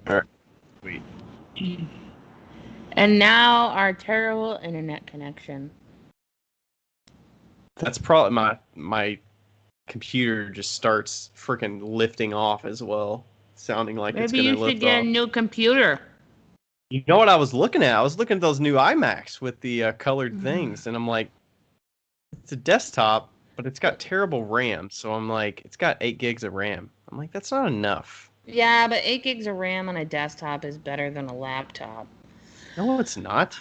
All right. Sweet. And now our terrible internet connection. That's probably my computer just starts freaking lifting off as well, sounding like it's Maybe gonna you should lift get a off. new computer. You know what I was looking at? I was looking at those new iMacs with the colored things, and I'm like, it's a desktop, but it's got terrible RAM. So I'm like, it's got 8 gigs of RAM. I'm like, that's not enough. Yeah, but 8 gigs of RAM on a desktop is better than a laptop. No, it's not.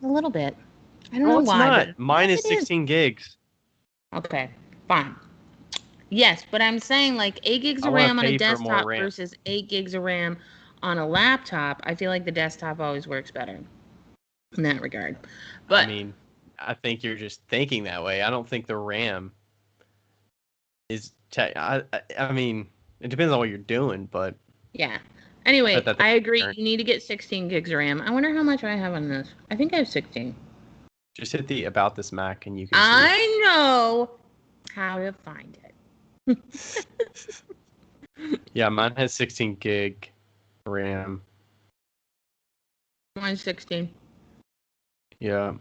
A little bit. I don't No, know it's why, not. but Mine yes, is it is. 16 gigs. Okay, fine. Yes, but I'm saying like 8 gigs I of want to RAM on a pay for more desktop RAM. versus 8 gigs of RAM on a laptop. I feel like the desktop always works better in that regard. I But mean, I think you're just thinking that way. I don't think the RAM is. I mean, it depends on what you're doing, but yeah. Anyway, that's I agree. You need to get 16 gigs of RAM. I wonder how much I have on this. I think I have 16. just hit the about this Mac and you can see. I know how to find it. Yeah, mine has 16 gig RAM. Mine's 16. Yeah.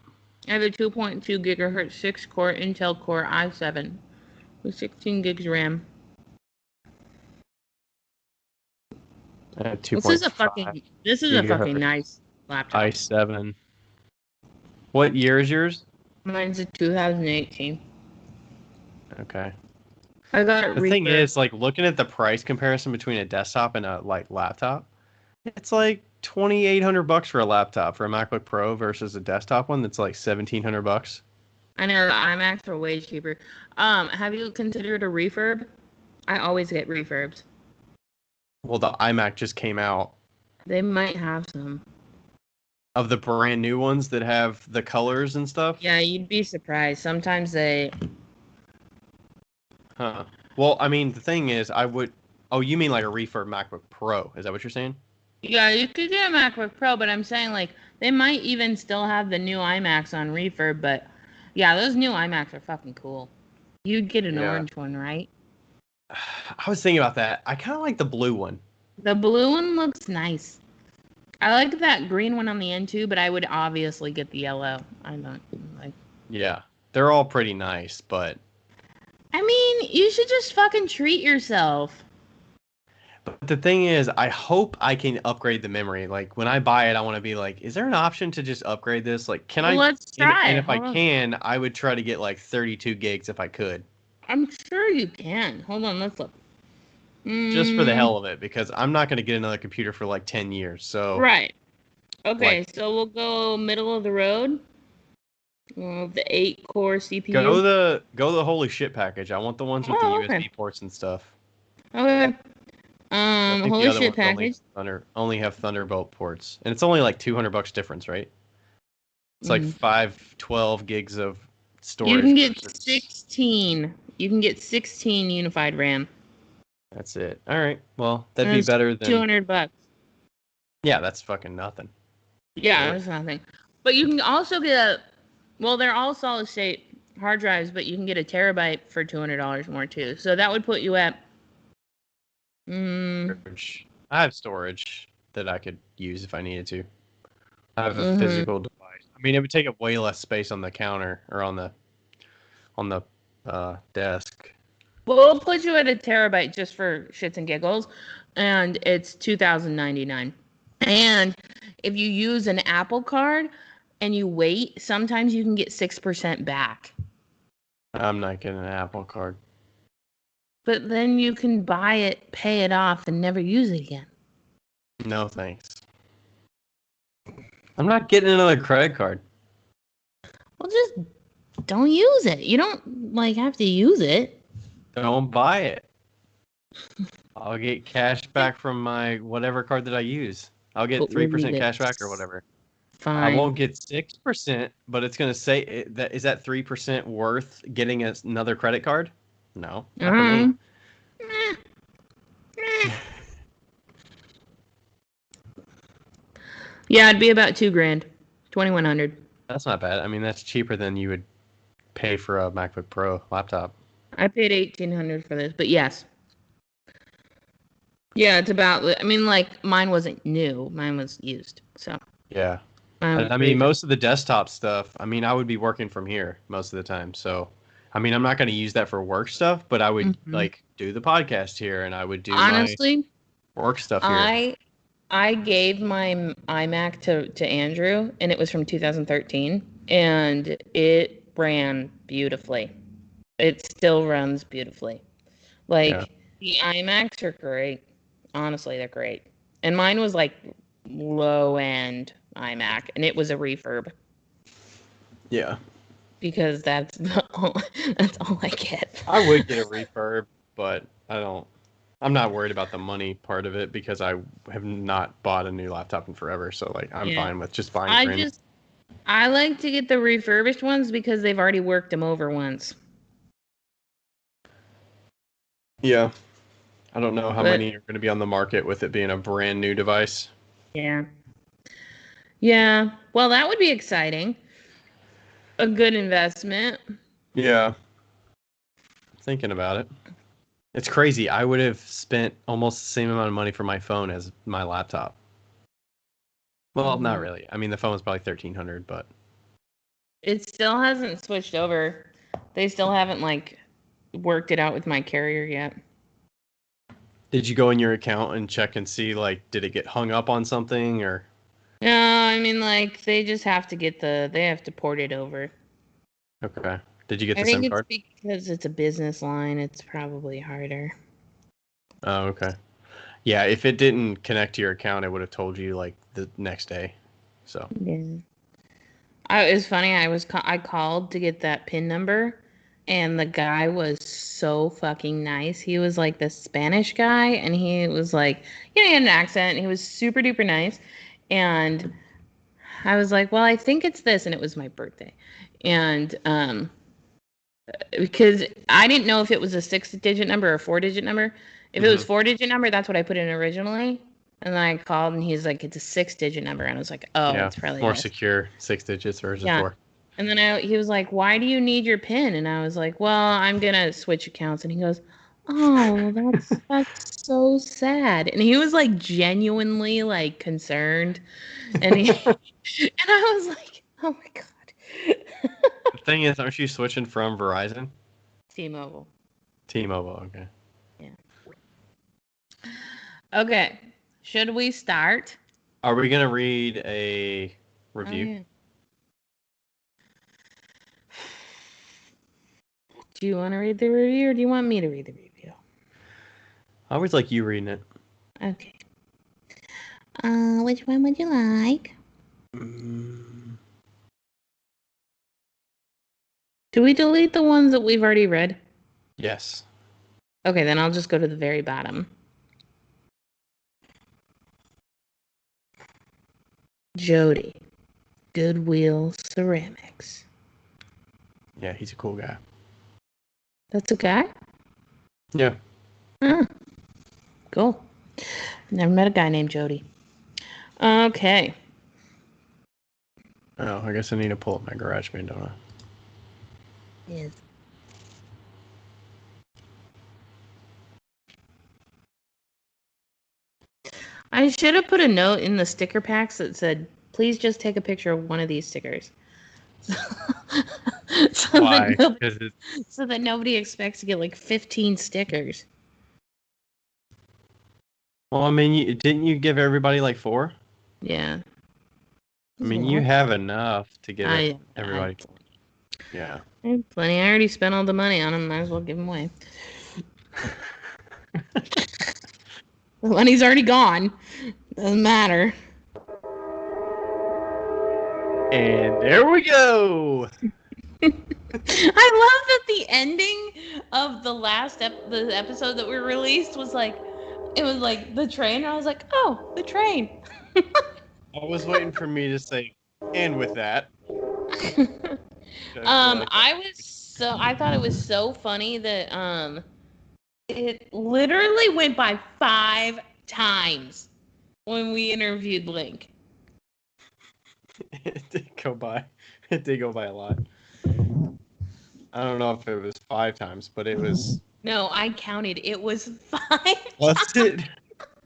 I have a 2.2 gigahertz 6-core Intel Core i7 with 16 gigs RAM. I have This is a 2.5 fucking gigahertz nice laptop. i7. What year is yours? Mine's a 2018. Okay. I got it The thing refurbed. is, like, looking at the price comparison between a desktop and a like laptop, it's like $2,800 for a laptop for a MacBook Pro versus a desktop one that's like $1,700. I know the iMacs are way cheaper. Have you considered a refurb? I always get refurbs. Well, the iMac just came out. They might have some. Of the brand new ones that have the colors and stuff? Yeah, you'd be surprised. Sometimes they... Huh. Well, I mean, the thing is, I would... Oh, you mean like a refurb MacBook Pro? Is that what you're saying? Yeah, you could get a MacBook Pro, but I'm saying, like, they might even still have the new iMacs on refurb, but... Yeah, those new iMacs are fucking cool. You'd get an orange one, right? I was thinking about that. I kind of like the blue one. The blue one looks nice. I like that green one on the end too, but I would obviously get the yellow. I don't like. Yeah, they're all pretty nice, but I mean, you should just fucking treat yourself. the thing is, I hope I can upgrade the memory. Like when I buy it, I want to be like, is there an option to just upgrade this? Like, can Well, I? let's try. And if I Hold on. can, I would try to get like 32 gigs if I could, I'm sure you can. Hold on, let's look. just for the hell of it, because I'm not going to get another computer for like 10 years. So Right. Okay, like, so we'll go middle of the road. The 8-core CPU. go the holy shit package. I want the ones with the USB ports and stuff. Okay. I think the Holy other shit ones package. only have Thunderbolt ports, and it's only like $200 difference, right? It's like 512 gigs of storage. You can get 16. You can get 16 unified RAM. That's it. All right. Well, that'd be better than $200. Yeah, that's fucking nothing. Yeah, that's nothing. But you can also get a. Well, they're all solid state hard drives, but you can get a terabyte for $200 more too. So that would put you at. I have storage that I could use if I needed to. I have a physical device. I mean, it would take up way less space on the counter or on the desk. Well, we'll put you at a terabyte just for shits and giggles, and it's $2,099. And if you use an Apple Card and you wait, sometimes you can get 6% back. I'm not getting an Apple Card. But then you can buy it, pay it off, and never use it again. No, thanks. I'm not getting another credit card. Well, just don't use it. You don't, have to use it. Don't buy it. I'll get cash back from my whatever card that I use. I'll get 3% cash back or whatever. Fine. I won't get 6%, but it's going to say that is that 3% worth getting another credit card? No, not for me. Yeah, it'd be about $2,000, $2,100. That's not bad. I mean, that's cheaper than you would pay for a MacBook Pro laptop. I paid $1,800 for this, but yes. Yeah, it's about. I mean, like mine wasn't new. Mine was used. So Yeah. mine was I mean, refurb. most of the desktop stuff, I mean, I would be working from here most of the time. So, I mean, I'm not going to use that for work stuff, but I would Hmm. like do the podcast here and I would do my Honestly, work stuff here. I gave my iMac to Andrew, and it was from 2013, and it ran beautifully. It still runs beautifully. Yeah. Like the iMacs are great. Honestly, they're great. And mine was like low end iMac, and it was a refurb Yeah. because that's all I get. I would get a refurb, but I'm not worried about the money part of it because I have not bought a new laptop in forever. So, like, I'm Yeah. fine with just buying a I brand new. just I like to get the refurbished ones because they've already worked them over once. Yeah. I don't know how But many are going to be on the market with it being a brand new device. yeah. Yeah. Well, that would be exciting. A good investment. Yeah. Thinking about it. It's crazy. I would have spent almost the same amount of money for my phone as my laptop. Well, not Hmm. really. I mean, the phone was probably 1,300, but It still hasn't switched over. They still haven't like worked it out with my carrier yet. did you go in your account and check and see like did it get hung up on something or No, I mean like they just have to they have to port it over. okay. Did you get I the think SIM it's card? because it's a business line, it's probably harder. Oh, okay. Yeah, if it didn't connect to your account, it would have told you like the next day. So, Yeah. It was funny. I called to get that PIN number, and the guy was so fucking nice. He was like the Spanish guy, and he was like, he had an accent. And he was super duper nice, and I was like, well, I think it's this, and it was my birthday, and because I didn't know if it was a 6-digit number or a 4-digit number. If it was hmm 4-digit number, that's what I put in originally. And then I called, and he's like, it's a 6-digit number, and I was like, oh, yeah, it's probably more this. secure 6 digits versus Yeah. four. And then he was like, "Why do you need your PIN?" And I was like, "Well, I'm gonna switch accounts." And he goes, "Oh, that's so sad." And he was like genuinely like concerned, and he and I was like, "Oh my god." The thing is, aren't you switching from Verizon? T-Mobile. T-Mobile, okay. Yeah. Okay. Should we start? Are we gonna read a Oh review? yeah. Do you want to read the review, or do you want me to read the review? I always like you reading it. Okay. Which one would you like? Mm, Do we delete the ones that we've already read? yes. Okay, then I'll just go to the very bottom. Jody, Goodwill Ceramics. Yeah, he's a cool guy. That's a guy? Yeah. Huh, cool. Never met a guy named Jody. Okay. Oh, I guess I need to pull up my garage band, don't I? Yes. I should have put a note in the sticker packs that said, please just take a picture of one of these stickers. so, Why? that nobody, Because it's so that nobody expects to get like 15 stickers. well, I mean, didn't you give everybody like four? Yeah. I mean, you have enough to give it I everybody four. Yeah. have plenty. I already spent all the money on them. Might as well give them away. The money's already gone. Doesn't matter. And there we go. I love that the ending of the last the episode that we released was like, it was like the train. I was like, oh, the train. I was waiting for me to say, and with that, I feel like that. I thought it was so funny that it literally went by 5 times when we interviewed Link. It did go by. It did go by a lot. I don't know if it was 5 times, but it was. No, I counted. It was 5 Was times. it?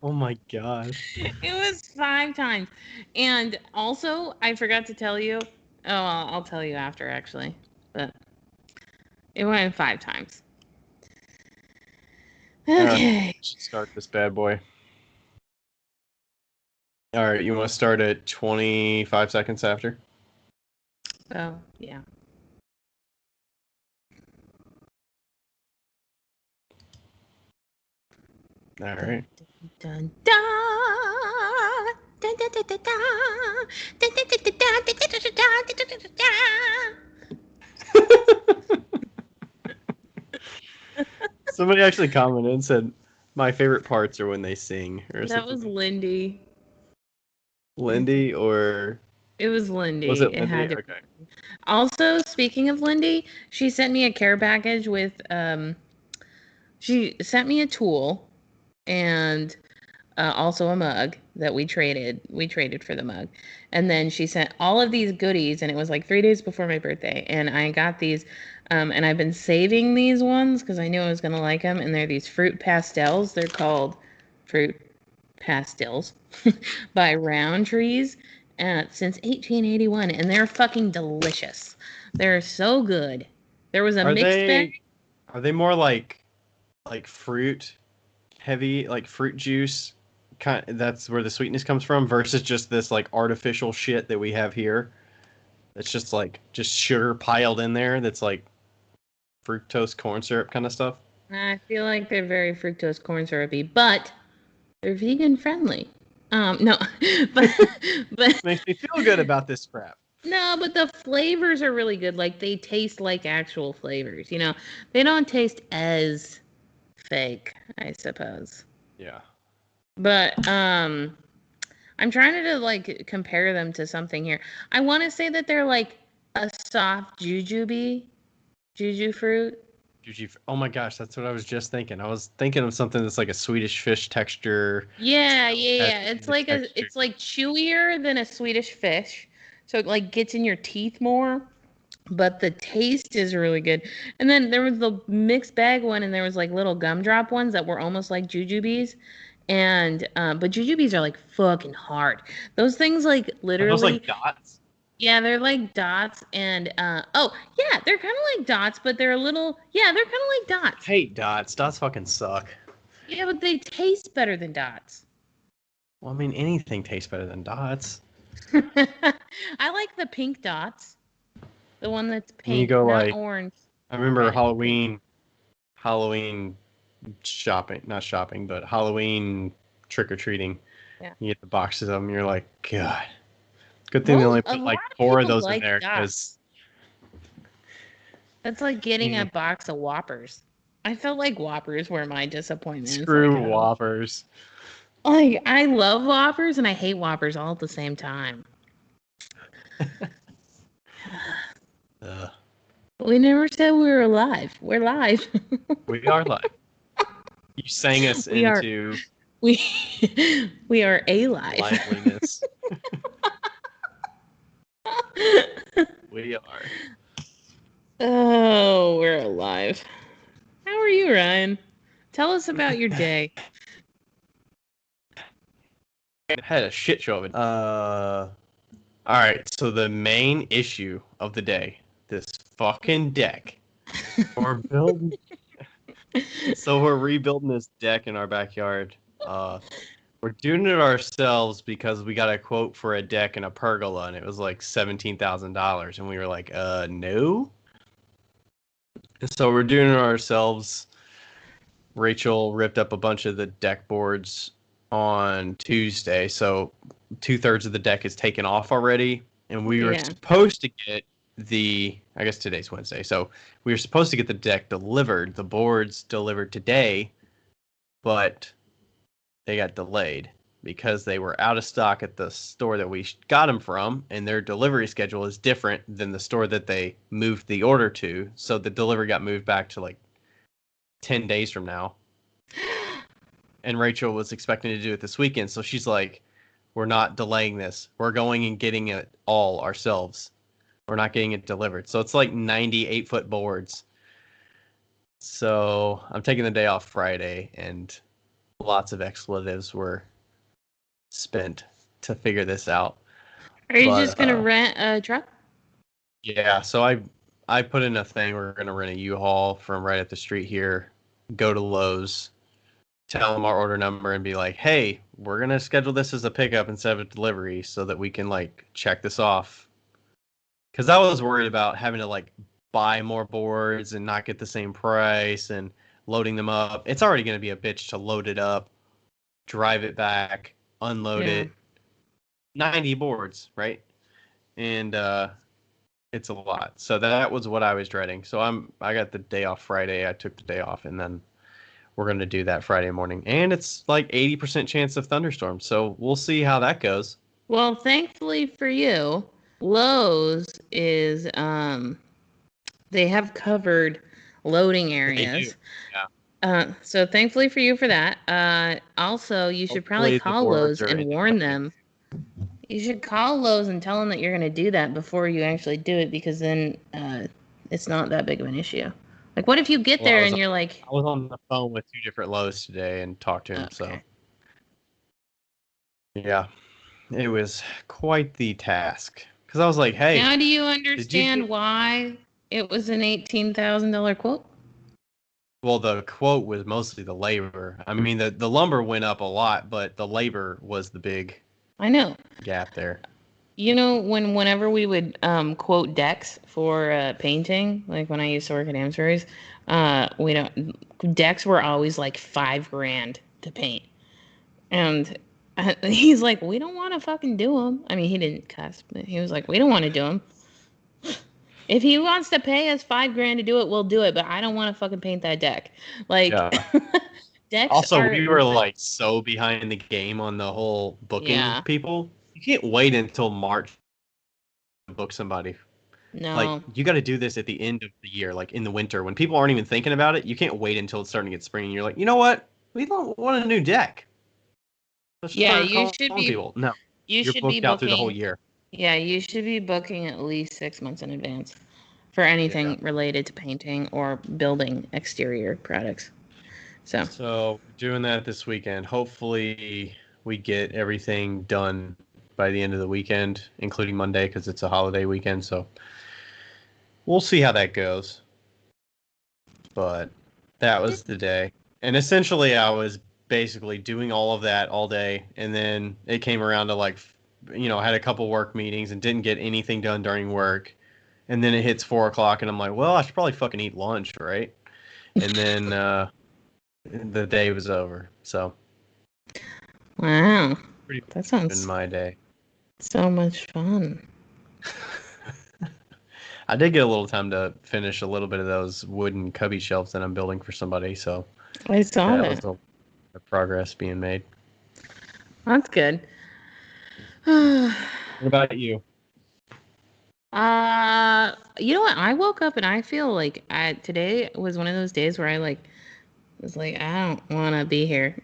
Oh my gosh. It was 5 times. And also, I forgot to tell you. Oh, I'll tell you after, actually. But it went 5 times. Okay. Should start this bad boy. All right, you want to start at 25 seconds after? Oh, yeah. All right. Dun, dun, dun, dun, dun, dun, dun. Dun, dun, dun, dun, dun, dun, dun, dun, dun, dun, dun, dun. Somebody actually commented and said, "My favorite parts are when they sing," or That was something. Lindy. Lindy, or It was was Lindy. it It Lindy? had to be. Okay. Also, speaking of Lindy, she sent me a care package with she sent me a tool and also a mug that we traded. We traded for the mug. And then she sent all of these goodies, and it was like 3 days before my birthday. And I got these, and I've been saving these ones because I knew I was going to like them. And they're these fruit pastels. They're called fruit pastels by Roundtrees since 1881. And they're fucking delicious. They're so good. There was a Are mixed bag. they are they more like fruit heavy, like fruit juice? That's where the sweetness comes from, versus just this like artificial shit that we have here. It's just like just sugar piled in there. That's like fructose corn syrup kind of stuff. I feel like they're very fructose corn syrupy, but they're vegan friendly. No, but but Makes me feel good about this crap. no, but the flavors are really good. Like they taste like actual flavors. They don't taste as fake, I suppose. Yeah. But I'm trying to like compare them to something here. I want to say that they're like a soft juju fruit. Oh my gosh, that's what I was just thinking. I was thinking of something that's like a Swedish fish texture. Yeah, yeah, Has yeah. It's the like texture. it's like chewier than a Swedish fish. So it like gets in your teeth more, but the taste is really good. And then there was the mixed bag one and there was like little gumdrop ones that were almost like jujubes. And but jujubes are like fucking hard. Those things like Are those literally like dots? yeah, they're like dots and oh, yeah, they're kind of like dots, but they're a little yeah, they're kind of like I dots. hate dots. Dots fucking suck. Yeah, but they taste better than dots. Well, I mean, anything tastes better than dots. I like the pink dots. The one that's And you pink, go not like, orange, I remember red, pink. Halloween shopping, not shopping, but Halloween trick or treating. Yeah. You get the boxes of them. You're like, God, good thing they Most only a put lot like of 4 of people those in like there because dots. That's like getting a box of Whoppers. I felt like Whoppers were my disappointments. Like, screw Whoppers. I love Whoppers and I hate Whoppers all at the same time. Ugh. We never said we were alive. We're live. We are live. You sang us we are into we we are alive. liveliness. We are. Oh, we're alive. How are you, Ryan? Tell us about your day. I had a shit show of it. All right. So the main issue of the day, this fucking deck. We're building. So we're rebuilding this deck in our backyard. We're doing it ourselves because we got a quote for a deck and a pergola, and it was like $17,000, and we were like, no. And so we're doing it ourselves. Rachel ripped up a bunch of the deck boards on Tuesday, so 2/3 of the deck is taken off already, and we were Yeah. supposed to get I guess today's Wednesday, so we were supposed to get the deck delivered, the boards delivered today, but they got delayed because they were out of stock at the store that we got them from, and their delivery schedule is different than the store that they moved the order to, so the delivery got moved back to like 10 days from now. And Rachel was expecting to do it this weekend, so she's like, we're not delaying this. We're going and getting it all ourselves. We're not getting it delivered. So it's like 98-foot boards. So I'm taking the day off Friday, and lots of expletives were spent to figure this out. Are you just But gonna rent a truck? yeah, so I put in a thing. We're gonna rent a U-Haul from right at the street here. Go to Lowe's, tell them our order number, and be like, "Hey, we're gonna schedule this as a pickup instead of a delivery, so that we can like check this off." Because I was worried about having to like buy more boards and not get the same price and loading them up. It's already gonna be a bitch to load it up, drive it back, unload Yeah. it. 90 boards, right? And it's a lot. So that was what I was dreading. So I got the day off Friday. I took the day off, and then we're gonna do that Friday morning. And it's like 80% chance of thunderstorms. So we'll see how that goes. Well, thankfully for you, Lowe's is they have covered loading They do. areas. Yeah. So thankfully for you for that. Also, you should probably Hopefully the call boards Lowe's are and warn independent. them. You should call Lowe's and tell them that you're going to do that before you actually do it, because then it's not that big of an issue. Like, what if you get Well, there and you're like, I was on the phone with 2 different Lowe's today and talked to him. So okay. yeah, it was quite the task. Because I was like, hey, Now do you did you do? understand why it was an $18,000 quote? Well, the quote was mostly the labor. I mean, the lumber went up a lot, but the labor was the big I know. gap there. You know, whenever we would quote decks for painting, like when I used to work at Amesbury's, we don't decks were always like $5,000 to paint, and he's like, we don't want to fucking do them. I mean, he didn't cuss, but he was like, we don't want to do them. If he wants to pay us $5,000 to do it, we'll do it. But I don't want to fucking paint that deck. Like, Yeah. decks Also, are, we were like so behind the game on the whole booking yeah, people. You can't wait until March to book somebody. Like, no. you got to do this at the end of the year, like in the winter when people aren't even thinking about it. You can't wait until it's starting to get spring and you're like, you know what? We don't want a new deck. Let's Yeah, start calling people. No, you you're should be booked out through the whole booking. year. Yeah, you should be booking at least 6 months in advance for Yeah. anything related to painting or building exterior products. So, So doing that this weekend. Hopefully we get everything done by the end of the weekend, including Monday because it's a holiday weekend. So we'll see how that goes. But that was the day. And essentially I was basically doing all of that all day. And then it came around to like, I had a couple work meetings and didn't get anything done during work. And then it hits 4 o'clock and I'm like, well, I should probably fucking eat lunch, right? And then the day was over. So wow, pretty that much been sounds my day. so much fun. I did get a little time to finish a little bit of those wooden cubby shelves that I'm building for somebody, so I saw that was that. a progress being made. That's good. What about you? You know what? I woke up and I feel like today was one of those days where I was like, I don't want to be here.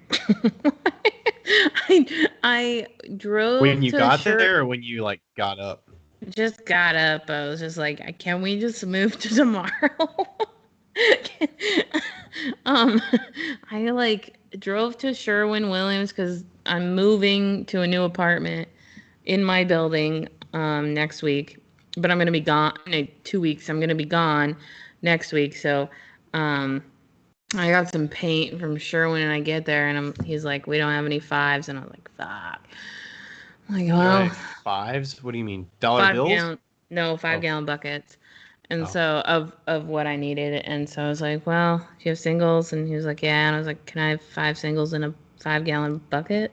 I When drove you to got Sher there or when you like got up? just got up. I was just like, can we just move to tomorrow? um, I drove to Sherwin-Williams because I'm moving to a new apartment in my building next week. But I'm gonna be gone in 2 weeks. I'm gonna be gone next week. So I got some paint from Sherwin and I get there and he's like, we don't have any fives, and I was like, fuck. I'm like, You well, had fives? What do you mean? Dollar five bills? gallon, no, five Oh, gallon buckets. And oh. so of what I needed. And so I was like, well, do you have singles? And he was like, yeah. And I was like, can I have 5 singles in a 5 gallon bucket?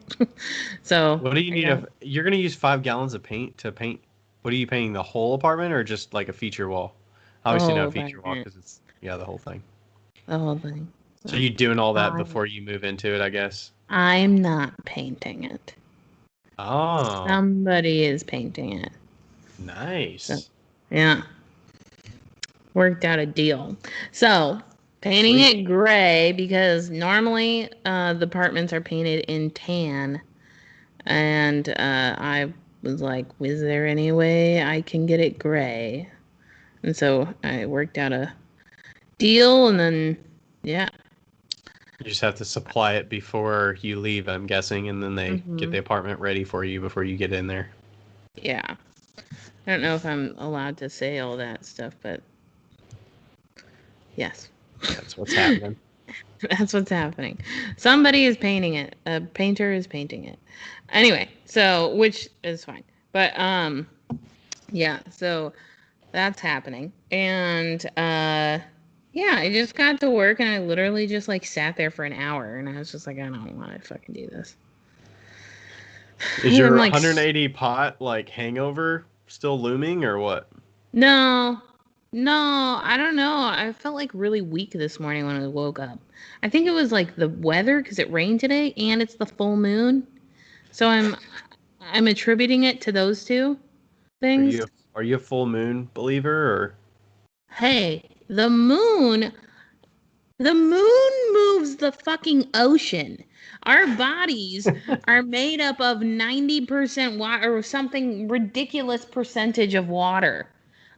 So What do you I need? got You're gonna use 5 gallons of paint to paint. What are you painting? The whole apartment or just like a feature wall? the Obviously not whole a feature wall apartment, because it's the whole thing. the whole thing. So So you doing all that I, before you move into it, I guess. I'm not painting it. Oh, Somebody is painting it. So nice. yeah, worked out a deal. So painting Sweet. it gray because normally the apartments are painted in tan, and I was like, is there any way I can get it gray? And so I worked out a deal, and then yeah, You just have to supply it before you leave, I'm guessing, and then they get the apartment ready for you before you get in there. Yeah. I don't know if I'm allowed to say all that stuff, but yes. That's what's happening. That's what's happening. Somebody is painting it. A painter is painting it. Anyway, so which is fine. But yeah, so that's happening. And yeah, I just got to work and I literally just like sat there for an hour and I was just like, I don't want to fucking do this. Is your like 180 pot like hangover still looming or what? No, I don't know. I felt like really weak this morning when I woke up. I think it was like the weather because it rained today and it's the full moon. So I'm attributing it to those two things. Are you a full moon believer or? Hey, the moon moves the fucking ocean. Our bodies are made up of 90% water or something ridiculous percentage of water.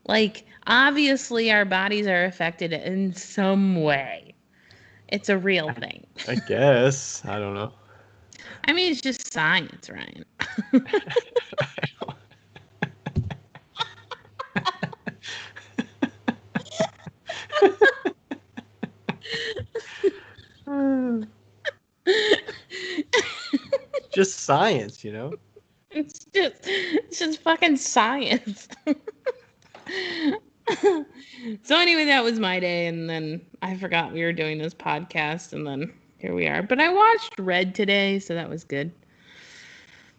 Like, obviously, our bodies are affected in some way. It's a real thing. I guess. I don't know. I mean, it's just science, Ryan. Just science, you know? It's just fucking science. So anyway, that was my day, and then I forgot we were doing this podcast, and then here we are. But I watched Red today, so that was good.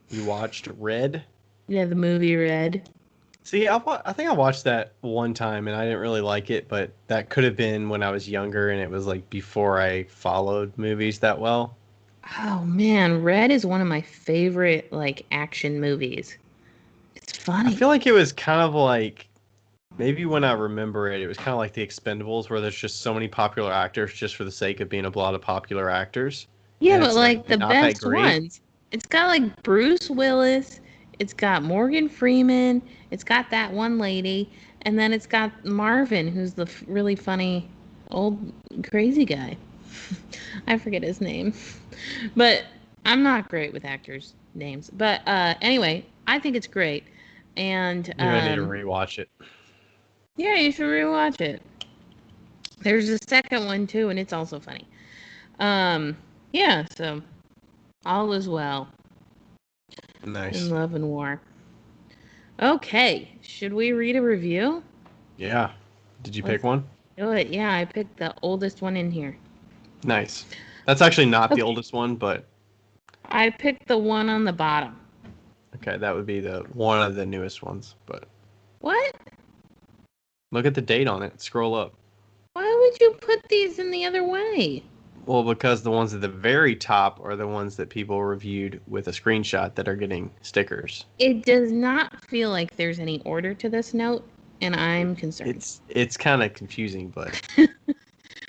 You watched Red? Yeah, the movie Red. See, I think I watched that one time and I didn't really like it, but that could have been when I was younger and it was like before I followed movies that well. Oh man, Red is one of my favorite like action movies. It's I funny. feel like it was kind of like maybe when I remember it, it was kind of like The Expendables, where there's just so many popular actors just for the sake of being a lot of popular actors. Yeah, And but it's like like the not that best great. ones. It's got like Bruce Willis, it's got Morgan Freeman, it's got that one lady, and then it's got Marvin, who's the really funny old crazy guy. I forget his name. But I'm not great with actors' names. But anyway, I think it's great. And Maybe I need to rewatch it. yeah, you should rewatch it. There's a second one too, and it's also funny. Yeah, so all is well Nice. in love and war. Okay, should we read a review? Yeah. Did you pick one? Do it. Yeah, I picked the oldest one in here. Nice. That's actually not the Okay. oldest one, but I picked the one on the bottom. okay, that would be the one of the newest ones. But What? look at the date on it. Scroll up. Why would you put these in the other way? Well, because the ones at the very top are the ones that people reviewed with a screenshot that are getting stickers. It does not feel like there's any order to this note, and I'm concerned. It's kind of confusing, but if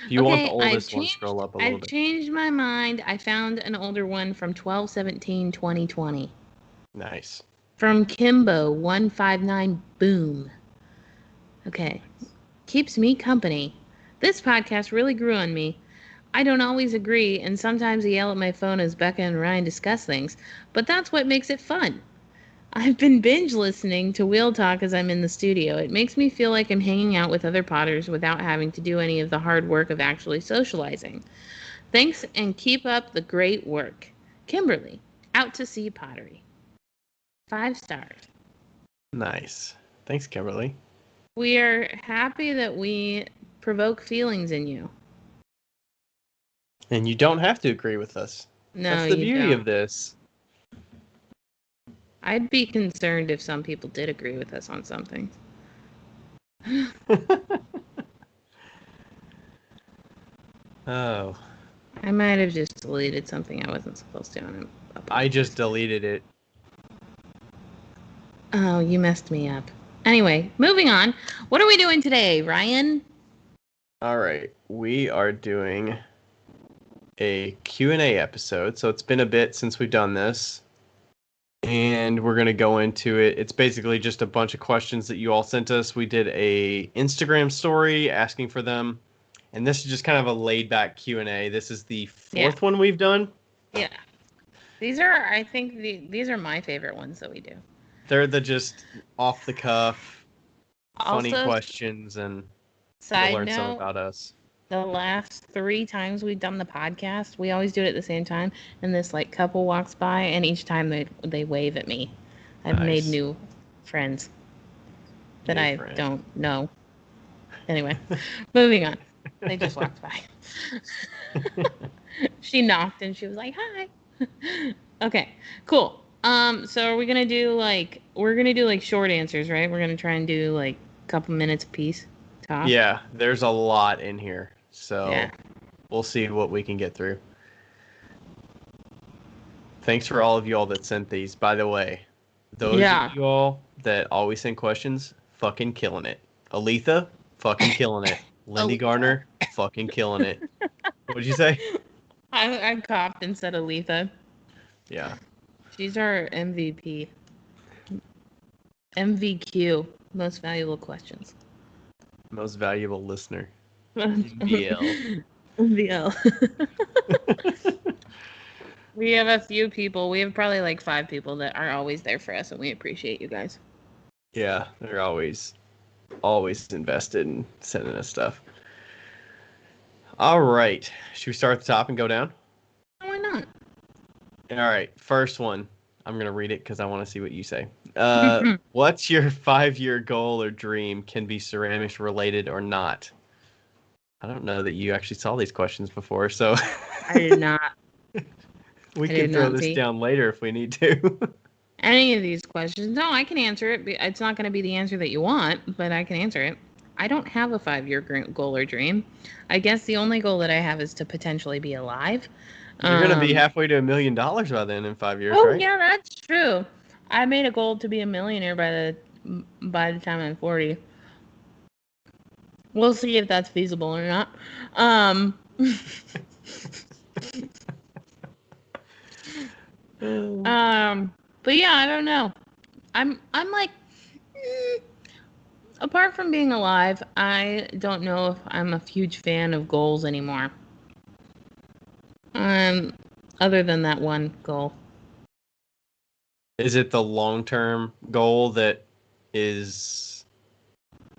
you want the oldest one, scroll up a little I've bit. changed my mind. I found an older one from 12/17/2020 Nice. from Kimbo 159 Boom. Okay. Keeps me company. This podcast really grew on me. I don't always agree, and sometimes I yell at my phone as Becca and Ryan discuss things, but that's what makes it fun. I've been binge listening to Wheel Talk as I'm in the studio. It makes me feel like I'm hanging out with other potters without having to do any of the hard work of actually socializing. Thanks and keep up the great work. Kimberly, out to see pottery. 5 stars. Nice. Thanks, Kimberly. We are happy that we provoke feelings in you. And you don't have to agree with us. No, That's the you beauty don't. of this. I'd be concerned if some people did agree with us on something. Oh. I might have just deleted something I wasn't supposed to on a podcast. I just deleted it. Oh, you messed me up. Anyway, moving on. What are we doing today, Ryan? All right. We are doing a Q&A episode. So it's been a bit since we've done this. And we're going to go into it. It's basically just a bunch of questions that you all sent us. We did a Instagram story asking for them. and this is just kind of a laid-back Q&A. This is the Yeah. 4th one we've done. Yeah. I think these are my favorite ones that we do. They're the just off the cuff, funny Also, questions, and you'll side learn something note, about us. the last 3 times we've done the podcast, we always do it at the same time, and this like couple walks by, and each time they wave at me. I've made Nice. new friends that New I friend. don't know. Anyway, moving on. They just walked by. She knocked and she was like, "Hi." Okay, cool. So we're gonna do like short answers, right? We're gonna try and do like a couple minutes apiece. Top. Yeah, there's a lot in here, so Yeah. we'll see what we can get through. Thanks for all of you all that sent these. By the way, those Yeah. of you all that always send questions, fucking killing it. Aletha, fucking killing it. Lindy Aletha. Garner, fucking killing it. What'd you say? I coughed and said Aletha. Yeah. She's our MVP. MVQ, most valuable questions. Most valuable listener. MVL. MVL. We have a few people. We have probably like 5 people that are always there for us, and we appreciate you guys. Yeah, they're always invested in sending us stuff. All right. Should we start at the top and go down? Why not? All right. First one. I'm going to read it because I want to see what you say. What's your 5-year goal or dream? Can be ceramics related or not? I don't know that you actually saw these questions before, so I did not. we can throw this down later if we need to. Any of these questions. No, I can answer it. It's not going to be the answer that you want, but I can answer it. I don't have a 5-year goal or dream. I guess the only goal that I have is to potentially be alive. You're going to be halfway to $1 million by then in 5 years, right? Oh, yeah, that's true. I made a goal to be a millionaire by the time I'm 40. We'll see if that's feasible or not. But yeah, I don't know. I'm like, apart from being alive, I don't know if I'm a huge fan of goals anymore. Other than that one goal. Is it the long-term goal that is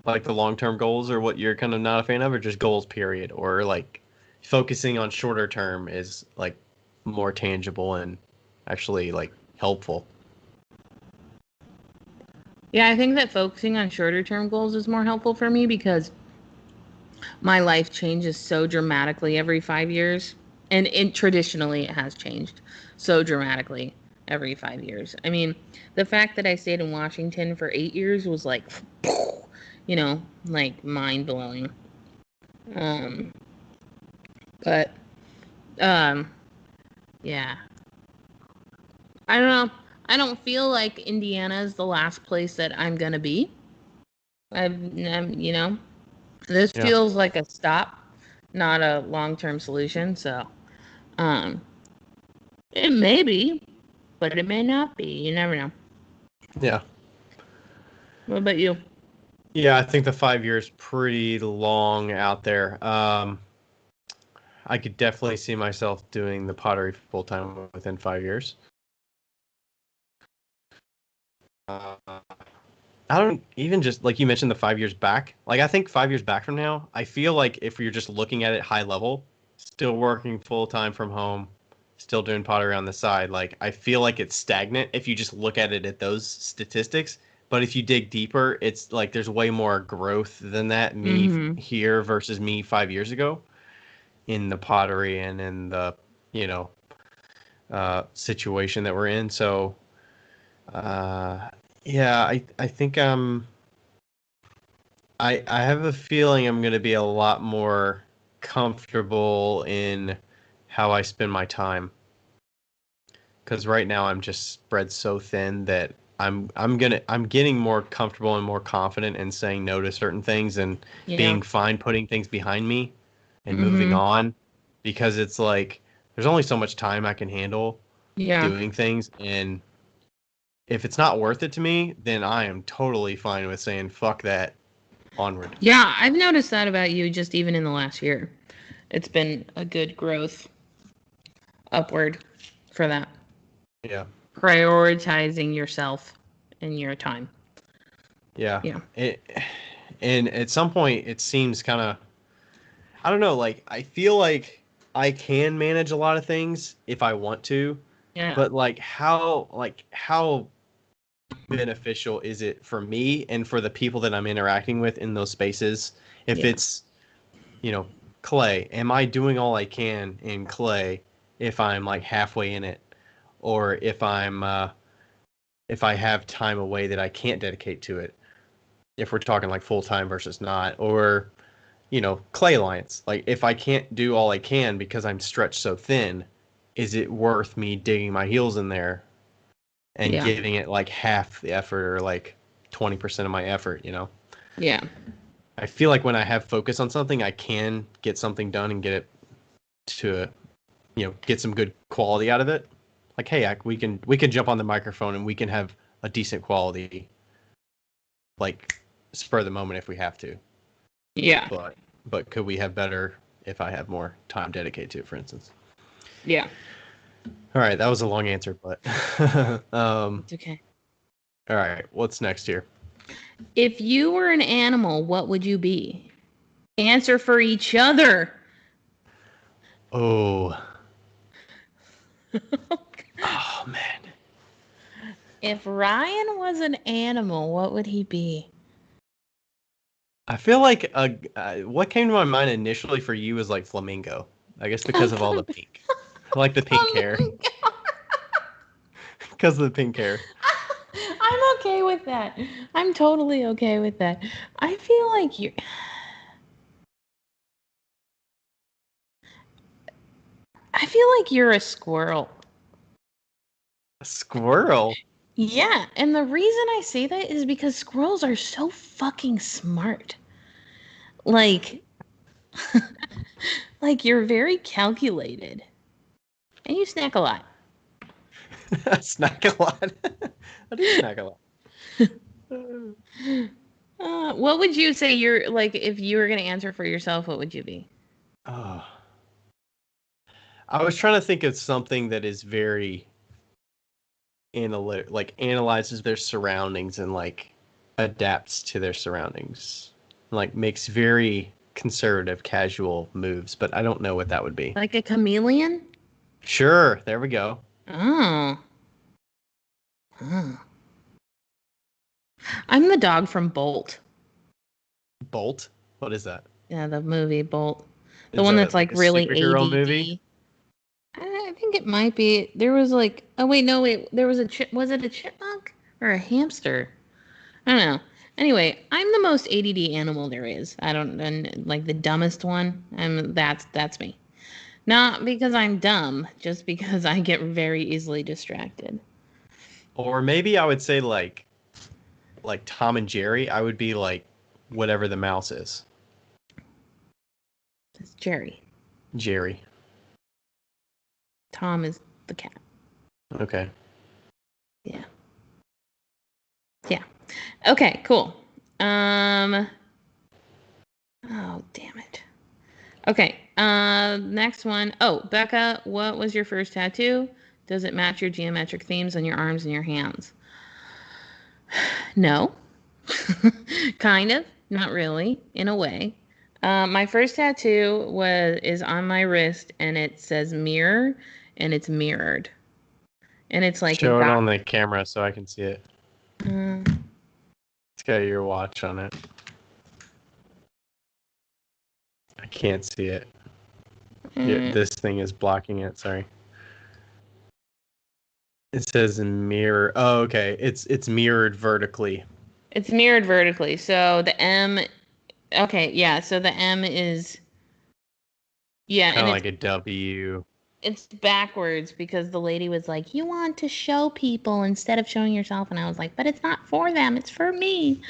like the long-term goals or what you're kind of not a fan of, or just goals period, or like focusing on shorter term is like more tangible and actually like helpful? Yeah, I think that focusing on shorter term goals is more helpful for me because my life changes so dramatically every 5 years. And traditionally, it has changed so dramatically every 5 years. I mean, the fact that I stayed in Washington for 8 years was like, like mind blowing. But, yeah. I don't know. I don't feel like Indiana is the last place that I'm going to be. This feels like a stop, not a long-term solution. So, it may be, but it may not be. You never know. Yeah. What about you? Yeah, I think the 5 years pretty long out there. I could definitely see myself doing the pottery full time within 5 years. I don't even just like you mentioned the 5 years back. Like I think 5 years back from now, I feel like if you're just looking at it high level, still working full time from home, still doing pottery on the side, like I feel like it's stagnant if you just look at it at those statistics. But if you dig deeper, it's like there's way more growth than that. Here versus me 5 years ago in the pottery and in the you know situation that we're in. So yeah, I think I have a feeling I'm going to be a lot more comfortable in how I spend my time. Because right now I'm just spread so thin that I'm getting more comfortable and more confident in saying no to certain things and being fine putting things behind me and moving on, because it's like there's only so much time I can handle doing things, and if it's not worth it to me, then I am totally fine with saying fuck that onward. Yeah, I've noticed that about you just even in the last year. It's been a good growth upward for that. Yeah. Prioritizing yourself and your time. Yeah. Yeah. And at some point, it seems kind of, I don't know, like, I feel like I can manage a lot of things if I want to, Yeah. but how beneficial is it for me and for the people that I'm interacting with in those spaces? If it's, clay, am I doing all I can in clay if I'm like halfway in it, or if I have time away that I can't dedicate to it? If we're talking like full time versus not, or clay lines. Like if I can't do all I can because I'm stretched so thin, is it worth me digging my heels in there and Yeah. giving it like half the effort or like 20% of my effort, Yeah. I feel like when I have focus on something, I can get something done and get it to, get some good quality out of it. Like, hey, we can jump on the microphone and we can have a decent quality, like spur of the moment if we have to. Yeah. But could we have better if I have more time dedicated to it, for instance? Yeah. All right, that was a long answer, but It's okay. all right, what's next here? If you were an animal, what would you be? Answer for each other. Oh. Oh man. If Ryan was an animal, what would he be? I feel like what came to my mind initially for you was like flamingo. I guess because of all the pink. I like the pink hair. Because of the pink hair. I'm okay with that. I'm totally okay with that. I feel like you're a squirrel. A squirrel. Yeah, and the reason I say that is because squirrels are so fucking smart. Like like you're very calculated. And you snack a lot. Snack a lot. I do snack a lot. What would you say you're like if you were going to answer for yourself, what would you be? Oh. I was trying to think of something that is very like analyzes their surroundings and like adapts to their surroundings. Like makes very conservative, casual moves, but I don't know what that would be. Like a chameleon? Sure, there we go. Oh. Oh. I'm the dog from Bolt. Bolt? What is that? Yeah, the movie Bolt. The Is one that that's like a really superhero movie? ADD. I think it might be. There was like, oh wait, no, wait. There was a was it a chipmunk or a hamster? I don't know. Anyway, I'm the most ADD animal there is. I don't, and like the dumbest one. That's me. Not because I'm dumb, just because I get very easily distracted. Or maybe I would say like Tom and Jerry. I would be like whatever the mouse is. It's Jerry. Jerry. Tom is the cat. Okay. Yeah. Yeah. Okay, cool. Oh, damn it. Okay. Next one. Oh, Becca, what was your first tattoo? Does it match your geometric themes on your arms and your hands? No. Kind of. Not really. In a way. My first tattoo is on my wrist and it says mirror and it's mirrored. And it's like Show it on the camera so I can see it. Uh, It's got your watch on it. I can't see it. This thing is blocking it. Sorry. It says mirror. Oh, okay. It's mirrored vertically. It's mirrored vertically. So the M. Okay, yeah. So the M is. Yeah, Kind and of like a W. it's backwards because the lady was like, "You want to show people instead of showing yourself," and I was like, "But it's not for them; it's for me."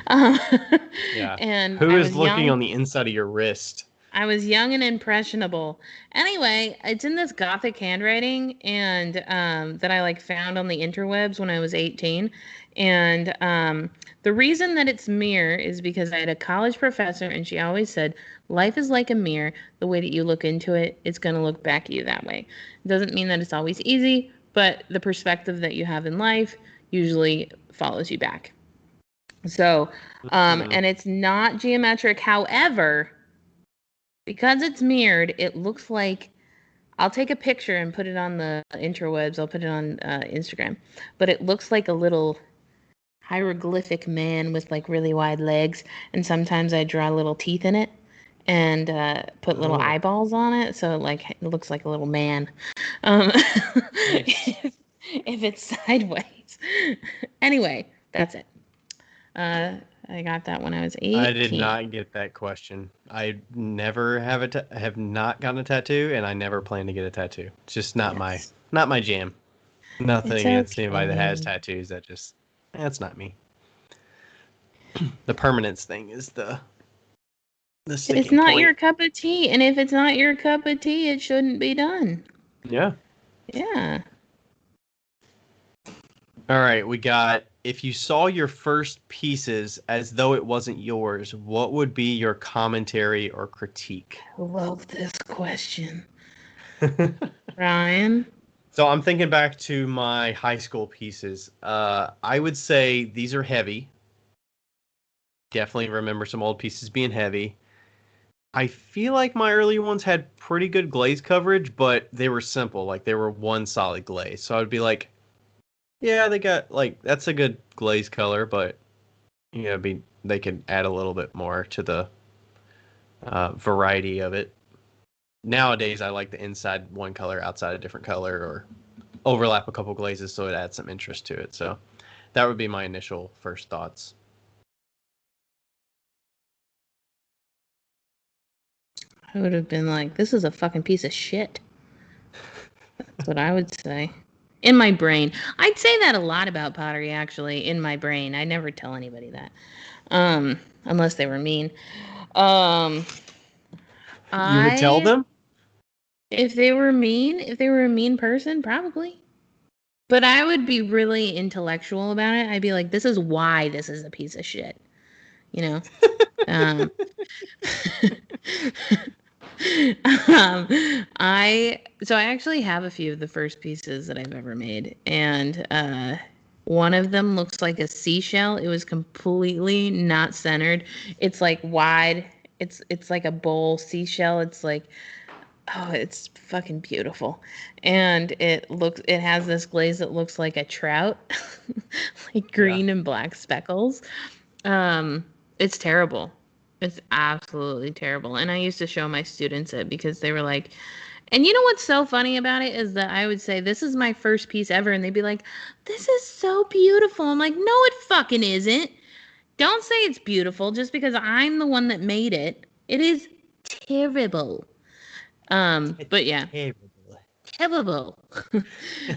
Yeah. And Who I is was looking young. on the inside of your wrist? I was young and impressionable. Anyway, it's in this gothic handwriting and that I like found on the interwebs when I was 18. And the reason that it's mirror is because I had a college professor and she always said, life is like a mirror. The way that you look into it, it's going to look back at you that way. It doesn't mean that it's always easy, but the perspective that you have in life usually follows you back. So, Mm. and it's not geometric. However, because it's mirrored, it looks like I'll take a picture and put it on the interwebs. I'll put it on Instagram. But it looks like a little hieroglyphic man with like really wide legs. And sometimes I draw little teeth in it and put little Oh, eyeballs on it. So like it looks like a little man. Um, nice. if it's sideways. Anyway, that's it. Uh, I got that when I was I did 18. not get that question. I never have not gotten a tattoo, and I never plan to get a tattoo. It's just Yes. not my jam. It's Nothing against anybody that has okay. tattoos. That's not me. The permanence thing is the It's sticking not point. your cup of tea, and if it's not your cup of tea, it shouldn't be done. Yeah. Yeah. All right, we got if you saw your first pieces as though it wasn't yours, what would be your commentary or critique? I love this question. Ryan? So I'm thinking back to my high school pieces. I would say these are heavy. Definitely remember some old pieces being heavy. I feel like my early ones had pretty good glaze coverage, but they were simple. Like they were one solid glaze. So I'd be like, yeah, they got like that's a good glaze color, but they could add a little bit more to the variety of it. Nowadays, I like the inside one color, outside a different color, or overlap a couple glazes so it adds some interest to it. So that would be my initial first thoughts. I would have been like, this is a fucking piece of shit. That's what I would say. In my brain. I'd say that a lot about pottery, actually, in my brain. I never tell anybody that. Unless they were mean. Um, You would tell I, them? if they were mean, if they were a mean person, probably. But I would be really intellectual about it. I'd be like, this is why this is a piece of shit. You know? Um, I actually have a few of the first pieces that I've ever made, and one of them looks like a seashell. It was completely not centered. It's like wide. It's like a bowl seashell. It's like, oh, it's fucking beautiful. And it has this glaze that looks like a trout, like Yeah. green and black speckles. Um, it's terrible. It's absolutely terrible. And I used to show my students it because they were like, and you know what's so funny about it is that I would say, this is my first piece ever. And they'd be like, this is so beautiful. I'm like, no, it fucking isn't. Don't say it's beautiful just because I'm the one that made it. It is terrible. It's But yeah, terrible. terrible.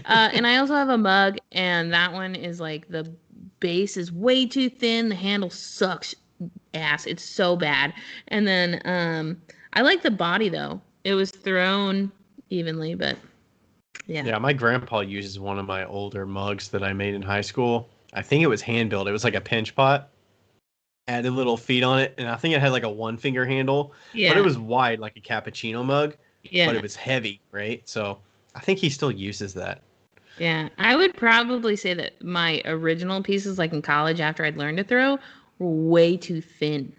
And I also have a mug, and that one is like the base is way too thin. The handle sucks ass. It's so bad. And then I like the body though. It was thrown evenly, but yeah. Yeah, my grandpa uses one of my older mugs that I made in high school. I think it was hand built. It was like a pinch pot. Added little feet on it, and I think it had like a one finger handle, but it Yeah. was wide like a cappuccino mug, but it Yeah. was heavy, right? So I think he still uses that. Yeah. I would probably say that my original pieces, like in college after I'd learned to throw, were way too thin.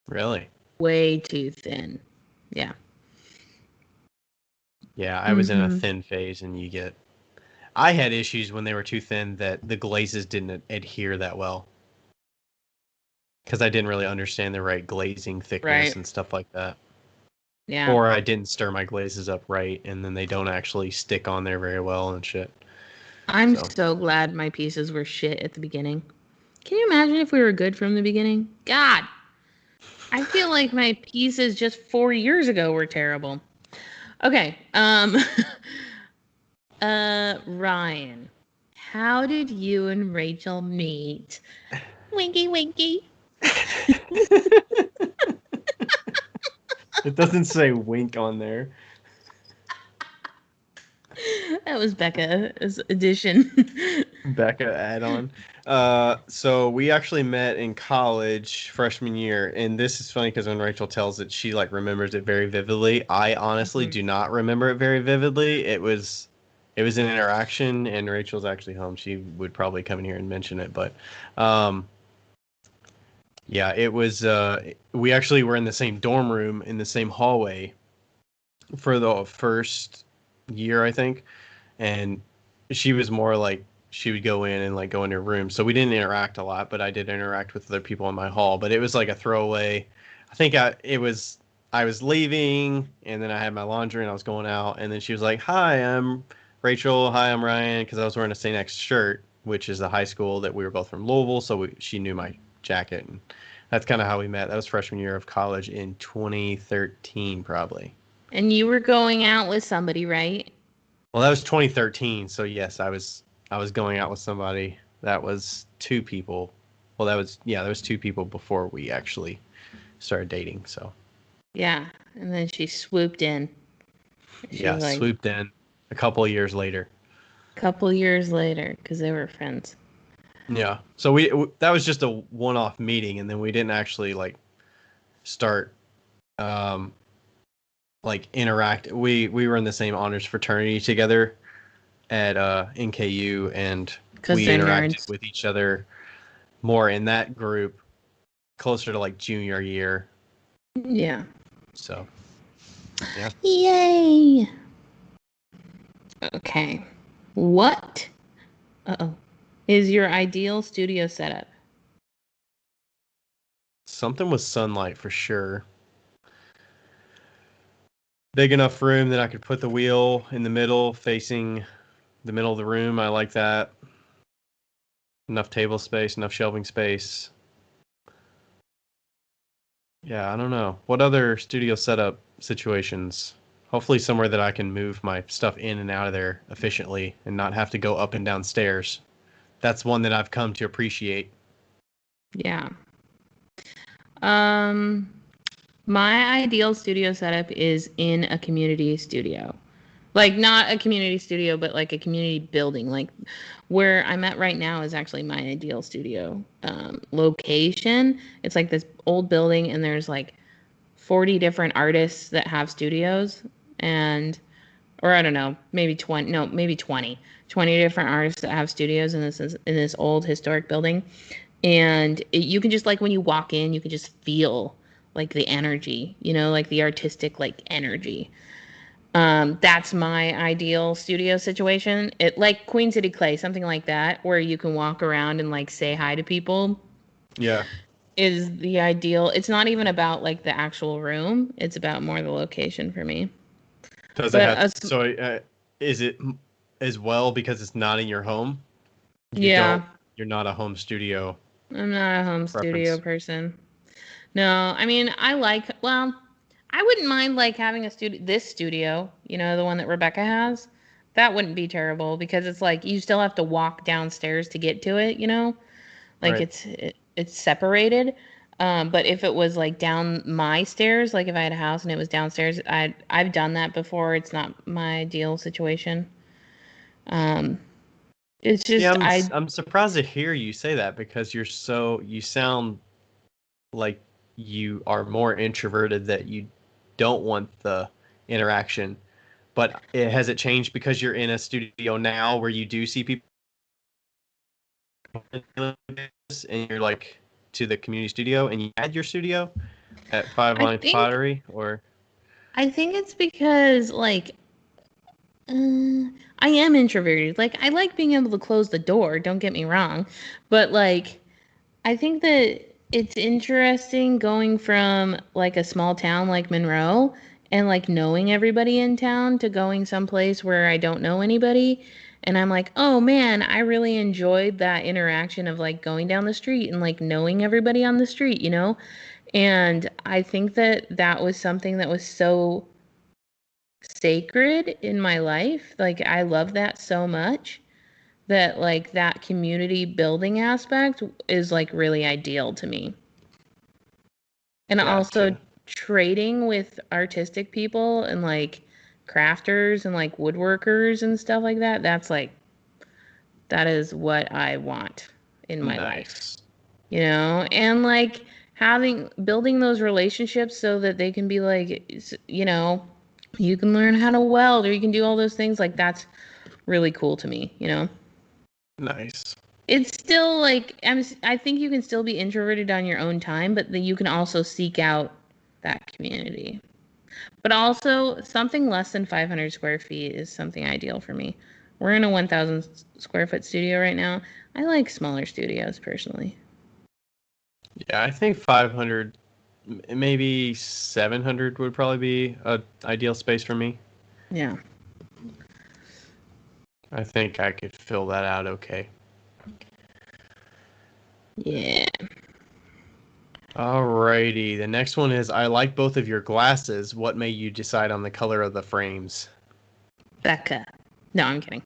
Really? Way too thin. Yeah. Yeah, I was in a Mm-hmm. thin phase, and I had issues when they were too thin that the glazes didn't adhere that well because I didn't really understand the right glazing thickness Right. and stuff like that. Yeah. Or I didn't stir my glazes up right, and then they don't actually stick on there very well and shit. I'm So so glad my pieces were shit at the beginning. Can you imagine if we were good from the beginning? God, I feel like my pieces just 4 years ago were terrible. Okay, Ryan, how did you and Rachel meet? Winky, winky. It doesn't say wink on there. That was Becca's addition. Becca add-on. So we actually met in college freshman year, and this is funny because when Rachel tells it, she like remembers it very vividly. I honestly do not remember it very vividly. It was an interaction, and Rachel's actually home. She would probably come in here and mention it, but um, yeah, it was. We actually were in the same dorm room in the same hallway for the first year, I think, and she was more like she would go in and like go in her room. So we didn't interact a lot, but I did interact with other people in my hall. But it was like a throwaway. I think I was leaving, and then I had my laundry and I was going out, and then she was like, "Hi, I'm Rachel. Hi, I'm Ryan," because I was wearing a St. X shirt, which is the high school that we were both from Louisville, so she knew my jacket, and that's kind of how we met. That was freshman year of college in 2013, probably. And you were going out with somebody, right? Well, that was 2013, so yes, I was going out with somebody. That was two people. Well, there was two people before we actually started dating. So Yeah. And then she swooped in. She yeah, was like, swooped in a couple of years later. a couple years later, because they were friends. Yeah, so that was just a one-off meeting, and then we didn't actually like start um like interact. We were in the same honors fraternity together at NKU, and Because we they're interacted nerds. with each other more in that group closer to like junior year. Yeah. So, yeah. Yay! Okay. What? Uh-oh. Is your ideal studio setup? Something with sunlight for sure. Big enough room that I could put the wheel in the middle, facing the middle of the room. I like that. Enough table space, enough shelving space. Yeah, I don't know. What other studio setup situations? Hopefully somewhere that I can move my stuff in and out of there efficiently and not have to go up and down stairs. That's one that I've come to appreciate. Yeah. Um, my ideal studio setup is in a community studio. Like not a community studio, but like a community building. Like where I'm at right now is actually my ideal studio location. It's like this old building, and there's like 40 different artists that have studios, and or I don't know, maybe 20, no, maybe 20 different artists that have studios in this old historic building. And you can just like when you walk in, you can just feel like the energy, like the artistic like energy. That's my ideal studio situation. It like Queen City Clay, something like that, where you can walk around and like say hi to people Yeah. is the ideal. It's not even about like the actual room. It's about more the location for me. Does it But have so is it as well because it's not in your home? You don't yeah, you're not a home studio I'm not a home studio preference. person. No, I mean, well, I wouldn't mind like having this studio, the one that Rebecca has. That wouldn't be terrible because it's like you still have to walk downstairs to get to it. Like Right. it's separated. But if it was like down my stairs, like if I had a house and it was downstairs, I've done that before. It's not my ideal situation. Um, it's See, just I'm surprised to hear you say that because you sound like you are more introverted that you don't want the interaction. But has it changed because you're in a studio now where you do see people and you're like to the community studio and you had your studio at Five I Lines think Pottery or I think it's because like I am introverted. Like I like being able to close the door, don't get me wrong, but like I think that it's interesting going from like a small town like Monroe and like knowing everybody in town to going someplace where I don't know anybody. And I'm like, oh man, I really enjoyed that interaction of like going down the street and like knowing everybody on the street. And I think that that was something that was so sacred in my life. Like I love that so much that like that community building aspect is like really ideal to me. And also gotcha? trading with artistic people and like crafters and like woodworkers and stuff like that, that is what I want in my life. Nice. And like building those relationships so that they can be like, you can learn how to weld or you can do all those things. Like, that's really cool to me. Nice. It's still like, I think you can still be introverted on your own time, but then you can also seek out that community. But also, something less than 500 square feet is something ideal for me. We're in a 1,000 square foot studio right now. I like smaller studios personally. Yeah, I think 500, maybe 700 would probably be a ideal space for me. Yeah. I think I could fill that out okay. Yeah. Alrighty, the next one is I like both of your glasses. What made you decide on the color of the frames? Becca. No, I'm kidding.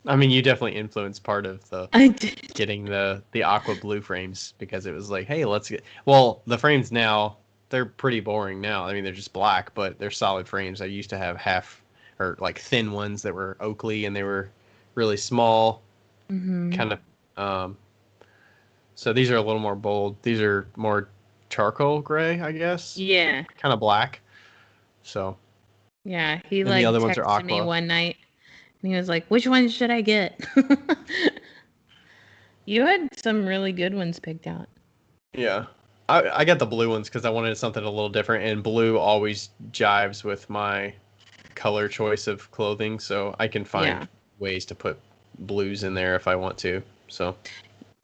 I mean, you definitely influenced part of the I did. getting the aqua blue frames because it was like, hey, let's get. Well, the frames now they're pretty boring now. I mean, they're just black, but they're solid frames. I used to have half or like thin ones that were Oakley and they were really small, kind of. So these are a little more bold. These are more charcoal gray, I guess, Yeah. kind of black. So, Yeah. He and the like other ones are texted me aqua. one night and he was like, which one should I get? You had some really good ones picked out. Yeah. I got the blue ones because I wanted something a little different, and blue always jives with my color choice of clothing, so I can Yeah. find ways to put blues in there if I want to. So,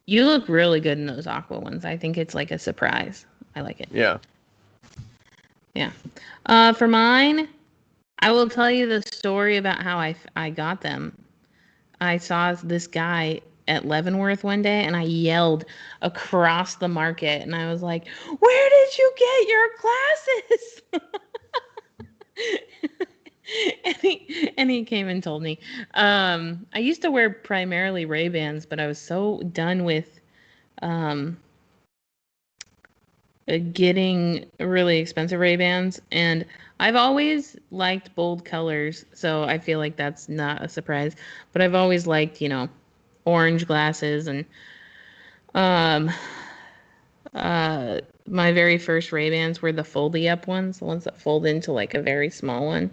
You look really good in those aqua ones. I think it's like a surprise. I like it. yeah. Yeah. For mine, I will tell you the story about how I got them. I saw this guy at Leavenworth one day and I yelled across the market and I was like, "Where did you get your glasses?" and he came and told me. I used to wear primarily Ray-Bans, but I was so done with um, getting really expensive Ray-Bans, and I've always liked bold colors, so I feel like that's not a surprise. But I've always liked, orange glasses, and um, my very first Ray-Bans were the foldy up ones, the ones that fold into like a very small one,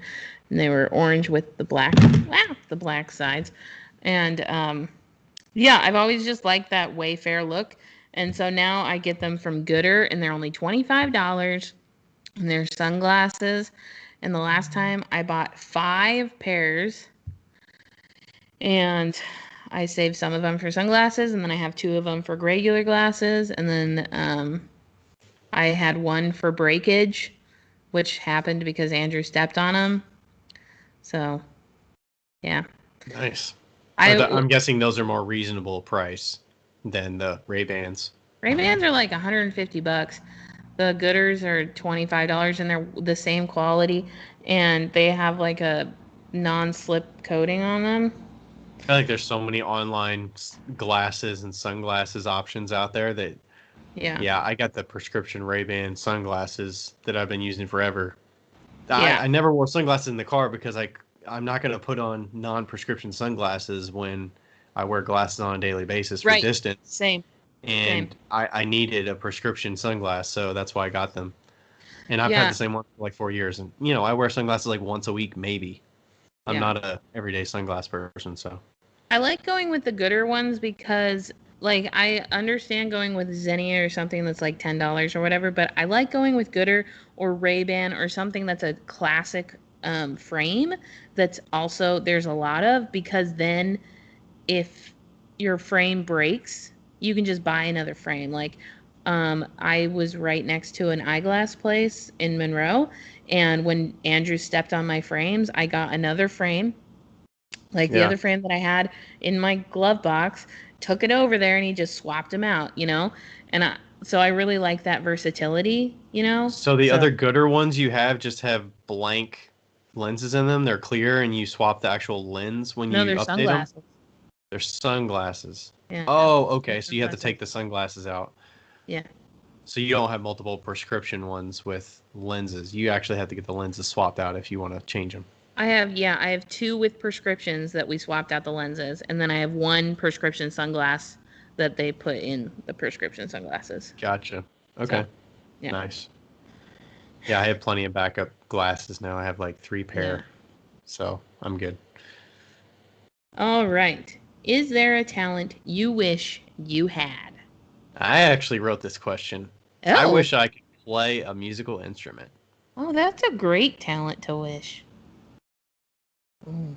and they were orange with the black sides, and yeah, I've always just liked that Wayfair look. And so now I get them from Gooder and they're only $25 and they're sunglasses. And the last time I bought 5 pairs and I saved some of them for sunglasses and then I have 2 of them for regular glasses. And then I had one for breakage, which happened because Andrew stepped on them. So, yeah. Nice. I I'm guessing those are more reasonable price than the Ray-Bans. Ray-Bans are like $150. The Gooders are $25 and they're the same quality and they have like a non-slip coating on them. I feel like there's so many online glasses and sunglasses options out there that, Yeah. yeah, I got the prescription Ray-Ban sunglasses that I've been using forever. Yeah. I never wore sunglasses in the car because I'm not going to put on non-prescription sunglasses when I wear glasses on a daily basis for Right. distance. Same. And I needed a prescription sunglass, so that's why I got them. And I've had Yeah. the same one for like 4 years. And, I wear sunglasses like once a week, maybe. I'm Yeah. not a everyday sunglass person, so. I like going with the Gooder ones because like I understand going with Zennia or something that's like $10 or whatever, but I like going with Gooder or Ray-Ban or something that's a classic frame that's also there's a lot of, because then if your frame breaks, you can just buy another frame. Like, I was right next to an eyeglass place in Monroe, and when Andrew stepped on my frames, I got another frame, like the Yeah. other frame that I had in my glove box, took it over there, and he just swapped them out. So I really like that versatility. So the So other gooder ones you have just have blank lenses in them. They're clear, and you swap the actual lens when no, you they're update them. sunglasses. They're sunglasses. Yeah, Oh, they're okay. So you have to sunglasses. take the sunglasses out. Yeah. So you don't have multiple prescription ones with lenses. You actually have to get the lenses swapped out if you want to change them. I have two with prescriptions that we swapped out the lenses, and then I have one prescription sunglass that they put in the prescription sunglasses. Gotcha. Okay. So, yeah. Nice. Yeah, I have plenty of backup glasses now. I have like 3 pair. Yeah. So I'm good. All right. Is there a talent you wish you had? I actually wrote this question. I Oh. wish I could play a musical instrument. Oh, that's a great talent to wish. Mm.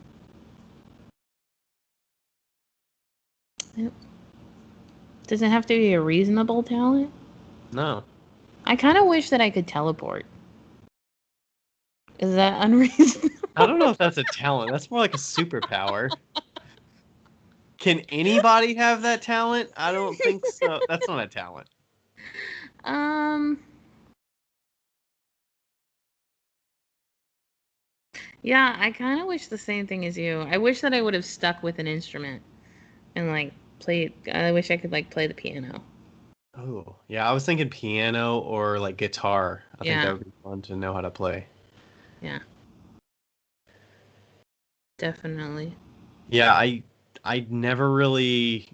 Yep. Does it have to be a reasonable talent? No. I kind of wish that I could teleport. Is that unreasonable? I don't know if that's a talent. That's more like a superpower. Can anybody have that talent? I don't think so. That's not a talent. Um. Yeah, I kind of wish the same thing as you. I wish that I would have stuck with an instrument and like played. I wish I could like play the piano. Oh, yeah. I was thinking piano or like guitar. I think that Yeah, would be fun to know how to play. yeah, definitely. Yeah, I never really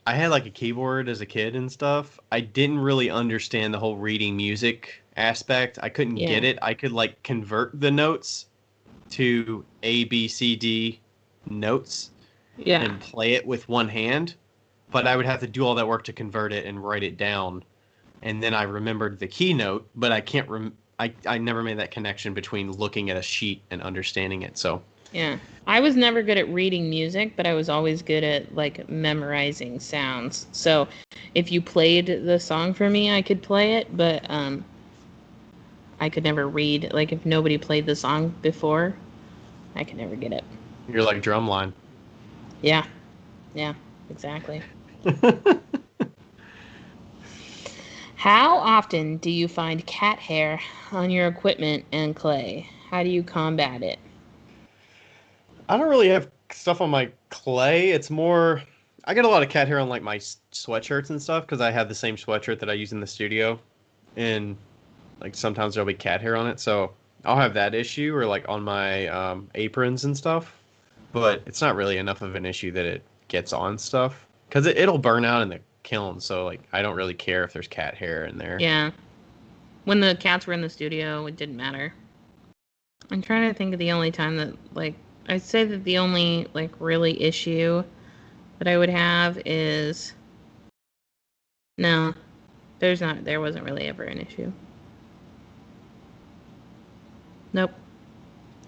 I had like a keyboard as a kid and stuff. I didn't really understand the whole reading music aspect. I couldn't get Yeah, it. I could like convert the notes to A, B, C, D notes yeah, and play it with one hand, but I would have to do all that work to convert it and write it down. And then I remembered the keynote, but I can't I never made that connection between looking at a sheet and understanding it. So, yeah. I was never good at reading music, but I was always good at like memorizing sounds. So if you played the song for me, I could play it, but I could never read. Like if nobody played the song before, I could never get it. you're like drumline. Yeah, yeah, exactly. How often do you find cat hair on your equipment and clay? How do you combat it? I don't really have stuff on my clay. It's more I get a lot of cat hair on like my sweatshirts and stuff because I have the same sweatshirt that I use in the studio, and like sometimes there'll be cat hair on it, so I'll have that issue or like on my aprons and stuff. But it's not really enough of an issue that it gets on stuff because it'll burn out in the kiln. So like I don't really care if there's cat hair in there. Yeah. When the cats were in the studio, it didn't matter. I'm trying to think of the only time that, like, I'd say that the only, like, really issue that I would have is. No, there wasn't really ever an issue. Nope.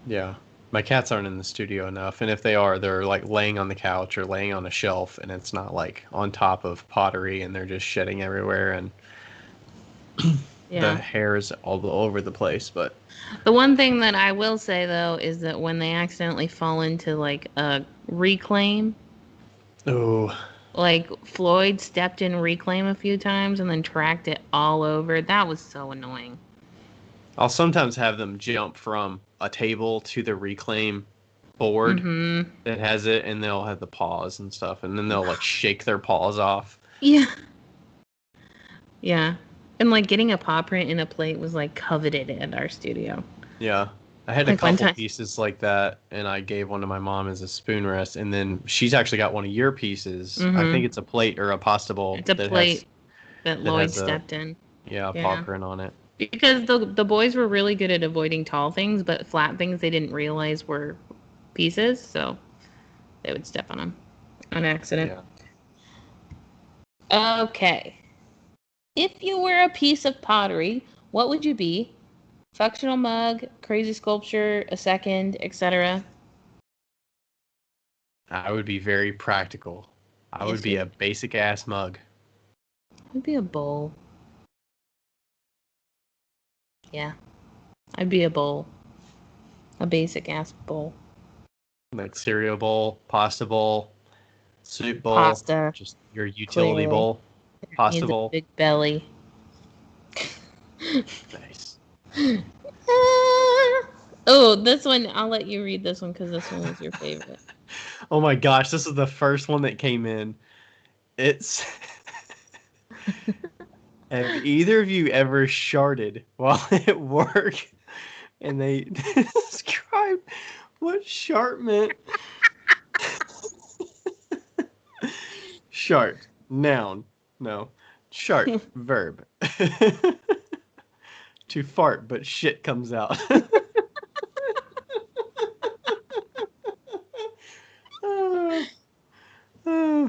Yeah. My cats aren't in the studio enough, and if they are, they're like laying on the couch or laying on a shelf, and it's not like on top of pottery, and they're just shedding everywhere, and the Yeah. hair is all over the place. But The one thing that I will say, though, is that when they accidentally fall into, like, a reclaim, oh, like, Floyd stepped in reclaim a few times and then tracked it all over, that was so annoying. I'll sometimes have them jump from a table to the reclaim board Mm-hmm. that has it, and they'll have the paws and stuff, and then they'll like shake their paws off. Yeah. Yeah. And like getting a paw print in a plate was like coveted at our studio. Yeah. I had a Like one couple time. pieces like that, and I gave one to my mom as a spoon rest, and then she's actually got one of your pieces. I Mm-hmm. think it's a plate or a pasta bowl It's a that has plate that Lloyd stepped in. a paw Yeah. print on it. Because the boys were really good at avoiding tall things, but flat things they didn't realize were pieces, so they would step on them on accident. Yeah. Okay. If you were a piece of pottery, what would you be? Functional mug, crazy sculpture, a second, etc. I would be very practical. I would Yes, be you a basic ass mug. would be a bowl. Yeah, I'd be a bowl. A basic ass bowl. Like cereal bowl, pasta bowl, soup bowl, Pasta, just your utility clearly. bowl, pasta Needs a bowl. big belly. Nice. Oh, this one, I'll let you read this one because this one was your favorite. Oh my gosh, this is the first one that came in. It's Have either of you ever sharted while at work and they described what shart meant? Shart, noun. No. Shart, verb. To fart, but shit comes out. Uh, uh,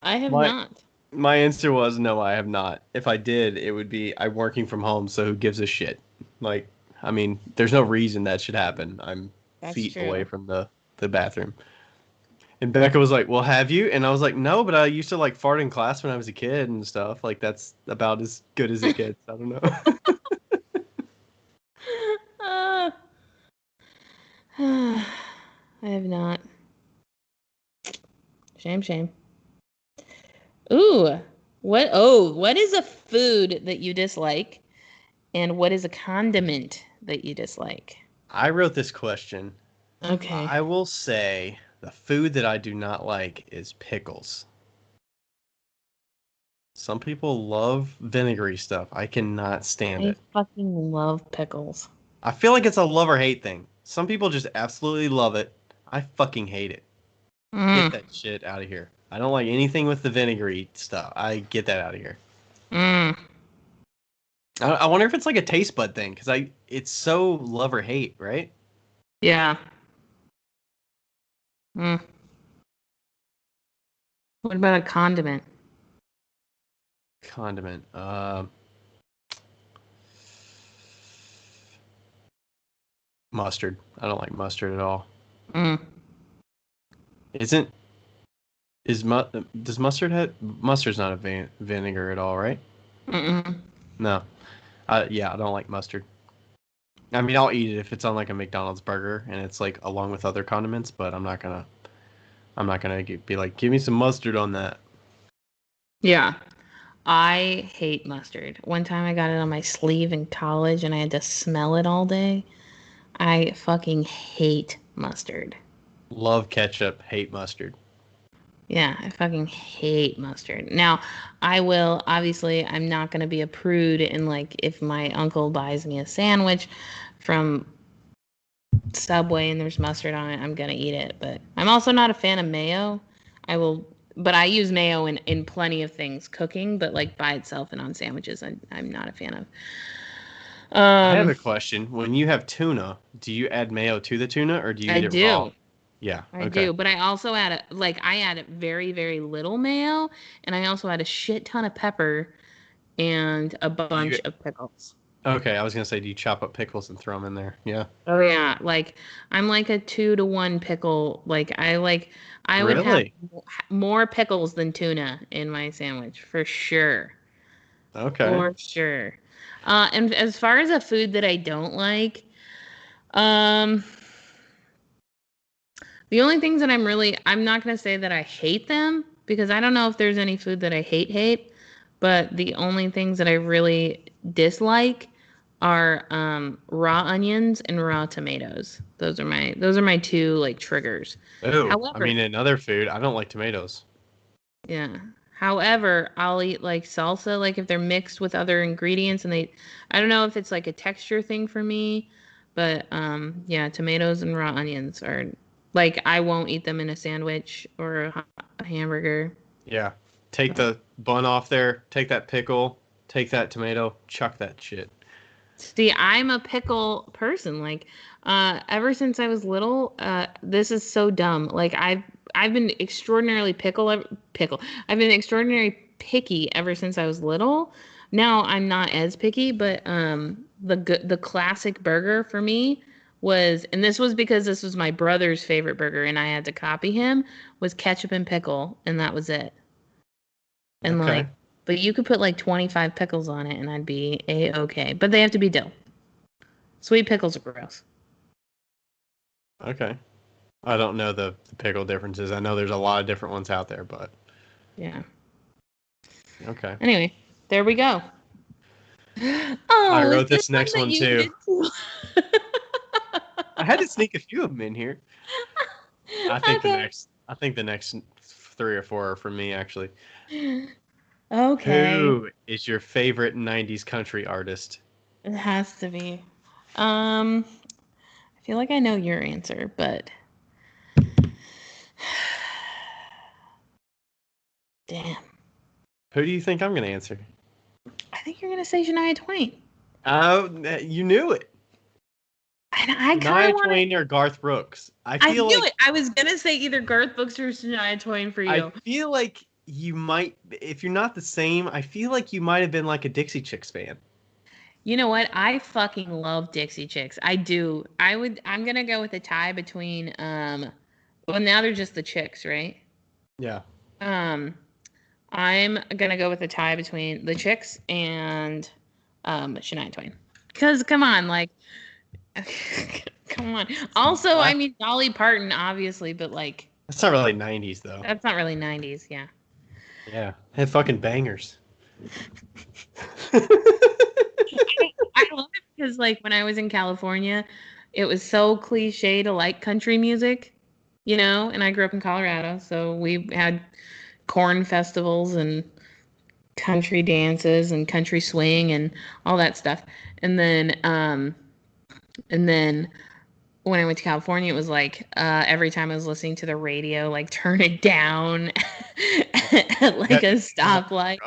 I have my not. my answer was no, I have not. If I did, it would be I'm working from home, so who gives a shit? Like, I mean, there's no reason that should happen. I'm That's feet away true. from the bathroom. And Becca was like, "Well, have you?" And I was like, "No, but I used to like fart in class when I was a kid and stuff. Like that's about as good as it gets. I don't know." Uh, I have not. Shame, shame. Ooh, what? Oh, what is a food that you dislike, and what is a condiment that you dislike? I wrote this question. Okay. I will say the food that I do not like is pickles. Some people love vinegary stuff. I cannot stand I it. fucking love pickles. I feel like it's a love or hate thing. Some people just absolutely love it. I fucking hate it. Get Mm, that shit out of here. I don't like anything with the vinegary stuff. I get that out of here. mm. I wonder if it's like a taste bud thing because it's so love or hate, right? Yeah. Mm. What about a condiment? Condiment. Mustard. I don't like mustard at all. Mm. Isn't is mu does mustard have mustard's not a vinegar at all, right? Mm-mm. No. Yeah, I don't like mustard. I mean, I'll eat it if it's on like a McDonald's burger and it's like along with other condiments, but I'm not gonna be like, give me some mustard on that. Yeah. I hate mustard. One time I got it on my sleeve in college and I had to smell it all day. I fucking hate mustard. Love ketchup, hate mustard. Yeah, I fucking hate mustard. Now, I will obviously I'm not going to be a prude and like if my uncle buys me a sandwich from Subway and there's mustard on it, I'm going to eat it, but I'm also not a fan of mayo. I will but I use mayo in plenty of things cooking, but like by itself and on sandwiches I'm not a fan of. I have Um a question. When you have tuna, do you add mayo to the tuna or do you I eat it raw? do. Yeah, I okay. do, but I also add I add very very little mayo and I also add a shit ton of pepper and a Do you bunch of pickles. Okay, I was gonna say, do you chop up pickles and throw them in there? Yeah. Oh yeah, like I'm like a 2-to-1 pickle. I would have Really? more pickles than tuna in my sandwich for sure. Okay. For sure. And as far as a food that I don't like, um, the only things that I'm not gonna say that I hate them because I don't know if there's any food that I hate, but the only things that I really dislike are raw onions and raw tomatoes. Those are my two like triggers. Oh, I However, mean, another food. I don't like tomatoes. yeah. However, I'll eat like salsa, like if they're mixed with other ingredients and I don't know if it's like a texture thing for me, but yeah, tomatoes and raw onions are like I won't eat them in a sandwich or a hamburger. Yeah. Take But the bun off there. Take that pickle. Take that tomato. Chuck that shit. see, I'm a pickle person. Like, ever since I was little, this is so dumb. Like, I've been extraordinarily pickle. I've been extraordinarily picky ever since I was little. Now I'm not as picky, but the classic burger for me was, and this was because this was my brother's favorite burger, and I had to copy him, was ketchup and pickle, and that was it. And Okay. like, but you could put like 25 pickles on it, and I'd be a-okay. But they have to be dill. Sweet pickles are gross. Okay. I don't know the pickle differences. I know there's a lot of different ones out there, but Yeah. okay. Anyway, there we go. I Oh, is wrote this this one next that one you too. did too? I had to sneak a few of them in here. I think the Okay. next I think the next 3 or 4 are for me actually. Okay. Who is your favorite 90s country artist? It has to be. Um, I feel like I know your answer, but damn. Who do you think I'm going to answer? I think you're gonna say Shania Twain. Oh, you knew it. And I kind of Shania want to. Twain or Garth Brooks. I knew it. I was gonna say either Garth Brooks or Shania Twain for I you. feel like you might, if you're not the same, I feel like you might have been like a Dixie Chicks fan. You know what? I fucking love Dixie Chicks. I do. I'm gonna go with a tie between well now they're just the Chicks, right? Yeah. Um I'm gonna go with a tie between the Chicks and Shania Twain. Cause come on, like come on. Also, I Wow. mean Dolly Parton, obviously, but like That's not really 90s though. that's not really 90s, yeah. Yeah. Had fucking bangers. I love it because like when I was in California, it was so cliche to like country music, you know, and I grew up in Colorado, so we had corn festivals and country dances and country swing and all that stuff. And then when I went to California, it was like every time I was listening to the radio, like turn it down at like Got a kind of stoplight.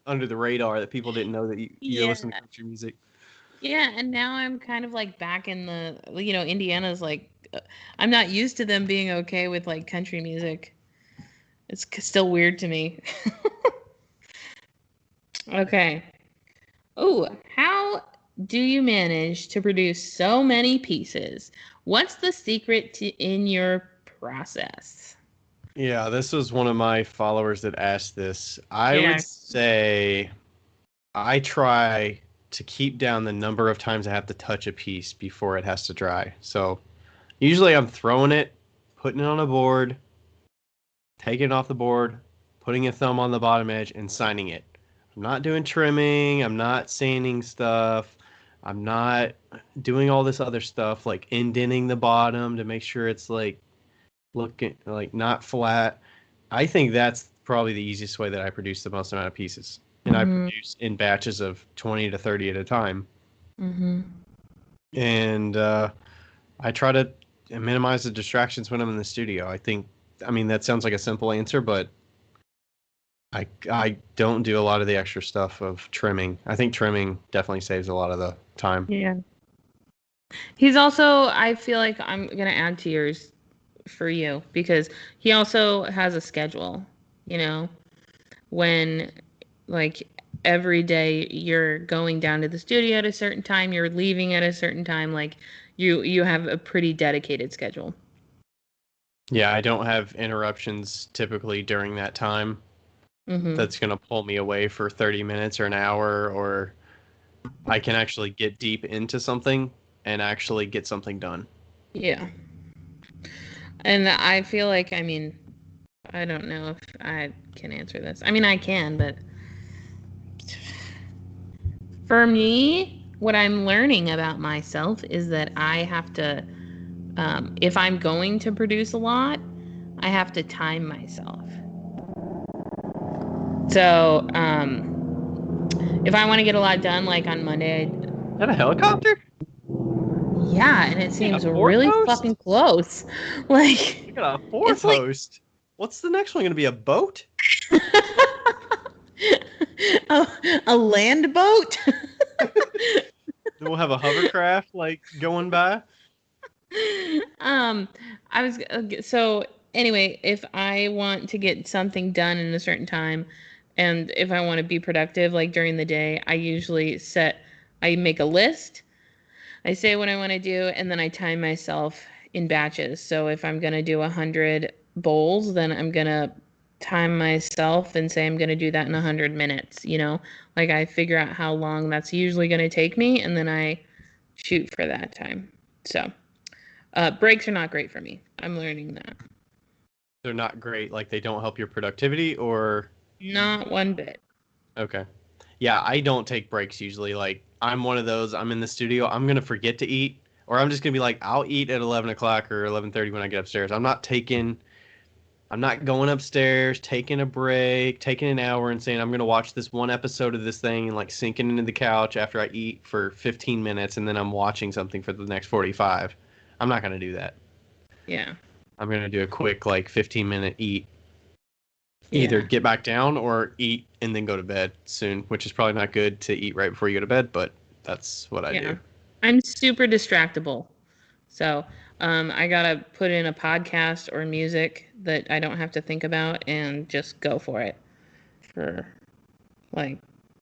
under the radar that people didn't know that you Yeah. listen to country music. Yeah, and now I'm kind of like back in the, you know, Indiana's like, I'm not used to them being okay with like country music. It's still weird to me. Okay. Oh, how do you manage to produce so many pieces? What's the secret in your process? Yeah, this was one of my followers that asked this. I would Yeah. say I try to keep down the number of times I have to touch a piece before it has to dry. So usually I'm throwing it, putting it on a board, taking it off the board, putting a thumb on the bottom edge, and signing it. I'm not doing trimming. I'm not sanding stuff. I'm not doing all this other stuff like indenting the bottom to make sure it's like looking like not flat. I think that's probably the easiest way that I produce the most amount of pieces. And I Mm-hmm. produce in batches of 20 to 30 at a time. Mm-hmm. And I try to minimize the distractions when I'm in the studio. I mean, that sounds like a simple answer, but I don't do a lot of the extra stuff of trimming. I think trimming definitely saves a lot of the time. Yeah. He's also, I feel like I'm gonna add to yours for you because he also has a schedule, you know, when like every day you're going down to the studio at a certain time, you're leaving at a certain time, like you have a pretty dedicated schedule. Yeah, I don't have interruptions typically during that time Mhm. that's going to pull me away for 30 minutes or an hour, or I can actually get deep into something and actually get something done. Yeah. And I feel like, I mean, I don't know if I can answer this. I mean, I can, but for me, what I'm learning about myself is that I have to, if I'm going to produce a lot, I have to time myself. So, if I want to get a lot done, like on Monday, Is that a helicopter? yeah, and it I got seems a fourth really fucking host? close. I Like, got a fourth it's like host. What's the next one going to be? A boat? a, a land boat. Then we'll have a hovercraft like going by. um, I was so anyway, if I want to get something done in a certain time, and if I want to be productive, like during the day, I make a list. I say what I want to do, and then I time myself in batches. So if I'm gonna do 100 bowls, then I'm gonna time myself and say I'm gonna do that in 100 minutes. You know, like I figure out how long that's usually gonna take me, and then I shoot for that time. So breaks are not great for me. I'm learning that. They're not great. Like they don't help your productivity or Not one bit. okay. Yeah, I don't take breaks usually. Like I'm one of those. I'm in the studio. I'm gonna forget to eat, or I'm just gonna be like, I'll eat at 11 o'clock or 11:30 when I get upstairs. I'm not taking. I'm not going upstairs, taking a break, taking an hour and saying I'm going to watch this one episode of this thing and like sinking into the couch after I eat for 15 minutes and then I'm watching something for the next 45. I'm not going to do that. Yeah. I'm going to do a quick like 15-minute eat. Either Yeah. get back down or eat and then go to bed soon, which is probably not good to eat right before you go to bed, but that's what I Yeah. do. I'm super distractible. So I gotta put in a podcast or music that I don't have to think about and just go for it. For like,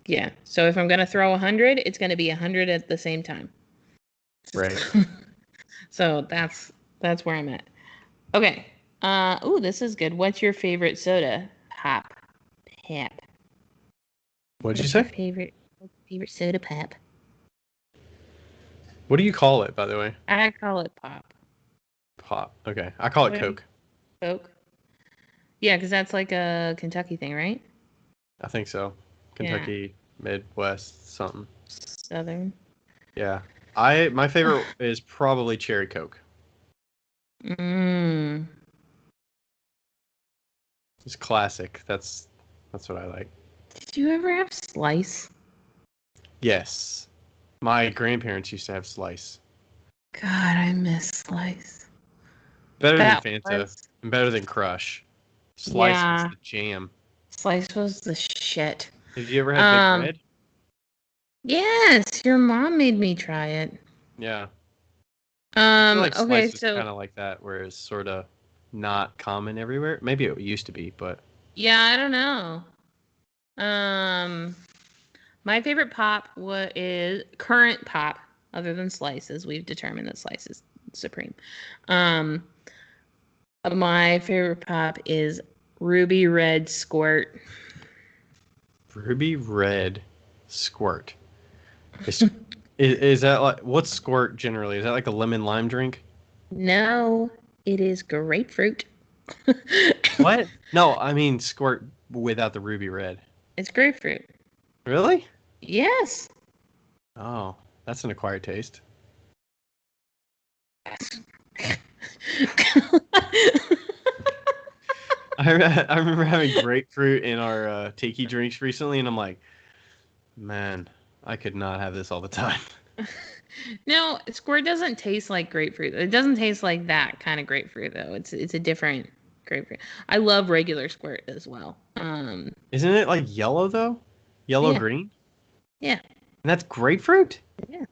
yeah. So if I'm gonna throw 100, it's gonna be 100 at the same time. Right. So that's where I'm at. Okay. Ooh, this is good. What's your favorite soda? Pop. Pap. What'd you What's your say? favorite soda pop? What do you call it, by the way? I call it pop. Pop. Okay. I call it What do you- Coke. Coke. Yeah, because that's like a Kentucky thing, right? I think so. Yeah. Kentucky, Midwest, something. Southern. Yeah. My favorite is probably cherry Coke. Mmm. It's classic. That's what I like. Did you ever have Slice? Yes. My grandparents used to have Slice. God, I miss Slice. Better than That Fanta was, and better than Crush. Slice was yeah, the jam. Slice was the shit. Did you ever have Big Red? Yes, your mom made me try it. Yeah. I feel like Okay, Slice was so kind of like that, where it's sort of not common everywhere. Maybe it used to be, but yeah, I don't know. Um, my favorite pop is current pop, other than slices. We've determined that Slice is supreme. Um, my favorite pop is Ruby Red Squirt. Ruby Red Squirt. Is that like what's Squirt generally? Is that like a lemon lime drink? No, it is grapefruit. What? No, I mean Squirt without the Ruby Red. It's grapefruit. Really? Yes. Oh, that's an acquired taste. I remember having grapefruit in our tiki drinks recently, and I'm like, man, I could not have this all the time. No, squirt doesn't taste like grapefruit. It doesn't taste like that kind of grapefruit though. It's a different grapefruit. I love regular squirt as well. Isn't it like yellow though? Yellow Yeah, green? yeah, And that's grapefruit? yeah.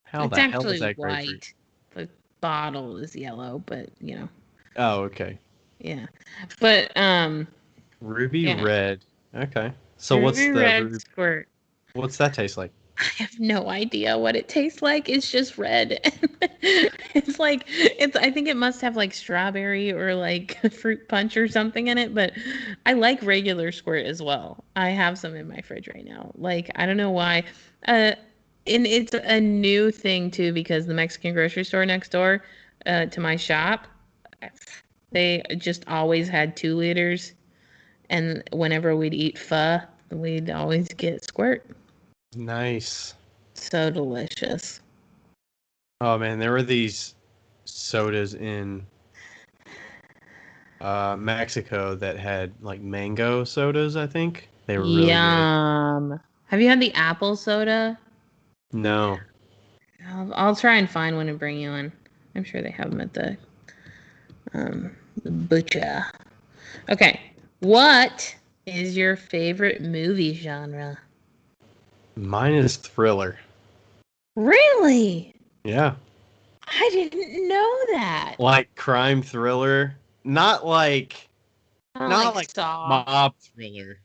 How It's the hell is actually that grapefruit? white. The bottle is yellow, but Oh, okay. yeah. But Ruby yeah. red. Okay. So Ruby red squirt. what's that taste like? I have no idea what it tastes like. It's just red. It's like I think it must have like strawberry or like fruit punch or something in it, but I like regular squirt as well. I have some in my fridge right now. Like I don't know why. Uh and it's a new thing too because the Mexican grocery store next door to my shop, they just always had 2 liters, and whenever we'd eat pho, we'd always get squirt. Nice. So delicious. Oh man, there were these sodas in Mexico that had like mango sodas, I think. They were really good. Yum. Have you had the apple soda? No. I'll try and find one and bring you one. I'm sure they have them at the butcher. Okay. What is your favorite movie genre? Mine is thriller. Really? Yeah. I didn't know that. Like crime thriller. Not like I don't not like like Saw. mob thriller.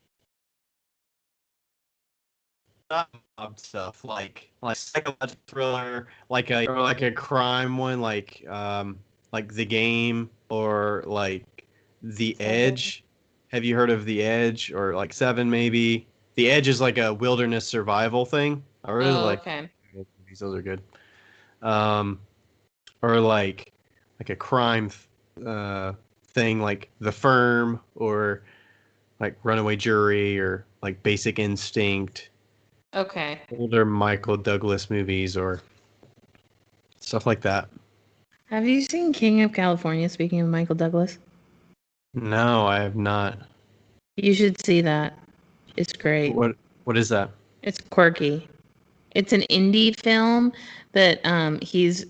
Not mob stuff. Like psychological thriller, like a crime one like The Game or like The Seven. Edge. Have you heard of The Edge or like Seven maybe? The Edge is like a wilderness survival thing. I really Oh, like okay. those movies. Those are good. Um, or like a crime thing like The Firm or like Runaway Jury or like Basic Instinct, Okay. older Michael Douglas movies or stuff like that. Have you seen King of California, speaking of Michael Douglas? No, I have not. You should see that. It's great. What is that? It's quirky. It's an indie film that he's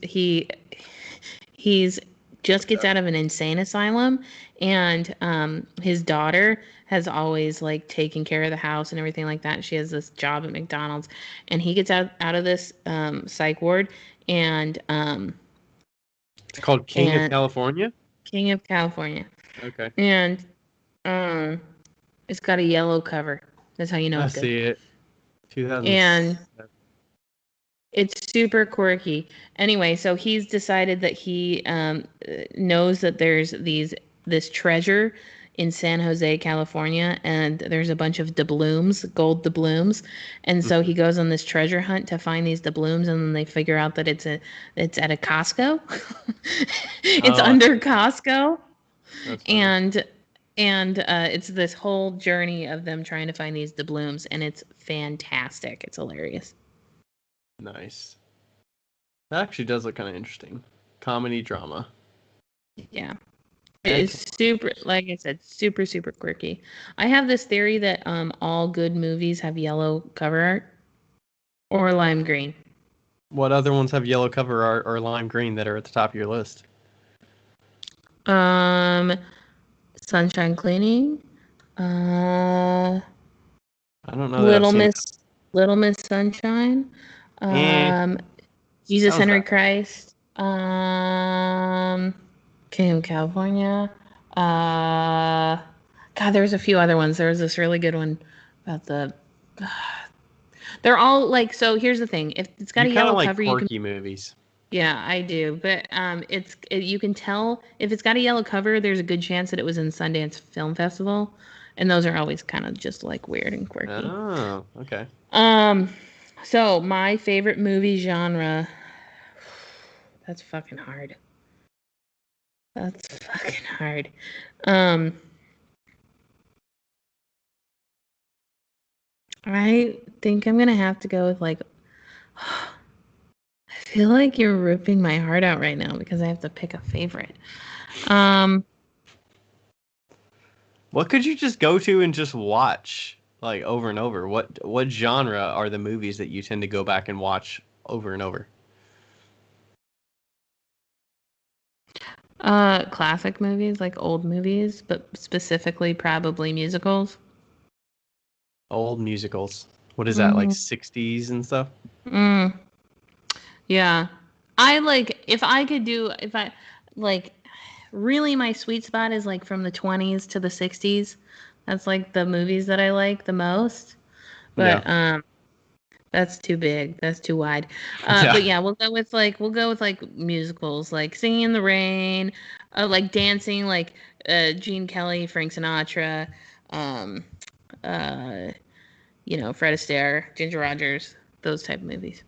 just gets out of an insane asylum, and his daughter has always like taken care of the house and everything like that. She has this job at McDonald's, and he gets out of this psych ward, and It's called King of and California? King of California, Okay. and um, it's got a yellow cover. That's how you know I it's good. see it. And 2007. it's super quirky. Anyway, so he's decided that he knows that there's this treasure in San Jose, California, and there's a bunch of doubloons, gold doubloons, and so he goes on this treasure hunt to find these doubloons, and then they figure out that it's at a Costco. It's Oh, under Costco, that's funny. and it's this whole journey of them trying to find these doubloons, and it's fantastic. It's hilarious. Nice. That actually does look kind of interesting. Comedy drama. Yeah. It is Okay. super, like I said, super, super quirky. I have this theory that all good movies have yellow cover art or lime green. What other ones have yellow cover art or lime green that are at the top of your list? Um, Sunshine Cleaning, uh, I don't know that I've Little seen Miss, Little Miss Sunshine, that. Eh, Jesus how's Henry that? Christ, King of California, uh, God, there's a few other ones. There was this really good one about the. They're all like, so here's the thing. If it's got You a kind of yellow like cover, you can. quirky movies. Yeah, I do. But you can tell if it's got a yellow cover, there's a good chance that it was in Sundance Film Festival, and those are always kind of just like weird and quirky. Oh, okay. Um, so my favorite movie genre. That's fucking hard. That's fucking hard. Um, I think I'm gonna have to go with like. I feel like you're ripping my heart out right now because I have to pick a favorite. Um, What could you just go to and just watch like over and over? What genre are the movies that you tend to go back and watch over and over? classic movies, like old movies, but specifically probably musicals. Old musicals. What is that, like Mm-hmm. 60s and stuff? Mm, yeah. I like if I like really my sweet spot is like from the 20s to the 60s. That's like the movies that I like the most. Yeah. But that's too big. That's too wide. Yeah. But yeah, we'll go with like musicals, like Singing in the Rain, like dancing, like Gene Kelly, Frank Sinatra, um, uh, Fred Astaire, Ginger Rogers, those type of movies.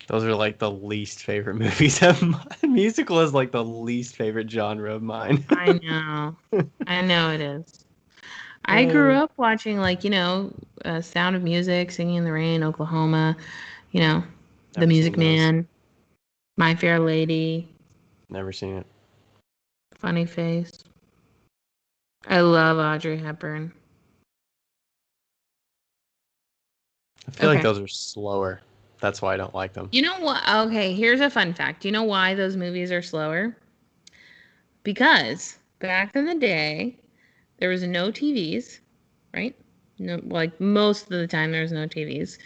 Those are like the least favorite movies of mine. Musical is like the least favorite genre of mine. I know. I know it is. I grew Uh, up watching like, Sound of Music, Singing in the Rain, Oklahoma, you know, The Never Music seen those. Man, My Fair Lady, Never seen it. Funny Face. I love Audrey Hepburn. I feel like Okay. those are slower. That's why I don't like them. You know what? Okay, here's a fun fact. Do you know why those movies are slower? Because back in the day, there was no TVs, right? No, like most of the time, there was no TVs.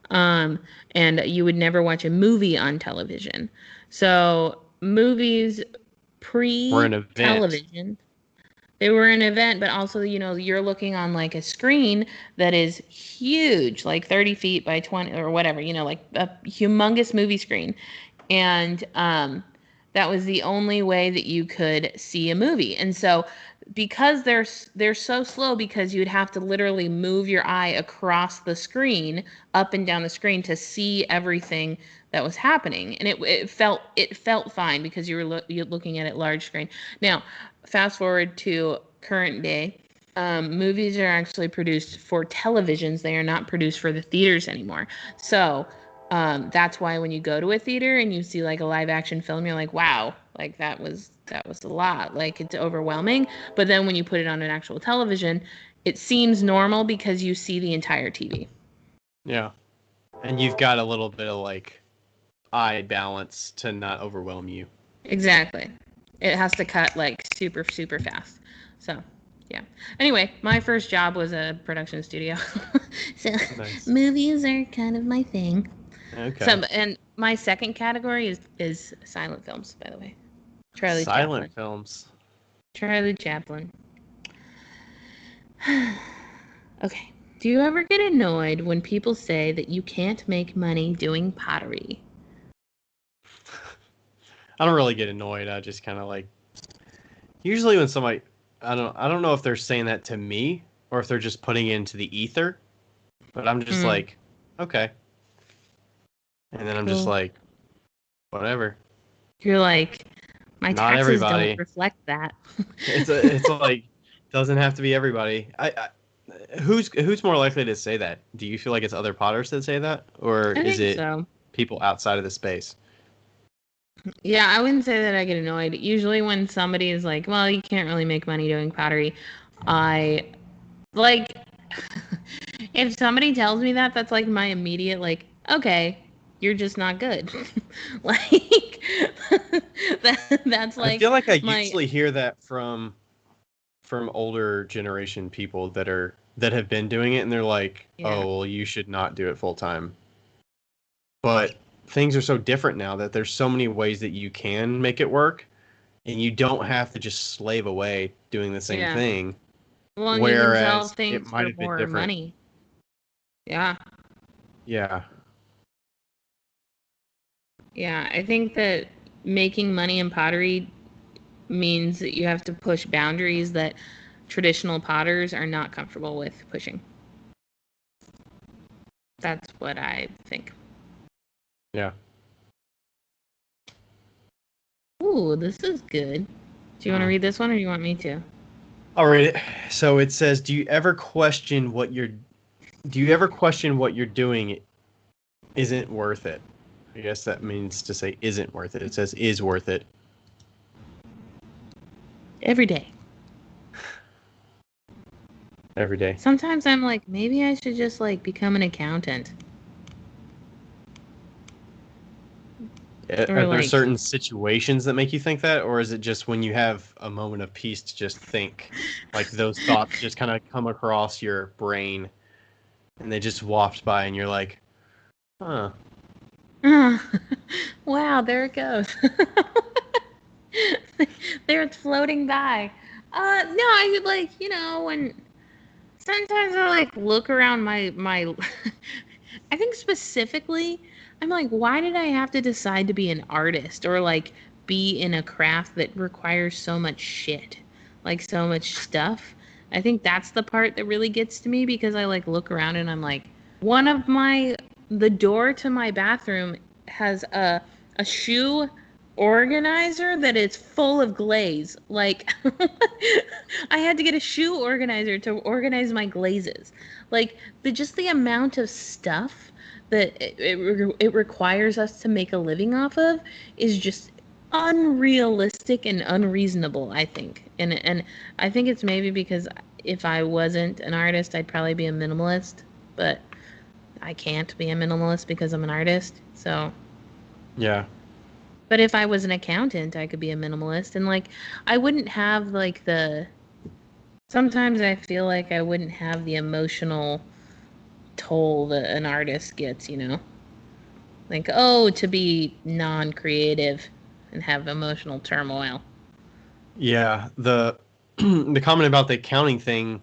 Um, and you would never watch a movie on television. So movies We're an event. pre-television, they were an event, but also, you're looking on like a screen that is huge, like 30 feet by 20 or whatever, like a humongous movie screen. And that was the only way that you could see a movie. And so because they're so slow, because you'd have to literally move your eye across the screen, up and down the screen, to see everything that was happening, and it felt fine because you're looking at it large screen. Now fast forward to current day, movies are actually produced for televisions. They are not produced for the theaters anymore. So that's why when you go to a theater and you see like a live action film, you're like, wow, Like that was a lot. Like it's overwhelming. But then when you put it on an actual television, it seems normal because you see the entire TV. Yeah. And you've got a little bit of like eye balance to not overwhelm you. Exactly. It has to cut like super, super fast. So, yeah. Anyway, my first job was a production studio. So, Nice. movies are kind of my thing. Okay. So, and my second category is silent films, by the way. Charlie Chaplin. Silent films. Charlie Chaplin. Okay. Do you ever get annoyed when people say that you can't make money doing pottery? I don't really get annoyed. I just kind of like usually when somebody I don't know if they're saying that to me or if they're just putting it into the ether, but I'm just like, okay. And then I'm just Cool. like, whatever. You're like, my Not taxes everybody. don't reflect that. It's like doesn't have to be everybody. Who's more likely to say that? Do you feel like it's other potters that say that, or I is think it so. people outside of the space? Yeah, I wouldn't say that I get annoyed. Usually when somebody is like, well, you can't really make money doing pottery, I like if somebody tells me that, that's like my immediate like, okay, you're just not good. Like that's I like feel like I my usually hear that from older generation people that have been doing it, and they're like, yeah. "Oh, well, you should not do it full time." But things are so different now that there's so many ways that you can make it work, and you don't have to just slave away doing the same Yeah. thing. Well, and you can sell Whereas it things might for have been more different. money. Yeah. Yeah. Yeah, I think that making money in pottery means that you have to push boundaries that traditional potters are not comfortable with pushing. That's what I think. Yeah. Ooh, this is good. Do you want to read this one or do you want me to? I'll read it. So it says, do you ever question what you're doing isn't worth it? I guess that means to say isn't worth it. It says is worth it. Every day. Every day. Sometimes I'm like, maybe I should just like become an accountant. Or Are there like, certain situations that make you think that, or is it just when you have a moment of peace to just think, like those thoughts just kind of come across your brain, and they just waft by, and you're like, huh? wow, there it goes. There it's floating by. No, I like, when sometimes I like look around my I think specifically I'm like, why did I have to decide to be an artist or like be in a craft that requires so much shit, like so much stuff? I think that's the part that really gets to me because I like look around and I'm like, one of my the door to my bathroom has a shoe organizer that is full of glaze. Like I had to get a shoe organizer to organize my glazes. Like the amount of stuff that it requires us to make a living off of is just unrealistic and unreasonable, I think. And I think it's maybe because if I wasn't an artist, I'd probably be a minimalist, but I can't be a minimalist because I'm an artist. So Yeah. but if I was an accountant, I could be a minimalist and like I wouldn't have like the sometimes I feel like I wouldn't have the emotional toll that an artist gets. Like, oh, to be non-creative and have emotional turmoil. Yeah. The the comment about the accounting thing,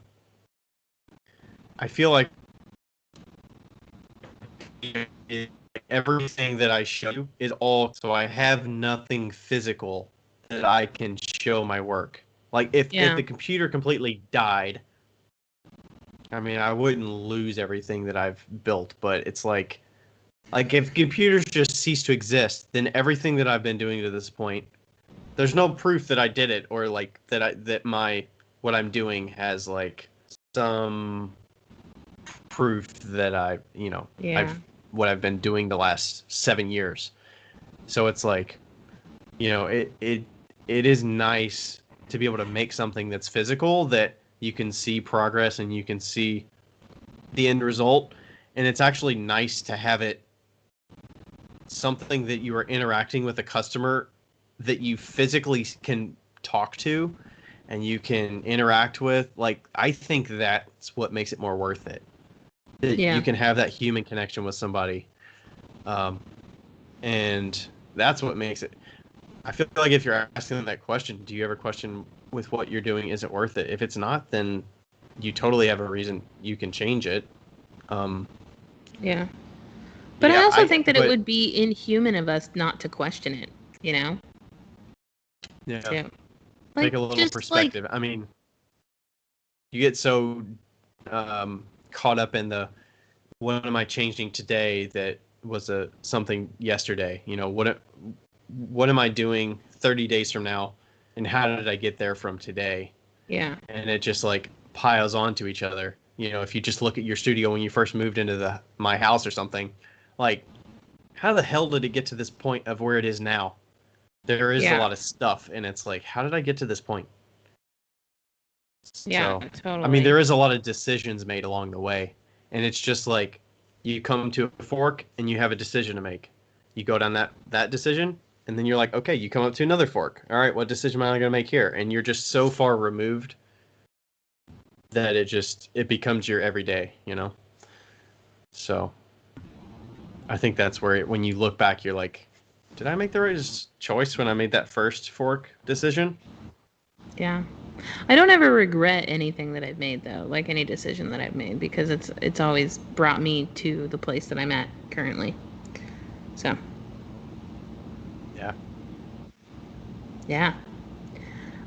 I feel like everything that I show you is all so I have nothing physical that I can show my work. Like if Yeah. the computer completely died, I mean I wouldn't lose everything that I've built, but it's like if computers just cease to exist, then everything that I've been doing to this point, there's no proof that I did it or like that my what I'm doing has like some proof that Yeah. I've what I've been doing the last 7 years. So it's like it is nice to be able to make something that's physical that you can see progress and you can see the end result. And it's actually nice to have it something that you are interacting with a customer that you physically can talk to and you can interact with. Like, I think that's what makes it more worth it. That Yeah. you can have that human connection with somebody. And that's what makes it. I feel like if you're asking that question, do you ever question with what you're doing, is it worth it? If it's not, then you totally have a reason you can change it. Yeah. But I Yeah, also think that it but would be inhuman of us not to question it, you know? yeah, Too. take Like, a little just like, perspective. I mean, you get so caught up in the what am I changing today that was something yesterday. What am I doing 30 days from now, and how did I get there from today? yeah. And it just like piles onto each other. If you just look at your studio when you first moved into my house or something, like how the hell did it get to this point of where it is now? There is a Yeah. lot of stuff, and it's like, how did I get to this point? Yeah, So, I mean, totally. there is a lot of decisions made along the way, and it's just like you come to a fork and you have a decision to make. You go down that decision, and then you're like, okay, you come up to another fork. All right, what decision am I going to make here? And you're just so far removed that it becomes your everyday. So, I think that's where when you look back, you're like, did I make the right choice when I made that first fork decision? Yeah. I don't ever regret anything that I've made though, like any decision that I've made, because it's always brought me to the place that I'm at currently. So, Yeah. yeah.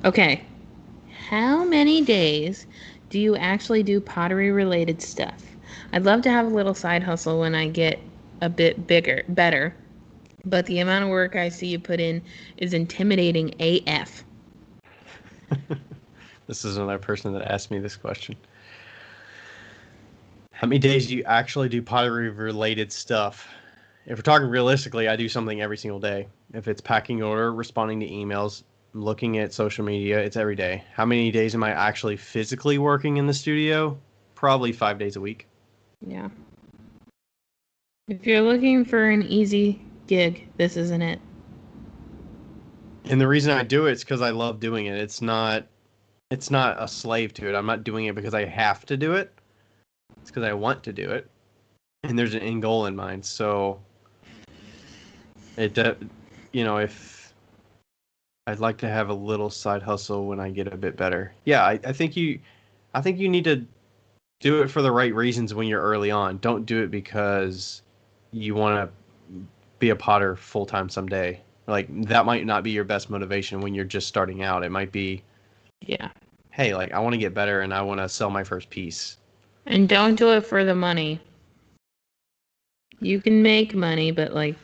Okay. How many days do you actually do pottery related stuff? I'd love to have a little side hustle when I get a bit better, but the amount of work I see you put in is intimidating AF. This is another person that asked me this question. How many days do you actually do pottery related stuff? If we're talking realistically, I do something every single day. If it's packing order, responding to emails, looking at social media, it's every day. How many days am I actually physically working in the studio? Probably 5 days a week. Yeah. If you're looking for an easy gig, this isn't it. And the reason I do it is because I love doing it. It's not a slave to it. I'm not doing it because I have to do it. It's because I want to do it. And there's an end goal in mind. So it, if I'd like to have a little side hustle when I get a bit better. Yeah, I think you need to do it for the right reasons when you're early on. Don't do it because you want to be a potter full time someday. Like that might not be your best motivation when you're just starting out. It might be, Yeah. hey, like I want to get better and I want to sell my first piece. And don't do it for the money. You can make money, but like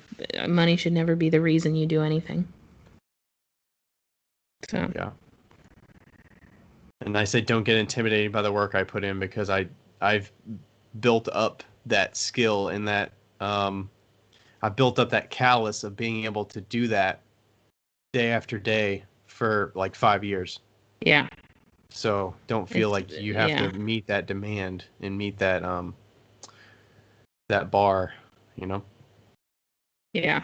money should never be the reason you do anything. So, Yeah. And I say don't get intimidated by the work I put in because I've built up that skill and that I built up that callus of being able to do that day after day for like 5 years. yeah. So don't feel It's like you have yeah. to meet that demand and meet that bar, you know? Yeah,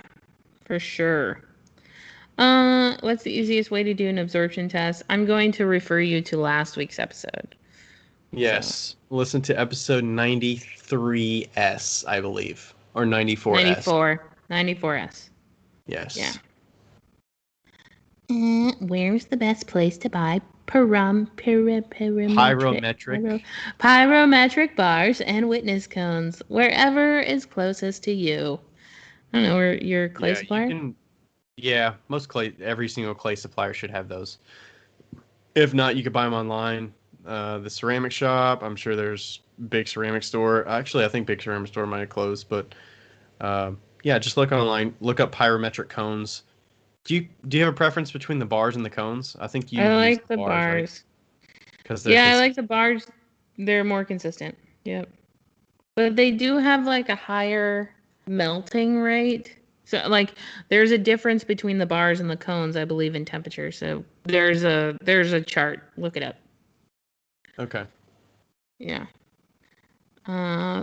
for sure. What's the easiest way to do an absorption test? I'm going to refer you to last week's episode. So, Yes. Listen to episode 93S, I believe, or 94S. 94S. Yeah. Yes. Where's the best place to buy Pyrometric. pyrometric bars and witness cones? Wherever is closest to you. I don't know, where your clay Yeah, you supplier? can. Yeah, every single clay supplier should have those. If not, you could buy them online. The ceramic shop, I'm sure there's Big Ceramic Store. Actually, I think Big Ceramic Store might have closed, but yeah, just look online. Look up pyrometric cones. Do you have a preference between the bars and the cones? I think you I use like the the bars, right? bars. Because they're Yeah, I like the consistent. bars. They're more consistent. Yep. But they do have like a higher melting rate. So like there's a difference between the bars and the cones, I believe, in temperature. So there's a chart. Look it up. Okay. Yeah.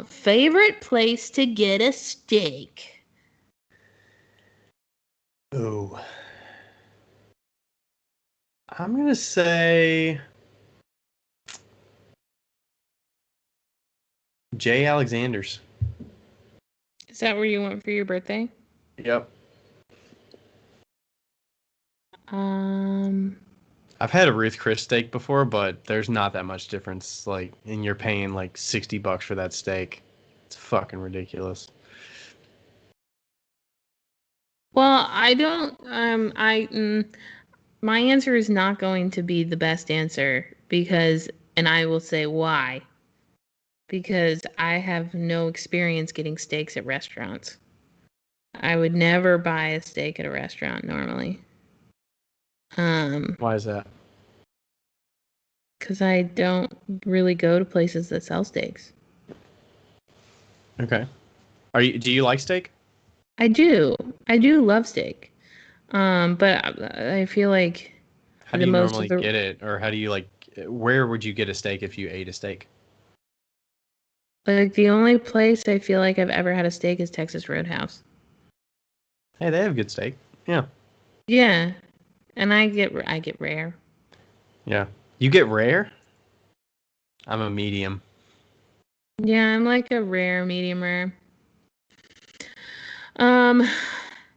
Favorite place to get a steak? Oh. I'm gonna say J. Alexander's. Is that where you went for your birthday? Yep. Um, I've had a Ruth Chris steak before, but there's not that much difference. Like, and you're paying like $60 for that steak. It's fucking ridiculous. well, I don't. My answer is not going to be the best answer because, and I will say why. Because I have no experience getting steaks at restaurants. I would never buy a steak at a restaurant normally. Why is that? Because I don't really go to places that sell steaks. Okay. Do you like steak? I do. I do love steak. But I feel like How do the you most of normally the get it? Or how do you like, where would you get a steak if you ate a steak? like the only place I feel like I've ever had a steak is Texas Roadhouse. Hey, they have good steak. Yeah. Yeah, and I get rare. Yeah. You get rare? I'm a medium. Yeah, I'm like a rare, medium rare. Um,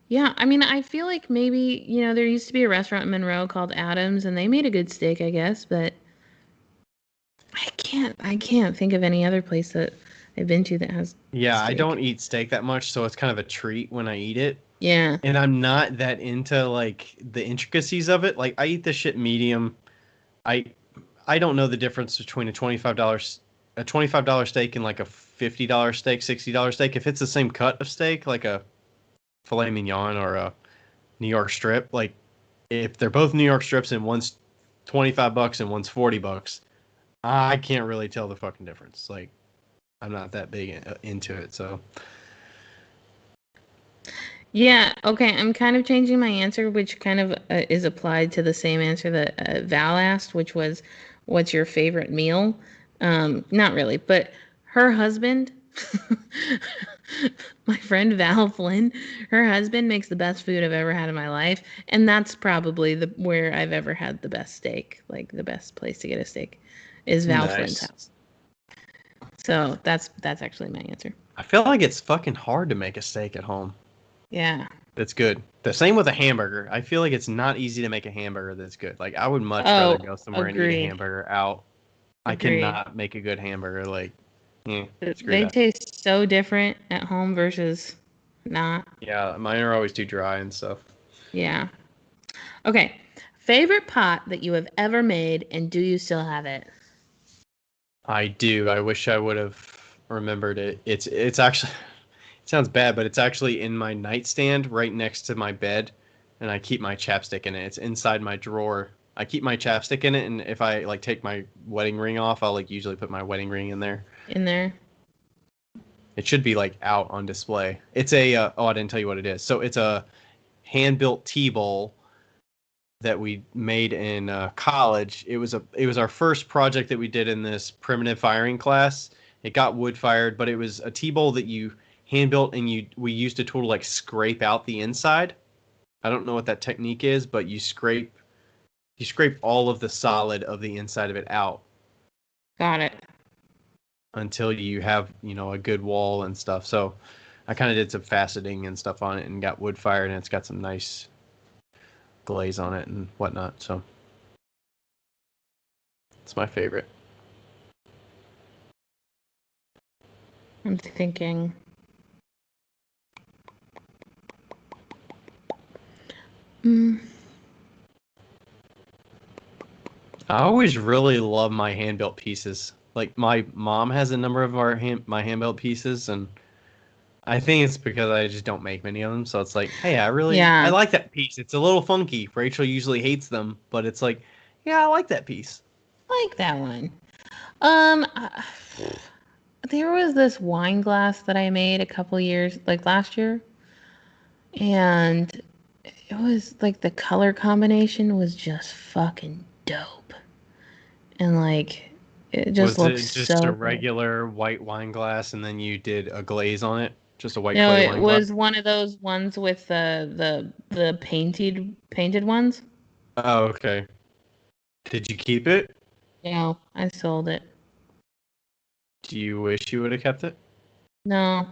yeah, I mean, I feel like maybe, there used to be a restaurant in Monroe called Adams and they made a good steak, I guess, but I can't think of any other place that I've been to that has Yeah, I don't steak. eat steak that much, so it's kind of a treat when I eat it. Yeah. And I'm not that into like the intricacies of it. Like I eat this shit medium. I I don't know the difference between a $25 steak and like a $50 steak, $60 steak. If it's the same cut of steak, like a filet mignon or a New York strip, like if they're both New York strips and one's $25 and one's $40, I can't really tell the fucking difference. Like I'm not that big into it, so Yeah, okay, I'm kind of changing my answer, which kind of is applied to the same answer that Val asked, which was, what's your favorite meal? Not really, but her husband, my friend Val Flynn, her husband makes the best food I've ever had in my life, and that's probably the where I've ever had the best steak, like the best place to get a steak, is Val Flynn's nice. house. So that's actually my answer. I feel like it's fucking hard to make a steak at home. Yeah. That's good. The same with a hamburger. I feel like it's not easy to make a hamburger that's good. Like I would much rather Oh, go somewhere and eat a agreed. hamburger out. I Agreed. cannot make a good hamburger. Like, yeah, screw They that. taste so different at home versus not. Yeah, mine are always too dry and stuff. Yeah. Okay. Favorite pot that you have ever made, and do you still have it? I do. I wish I would have remembered it. It's actually it sounds bad, but it's actually in my nightstand right next to my bed, and I keep my chapstick in it. It's inside my drawer. I keep my chapstick in it, and if I like take my wedding ring off, I'll like usually put my wedding ring in there. In there? It should be like out on display. It's a oh, I didn't tell you what it is. So it's a hand built tea bowl that we made in college. It was our first project that we did in this primitive firing class. It got wood fired, but it was a tea bowl that you hand built, and we used a tool to like scrape out the inside. I don't know what that technique is, but you scrape all of the solid of the inside of it out Got it. until you have a good wall and stuff. So I kind of did some faceting and stuff on it and got wood fired, and it's got some nice glaze on it and whatnot. So it's my favorite. I'm thinking. Mm, I always really love my hand built pieces. Like my mom has a number of my hand built pieces, and I think it's because I just don't make many of them. So it's like, hey, I yeah. like that piece. It's a little funky. Rachel usually hates them, but it's like, yeah, I like that piece. Like that one. Um, uh, there was this wine glass that I made a couple years, like last year. And it was like the color combination was just fucking dope. And like it just Was looks it just a so good. regular white wine glass and then you did a glaze on it? Just a white No, clay it wine glass? was one of those ones with the painted ones. Oh, okay. Did you keep it? No, I sold it. Do you wish you would have kept it? No,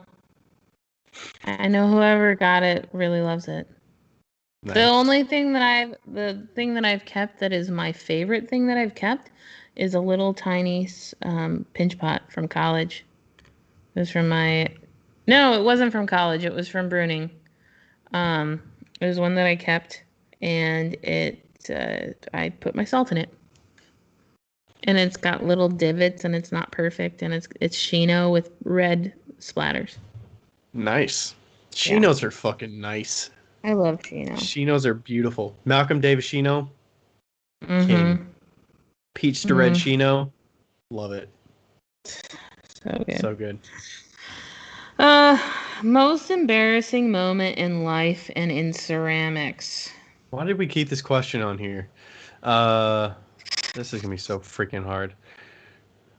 I know whoever got it really loves it. Nice. The thing that I've kept that is my favorite thing that I've kept is a little tiny pinch pot from college. It was from my, no, it wasn't from college. It was from Bruning. Um, it was one that I kept, and I put my salt in it, and it's got little divots, and it's not perfect, and it's Shino with red splatters. Nice. Yeah, Chinos are fucking nice. I love Shino. Chinos are beautiful. Malcolm Davis Chino, king. Mm-hmm. Peach to red Mm-hmm. Chino, love it. So good. So good. Uh, Most embarrassing moment in life and in ceramics. Why did we keep this question on here? Uh, this is gonna be so freaking hard.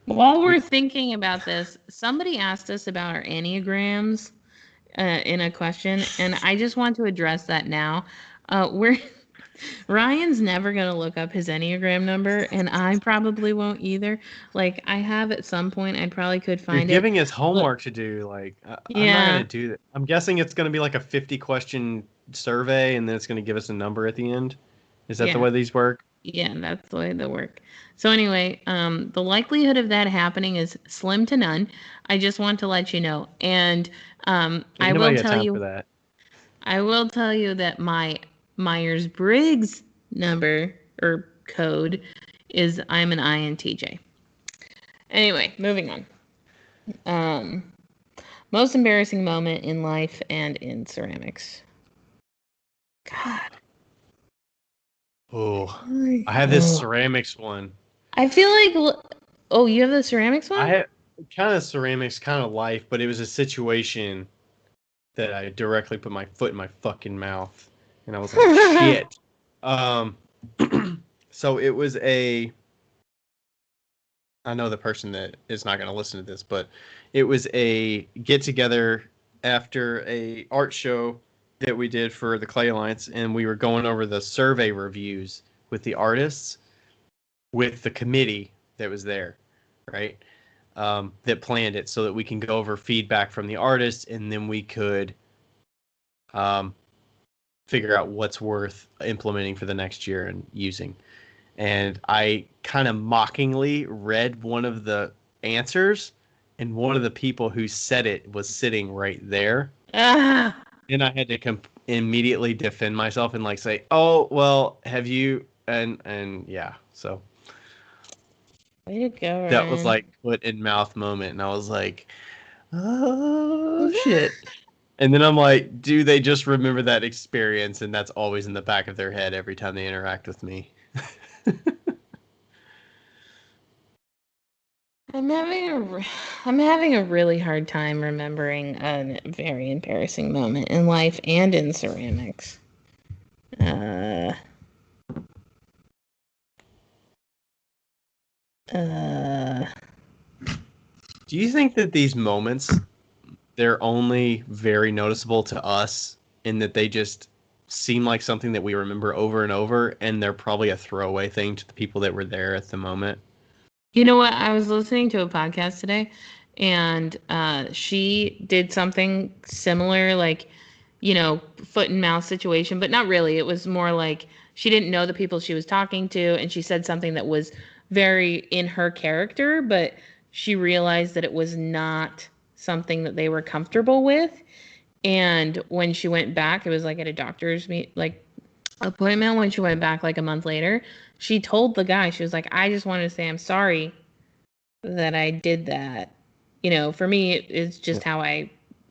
While We we're thinking about this, somebody asked us about our enneagrams in a question, and I just want to address that now. We're Ryan's never gonna look up his enneagram number, and I probably won't either. Like I have at some point, I probably could You're find it. giving us But homework to do. Like, I'm not gonna yeah, do that. I'm guessing it's gonna be like a 50 question survey, and then it's gonna give us a number at the end. Is that the yeah. way these work? Yeah, that's the way they work. So anyway, the likelihood of that happening is slim to none. I just want to let you know. And Ain't nobody got time for that. I will tell you that my Myers-Briggs number or code is I'm an INTJ. Anyway, moving on. Um, Most embarrassing moment in life and in ceramics. God. Oh, I have this Oh. ceramics one. I feel like oh, you have the ceramics I one? had kind of ceramics, kind of life, but it was a situation that I directly put my foot in my fucking mouth, and I was like, shit. Um, so it was a. I know the person that is not going to listen to this, but it was a get together after a art show that we did for the Clay Alliance, and we were going over the survey reviews with the artists, with the committee that was there, right? That planned it so that we can go over feedback from the artists, and then we could um, figure out what's worth implementing for the next year and using. And I kind of mockingly read one of the answers, and one of the people who said it was sitting right there. Ah, And I had to immediately defend myself and like say, "Oh, well, have you?" And yeah, so way to go, that was Ryan. like foot in mouth moment, and I was like, "Oh shit." And then I'm like, do they just remember that experience and that's always in the back of their head every time they interact with me? I'm having a really hard time remembering a very embarrassing moment in life and in ceramics. Uh, uh, Do you think that these moments they're only very noticeable to us in that they just seem like something that we remember over and over and they're probably a throwaway thing to the people that were there at the moment? you know what? I was listening to a podcast today, and she did something similar, like, foot and mouth situation, but not really. It was more like she didn't know the people she was talking to, and she said something that was very in her character, but she realized that it was not something that they were comfortable with. And when she went back, it was like at a doctor's appointment. When she went back like a month later, she told the guy, she was like, I just wanted to say I'm sorry that I did that. For me, it's just how I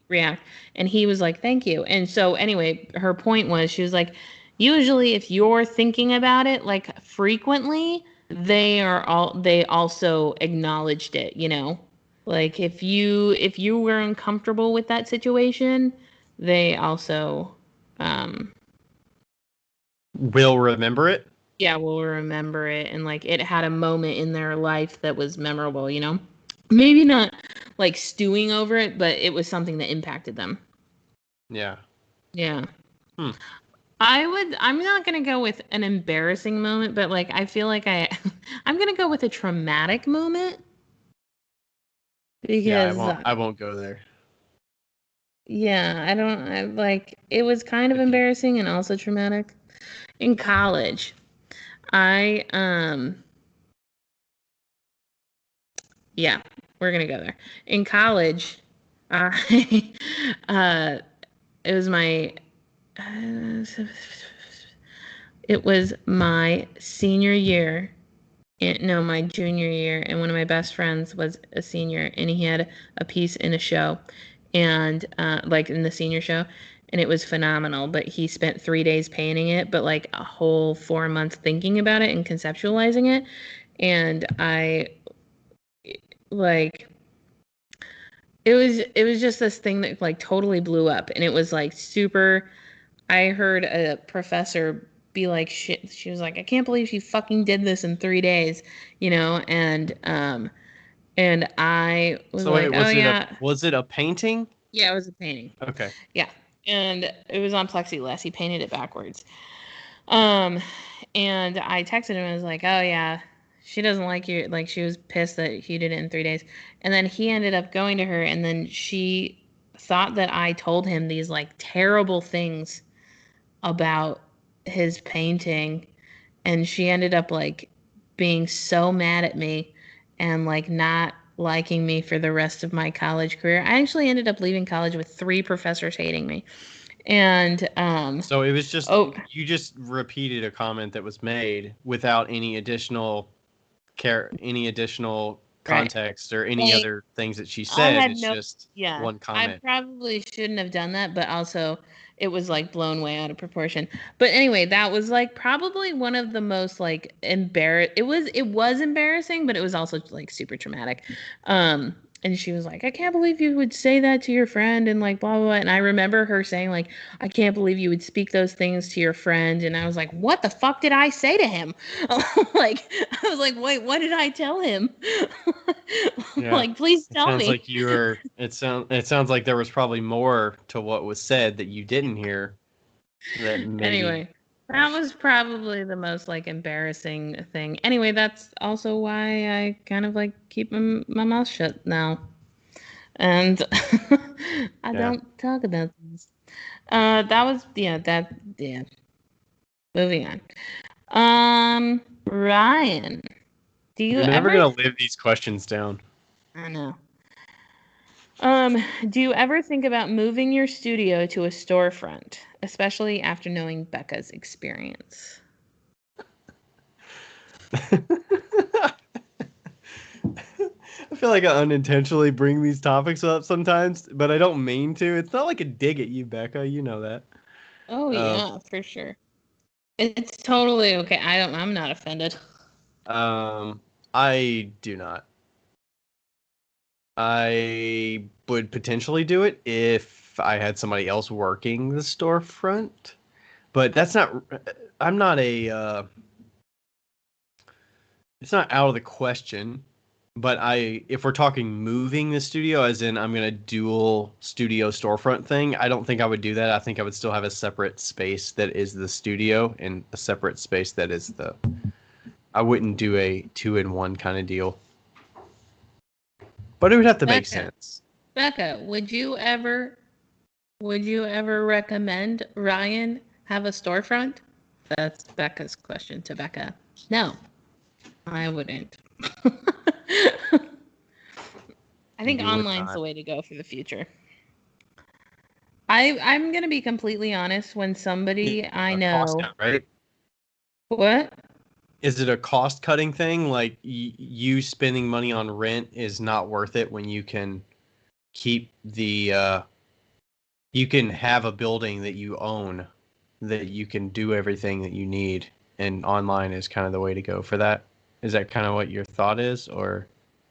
react. And he was like, thank you. And so, anyway, her point was, she was like, usually if you're thinking about it like frequently, they also acknowledged it. Like if you were uncomfortable with that situation, they also um, Will remember it? yeah, will remember it, and like it had a moment in their life that was memorable, you know? Maybe not like stewing over it, but it was something that impacted them. Yeah. Yeah. Hmm. I'm not going to go with an embarrassing moment, but like I feel like I'm going to go with a traumatic moment Yeah, because I won't go there. yeah, I like it was kind of Okay. embarrassing and also traumatic. In college, I yeah, we're going to go there. In college, I uh it was my uh, it was my senior year. No, my junior year, and one of my best friends was a senior, and he had a piece in a show, and like in the senior show, and it was phenomenal. But he spent 3 days painting it, but like a whole 4 months thinking about it and conceptualizing it. And I like it was just this thing that like totally blew up, and it was like super. I heard a professor be like, shit. She was like, I can't believe she fucking did this in 3 days, you know, and I was So wait, like, oh yeah, was it a painting? yeah, it was a painting. Okay. Yeah. And it was on plexiglass. He painted it backwards. Um, and I texted him and was like, oh yeah, she doesn't like you. Like she was pissed that he did it in 3 days. And then he ended up going to her, and then she thought that I told him these like terrible things about his painting, and she ended up like being so mad at me and like not liking me for the rest of my college career. I actually ended up leaving college with 3 professors hating me. And So it was just oh, you just repeated a comment that was made without any additional right. context or any Like other things that she I said. had It's no, just yeah, one I comment. probably shouldn't have done that, but also it was like blown way out of proportion. But anyway, that was like probably one of the most like it was embarrassing, but it was also like super traumatic. And she was like, I can't believe you would say that to your friend and like blah blah blah. And I remember her saying like, I can't believe you would speak those things to your friend. And I was like, what the fuck did I say to him? Like I was like, wait, what did I tell him? Yeah. Like, please It tell sounds me. like it sounds like there was probably more to what was said that you didn't hear that maybe. Anyway, that was probably the most like embarrassing thing. Anyway, that's also why I kind of like keep my mouth shut now. And I Yeah. don't talk about things. That was yeah. Moving on. Ryan, do you You're never ever gonna live these questions down. I know. Do you ever think about moving your studio to a storefront, especially after knowing Becca's experience? I feel like I unintentionally bring these topics up sometimes, but I don't mean to. It's not like a dig at you, Becca. You know that. Oh Um, yeah, for sure. It's totally okay. I'm not offended. um, I do not. I would potentially do it if I had somebody else working the storefront, but that's not. I'm not a. It's not out of the question. But if we're talking moving the studio, as in I'm gonna dual studio storefront thing, I don't think I would do that. I think I would still have a separate space that is the studio and a separate space that is the. I wouldn't do a two-in-one kind of deal, but it would have to make Becca, sense. Becca, would you ever recommend Ryan have a storefront? That's Becca's question to Becca. No, I wouldn't. I think You would online's not. the way to go for the future. I'm gonna be completely honest. When somebody I A cost know, cut, right? what? Is it a cost cutting thing? Like you spending money on rent is not worth it when you can keep you can have a building that you own that you can do everything that you need, and online is kind of the way to go for that. Is that kind of what your thought is, or?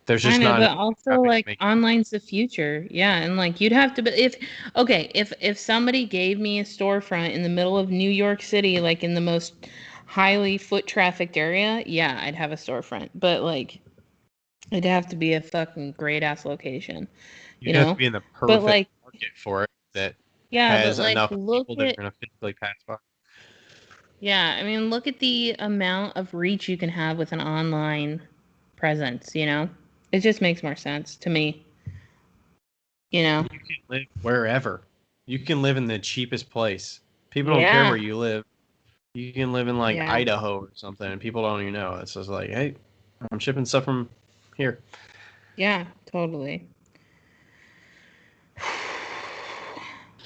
There's I just know, not but enough also traffic to like make it. online's the future. Yeah, and like you'd have to, but if somebody gave me a storefront in the middle of New York City, like in the most highly foot trafficked area, yeah, I'd have a storefront. But like it'd have to be a fucking great ass location, you You'd have to know? be in the But perfect like market for it that yeah, but has like enough look people that are at going to physically pass by. yeah, I mean look at the amount of reach you can have with an online presence, you know? It just makes more sense to me, you know? You can live wherever. You can live in the cheapest place. People don't care Yeah. where you live. You can live in like Yeah. Idaho or something, and people don't even know. It's just like, hey, I'm shipping stuff from here. Yeah, totally.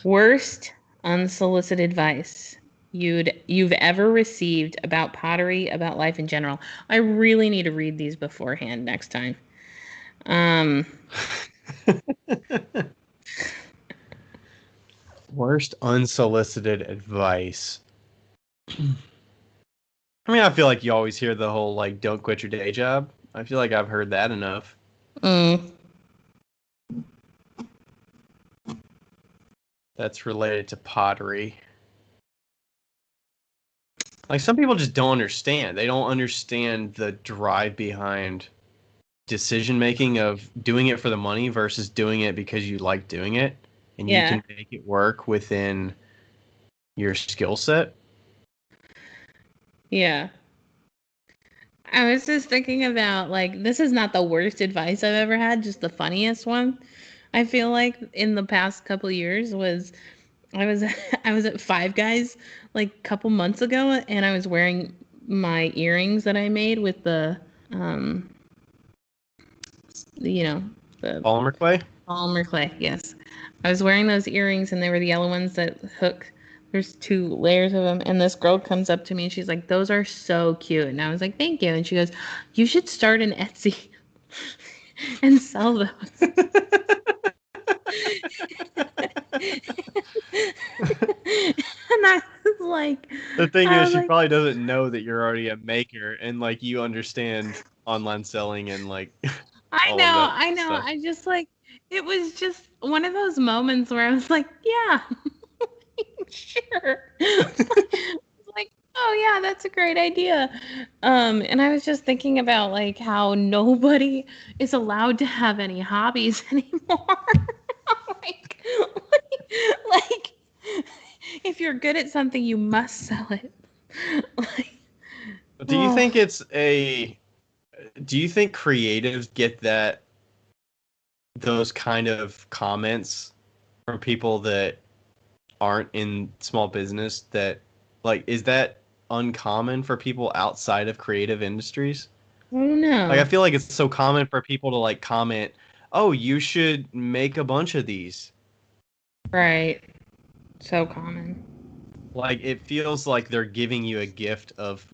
Worst unsolicited advice you've ever received about pottery, about life in general. I really need to read these beforehand next time. Um, Worst unsolicited advice. I mean, I feel like you always hear the whole like don't quit your day job. I feel like I've heard that enough. mm, That's related to pottery. Like some people just don't understand. They don't understand the drive behind decision making of doing it for the money versus doing it because you like doing it and you yeah, can make it work within your skill set. yeah. I was just thinking about like this is not the worst advice I've ever had, just the funniest one. I feel like in the past couple years was I was I was at Five Guys like a couple months ago and I was wearing my earrings that I made with um you know the Polymer clay? polymer clay. Yes, I was wearing those earrings and they were the yellow ones that hook. There's two layers of them, and this girl comes up to me and she's like, "Those are so cute," and I was like, "Thank you," and she goes, "You should start an Etsy and sell those." And The thing I is, was she like, probably doesn't know that you're already a maker and like you understand online selling and like all of that I know. stuff. I just like it was just one of those moments where I was like, yeah, sure. Like, oh yeah, that's a great idea. And I was just thinking about like how nobody is allowed to have any hobbies anymore. like, like, if you're good at something, you must sell it. like, But oh, do you think creatives get those kind of comments from people that aren't in small business that like is that uncommon for people outside of creative industries? I don't Like I know. feel like it's so common for people to like comment, "Oh, you should make a bunch of these." Right. So common. Like it feels like they're giving you a gift of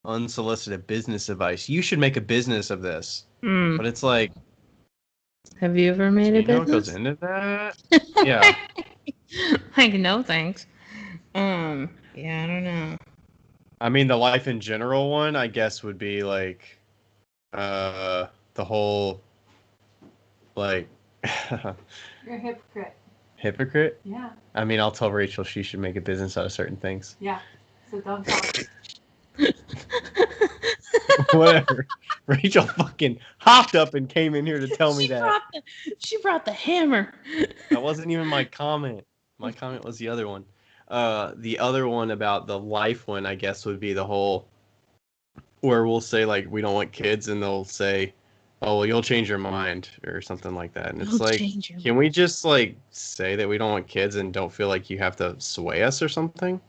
unsolicited business advice. You should make a business of this. Hmm. But it's like, Have you ever do made a you know what goes business? into that? Yeah. like, no thanks. Yeah, I don't know. I mean, the life in general one, I guess, would be like the whole like You're a hypocrite. hypocrite. Yeah. I mean, I'll tell Rachel she should make a business out of certain things. Yeah. So don't talk. Whatever. Rachel fucking hopped up and came in here to tell me that. She brought the hammer. That wasn't even my comment. My comment was the other one. The other one about the life one, I guess, would be the whole where we'll say like we don't want kids, and they'll say, "Oh, well, you'll change your mind" or something like that. And it's You'll like, change your can we just like say that we don't want kids and don't feel like you have to sway us or something?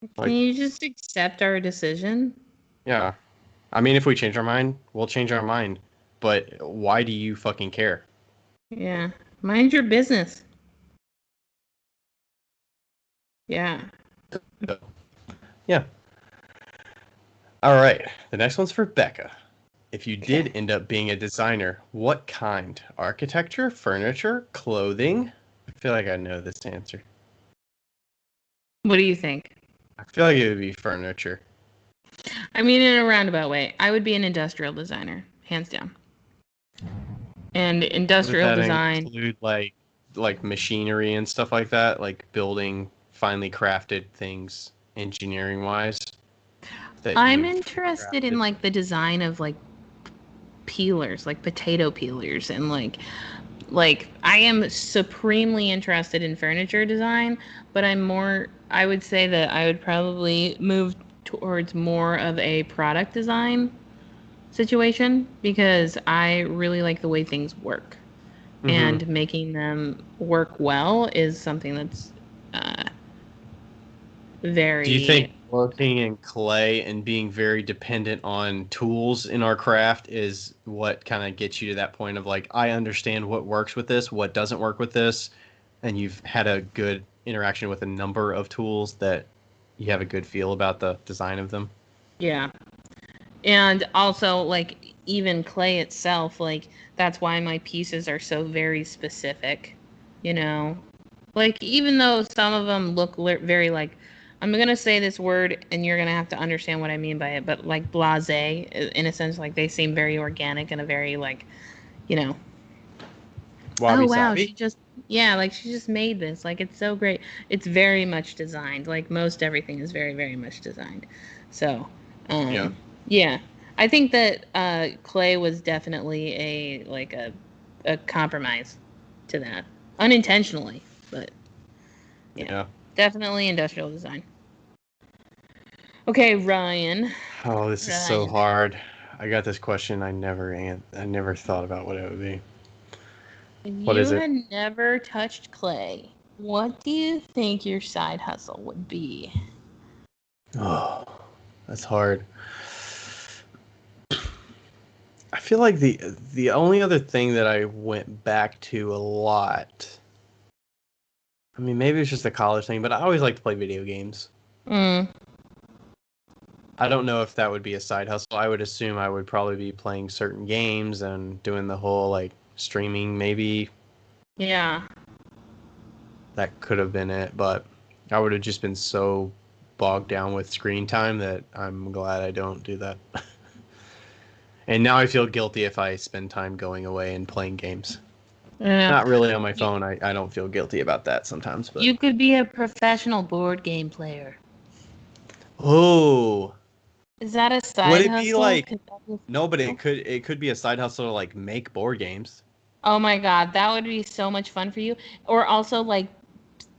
Can Like, you just accept our decision? yeah. I mean, if we change our mind, we'll change our mind. But why do you fucking care? Yeah. Mind your business. Yeah. Yeah. All right. The next one's for Becca. If you Okay. did end up being a designer, what kind? Architecture, furniture, clothing? I feel like I know this answer. What do you think? I feel like it would be furniture. I mean, in a roundabout way, I would be an industrial designer, hands down. And Would industrial that design. include like machinery and stuff like that, like building finely crafted things engineering wise that I'm you've interested in crafted? like the design of like peelers, like potato peelers, and like I am supremely interested in furniture design, but I would say that I would probably move towards more of a product design situation because I really like the way things work. Mm-hmm. And making them work well is something that's uh, Do you think very. working in clay and being very dependent on tools in our craft is what kind of gets you to that point of like, I understand what works with this, what doesn't work with this, and you've had a good interaction with a number of tools that you have a good feel about the design of them? Yeah. And also, like, even clay itself, like, that's why my pieces are so very specific, you know? Like, even though some of them look very, like, I'm going to say this word and you're going to have to understand what I mean by it, but like blase, in a sense, like, they seem very organic and a very, like, you know, oh, Wabi wow, sabi? yeah, like, she just made this. Like, it's so great. It's very much designed. Like, most everything is very, very much designed. So, Yeah. yeah, I think that clay was definitely a compromise to that, unintentionally, but yeah, Yeah. definitely industrial design. Okay, Ryan. Oh, this is so Ryan, hard. I got this question I never thought about what it would be. if What you is it? had never touched clay, what do you think your side hustle would be? Oh, that's hard. I feel like the only other thing that I went back to a lot. I mean, maybe it's just a college thing, but I always like to play video games. Mm, I don't know if that would be a side hustle. I would assume I would probably be playing certain games and doing the whole like streaming. Maybe yeah. that could have been it, but I would have just been so bogged down with screen time that I'm glad I don't do that. And now I feel guilty if I spend time going away and playing games. Yeah. Not really on my You, phone. I don't feel guilty about that sometimes, but you could be a professional board game player. oh, Is that a would side it be hustle? like Could that be a no? But side hustle? it could be a side hustle to like make board games. Oh my God, that would be so much fun for you. Or also like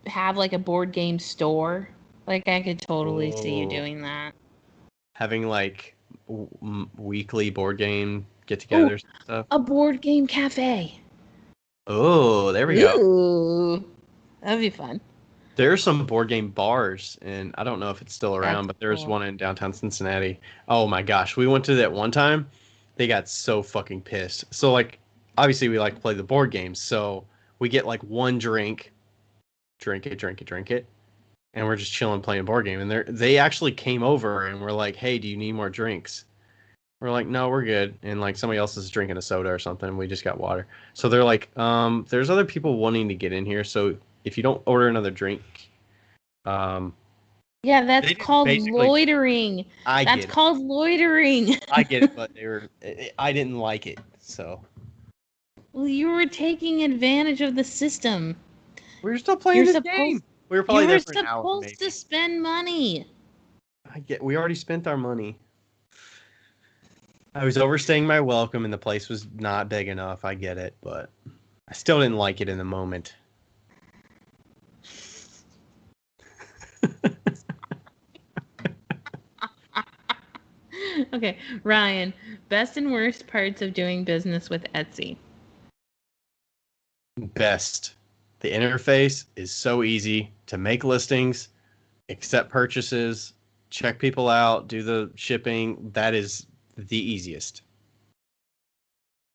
have like a board game store. Like I could totally see you Oh, doing that. having like weekly board game Oh, get-togethers and stuff. a board game cafe. Oh, there we go. Ooh, that'd be fun. There's some board game bars, and I don't know if it's still around, That's but there's cool. one in downtown Cincinnati. Oh my gosh, we went to that one time. They got so fucking pissed. So like, obviously we like to play the board games, so we get like one drink, drink it, and we're just chilling playing a board game. And they actually came over and were like, "Hey, do you need more drinks?" We're like, "No, we're good." And like somebody else is drinking a soda or something, and we just got water. So they're like, there's other people wanting to get in here, so if you don't order another drink, um, Yeah, that's they just called basically, loitering. I That's get it. called loitering. I get it, but I didn't like it. So Well, you were taking advantage of the system. we were still playing You're this supposed game. We were probably you're there for an hour, supposed to maybe. spend money. We already spent our money. I was overstaying my welcome and the place was not big enough. I get it, but I still didn't like it in the moment. Okay, Ryan, best and worst parts of doing business with Etsy. Best. The interface is so easy to make listings, accept purchases, check people out, do the shipping. That is the easiest.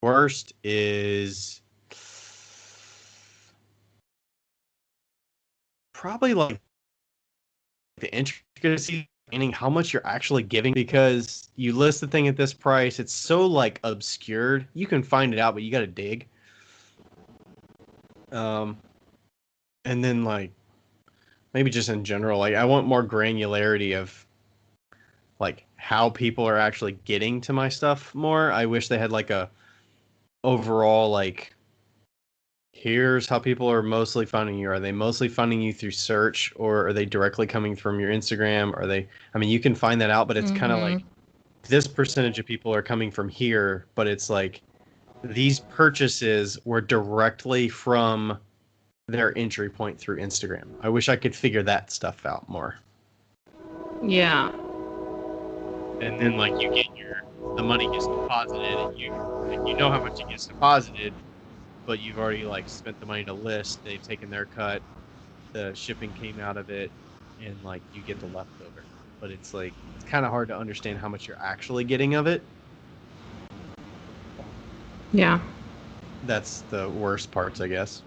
Worst is probably like the intricacy, meaning how much you're actually giving because you list the thing at this price. It's so like obscured. You can find it out, but you got to dig. Um, and then like maybe just in general, like I want more granularity of like how people are actually getting to my stuff more. I wish they had like overall, like, here's how people are mostly finding you. Are they mostly finding you through search, or are they directly coming from your Instagram? Are they, I mean, you can find that out, but it's kind of like this percentage of people are coming from here, but it's like these purchases were directly from their entry point through Instagram. I wish I could figure that stuff out more. Yeah. And then like you get the money gets deposited, and you know how much it gets deposited, but you've already like spent the money to list. They've taken their cut, the shipping came out of it, and like you get the leftover. But it's like it's kind of hard to understand how much you're actually getting of it. Yeah. That's the worst parts, I guess.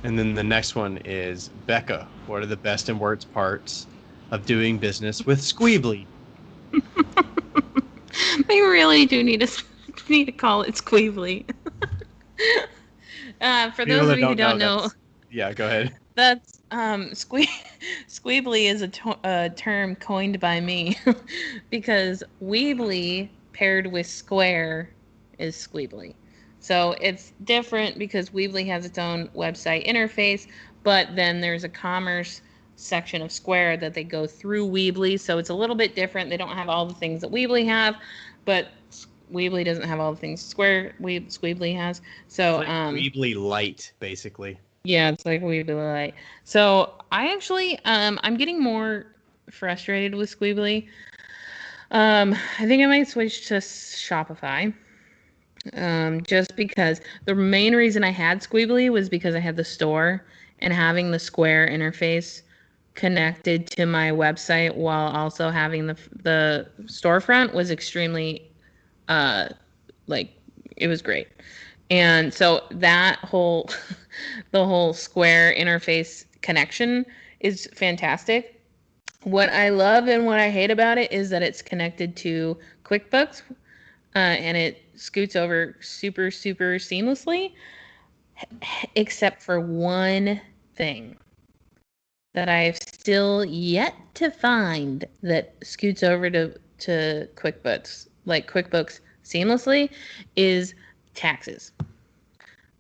And then the next one is Becca. What are the best and worst parts of doing business with Squeebly? They really do need to call it Squeebly. For People those that of you who don't know, yeah, go ahead. that's Squeebly is a term coined by me because Weebly paired with Square is Squeebly. So it's different because Weebly has its own website interface, but then there's a commerce section of Square that they go through Weebly, so it's a little bit different. They don't have all the things that Weebly have, but Weebly doesn't have all the things Squeebly has. So It's like Weebly Light, basically. yeah, it's like Weebly Light. So I actually I'm getting more frustrated with Squeebly. I think I might switch to Shopify. Just because the main reason I had Squeebly was because I had the store, and having the Square interface connected to my website while also having the storefront was extremely like it was great. And so that whole the whole Square interface connection is fantastic. What I love and what I hate about it is that it's connected to QuickBooks, and it scoots over super, super seamlessly, except for one thing that I've still yet to find that scoots over to QuickBooks, like QuickBooks seamlessly, is taxes.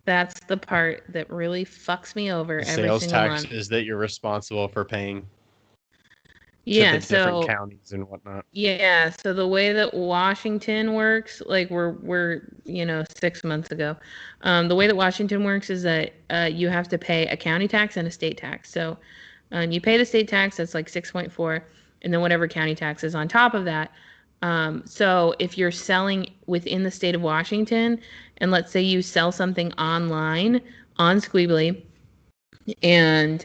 That's the part that really fucks me over every Sales single month. taxes that you're responsible for paying to Yeah, the different so counties and whatnot. yeah, so the way that Washington works, like we're 6 months ago, the way that Washington works is that you have to pay a county tax and a state tax. So you pay the state tax, that's like 6.4, and then whatever county tax is on top of that. So if you're selling within the state of Washington, and let's say you sell something online on Squeebly, and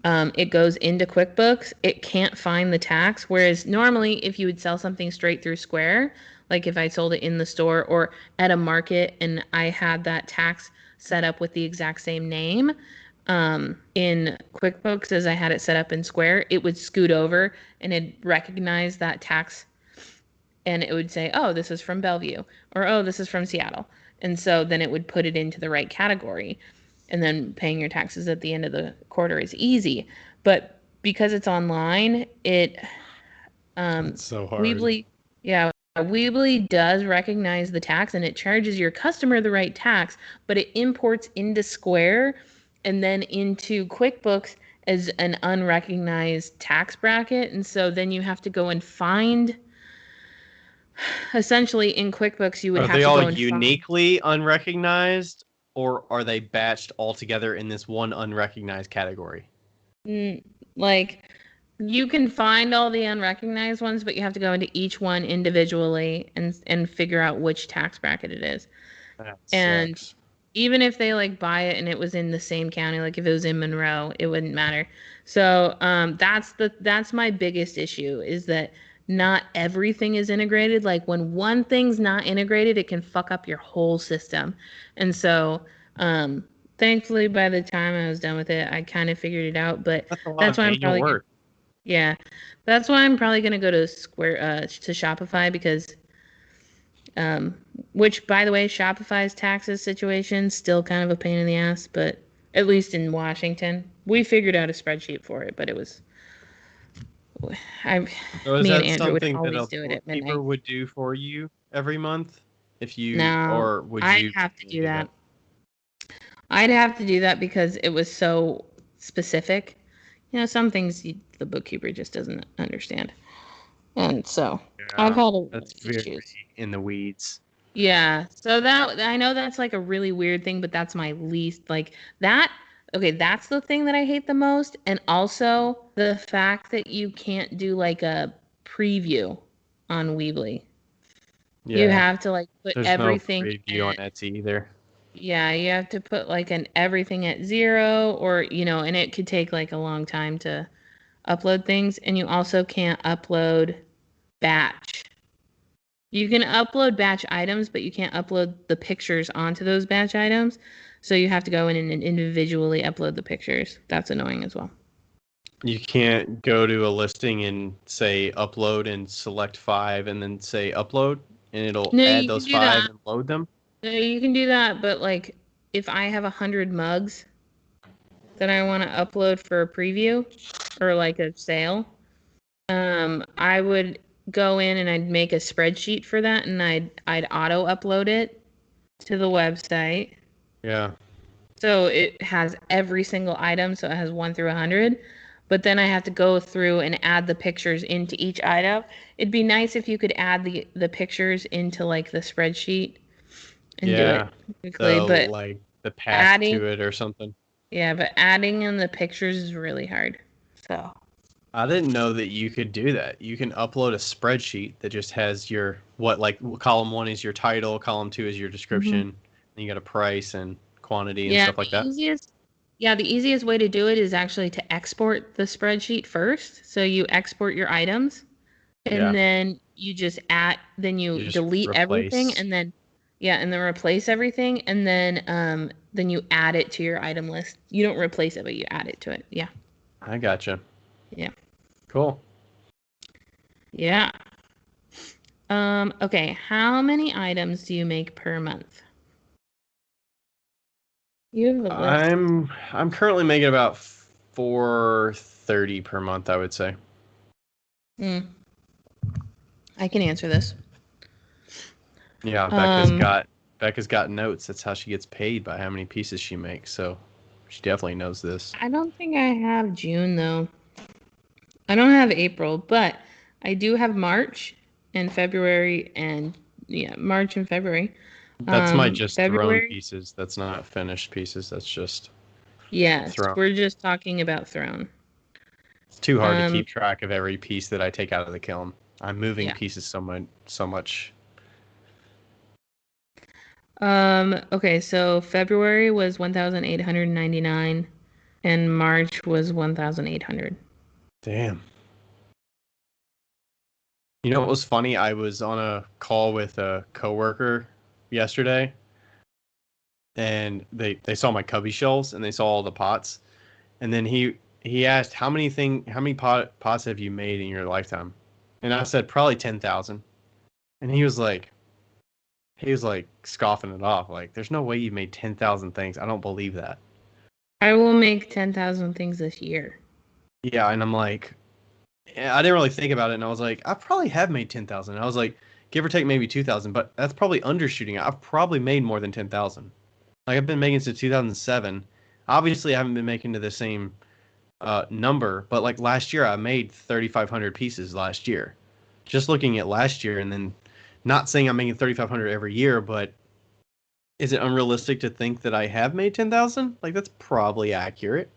it goes into QuickBooks, it can't find the tax. Whereas normally, if you would sell something straight through Square, like if I sold it in the store or at a market and I had that tax set up with the exact same name in QuickBooks as I had it set up in Square, it would scoot over and it'd recognize that tax, and it would say, oh, this is from Bellevue, or oh, this is from Seattle. And so then it would put it into the right category. And then paying your taxes at the end of the quarter is easy. But because it's online, it's so hard. Weebly does recognize the tax, and it charges your customer the right tax, but it imports into Square and then into QuickBooks as an unrecognized tax bracket. And so then you have to go and find, essentially in QuickBooks, you would Are have they to all go and uniquely unrecognized, or are they batched all together in this one unrecognized category? like you can find all the unrecognized ones, but you have to go into each one individually and figure out which tax bracket it is. That And sucks. even if they like buy it and it was in the same county, like if it was in Monroe, it wouldn't matter. So that's my biggest issue, is that not everything is integrated. Like when one thing's not integrated, it can fuck up your whole system. And so thankfully by the time I was done with it, I kind of figured it out. But That's a lot that's of why I'm manual probably work. yeah, that's why I'm probably gonna go to to Shopify, because which, by the way, Shopify's taxes situation still kind of a pain in the ass, but at least in Washington, we figured out a spreadsheet for it, but it was I, So is me and that Andrew would something that always a do it at bookkeeper midnight. would do for you every month? If you, No, or would I'd you have to personally do do that. that? I'd have to do that because it was so specific. Some things the bookkeeper just doesn't understand. And so I've Yeah, had that's very issues. in the weeds. Yeah. So that I know that's like a really weird thing, but that's my least like that. Okay, that's the thing that I hate the most. And also the fact that you can't do like a preview on Weebly. You Yeah, have to like put there's no everything preview on at, Etsy either. yeah, you have to put like an everything at 0 or, and it could take like a long time to upload things. And you also can't upload batch. You can upload batch items, but you can't upload the pictures onto those batch items. So you have to go in and individually upload the pictures. That's annoying as well. You can't go to a listing and say upload and select 5 and then say upload and it'll No, add you can those do 5 that. and load them. No, you can do that, but like if I have 100 mugs that I want to upload for a preview or like a sale, I would go in and I'd make a spreadsheet for that and I'd auto upload it to the website. Yeah. So it has every single item, so it has 1 through 100. But then I have to go through and add the pictures into each item. It'd be nice if you could add the pictures into like the spreadsheet and do Yeah. it quickly. The But like the path adding, to it or something. yeah, but adding in the pictures is really hard. So I didn't know that you could do that. You can upload a spreadsheet that just has your what like column 1 is your title, column 2 is your mhm. description, and you got a price and quantity and Yeah, stuff like that. the easiest way to do it is actually to export the spreadsheet first. So you export your items and Yeah. then you just then you You just delete everything replace. and then yeah, and then replace everything and then you add it to your item list. You don't replace it, but you add it to it. Yeah. I gotcha. Yeah. Cool. Yeah. Okay, how many items do you make per month? You have a list. I'm currently making about 430 per month, I would say. Hmm. I can answer this. Yeah, Um, Becca's got notes. That's how she gets paid, by how many pieces she makes. So she definitely knows this. I don't think I have June though. I don't have April, but I do have March and February and yeah, March and February. That's my just thrown February, pieces. That's not finished pieces. That's just yes, thrown. we're just talking about Throne. It's too hard to Um, keep track of every piece that I take out of the kiln. I'm moving yeah. pieces so much. Okay, so February was 1,899 and March was 1,800. Damn. You know what was funny? I was on a call with a coworker yesterday, and they saw my cubby shelves and they saw all the pots, and then he asked how many pots have you made in your lifetime, and I said probably 10,000, and he was like scoffing it off, like there's no way you made 10,000 things. I don't believe that. I will make 10,000 things this year. Yeah, and I'm like, yeah, I didn't really think about it, and I was like, I probably have made 10,000. I was like, give or take maybe 2,000, but that's probably undershooting it. I've probably made more than 10,000. Like I've been making since 2007. Obviously, I haven't been making to the same number, but like last year, I made 3,500 pieces last year. Just looking at last year, and then not saying I'm making 3,500 every year, but is it unrealistic to think that I have made 10,000? Like that's probably accurate.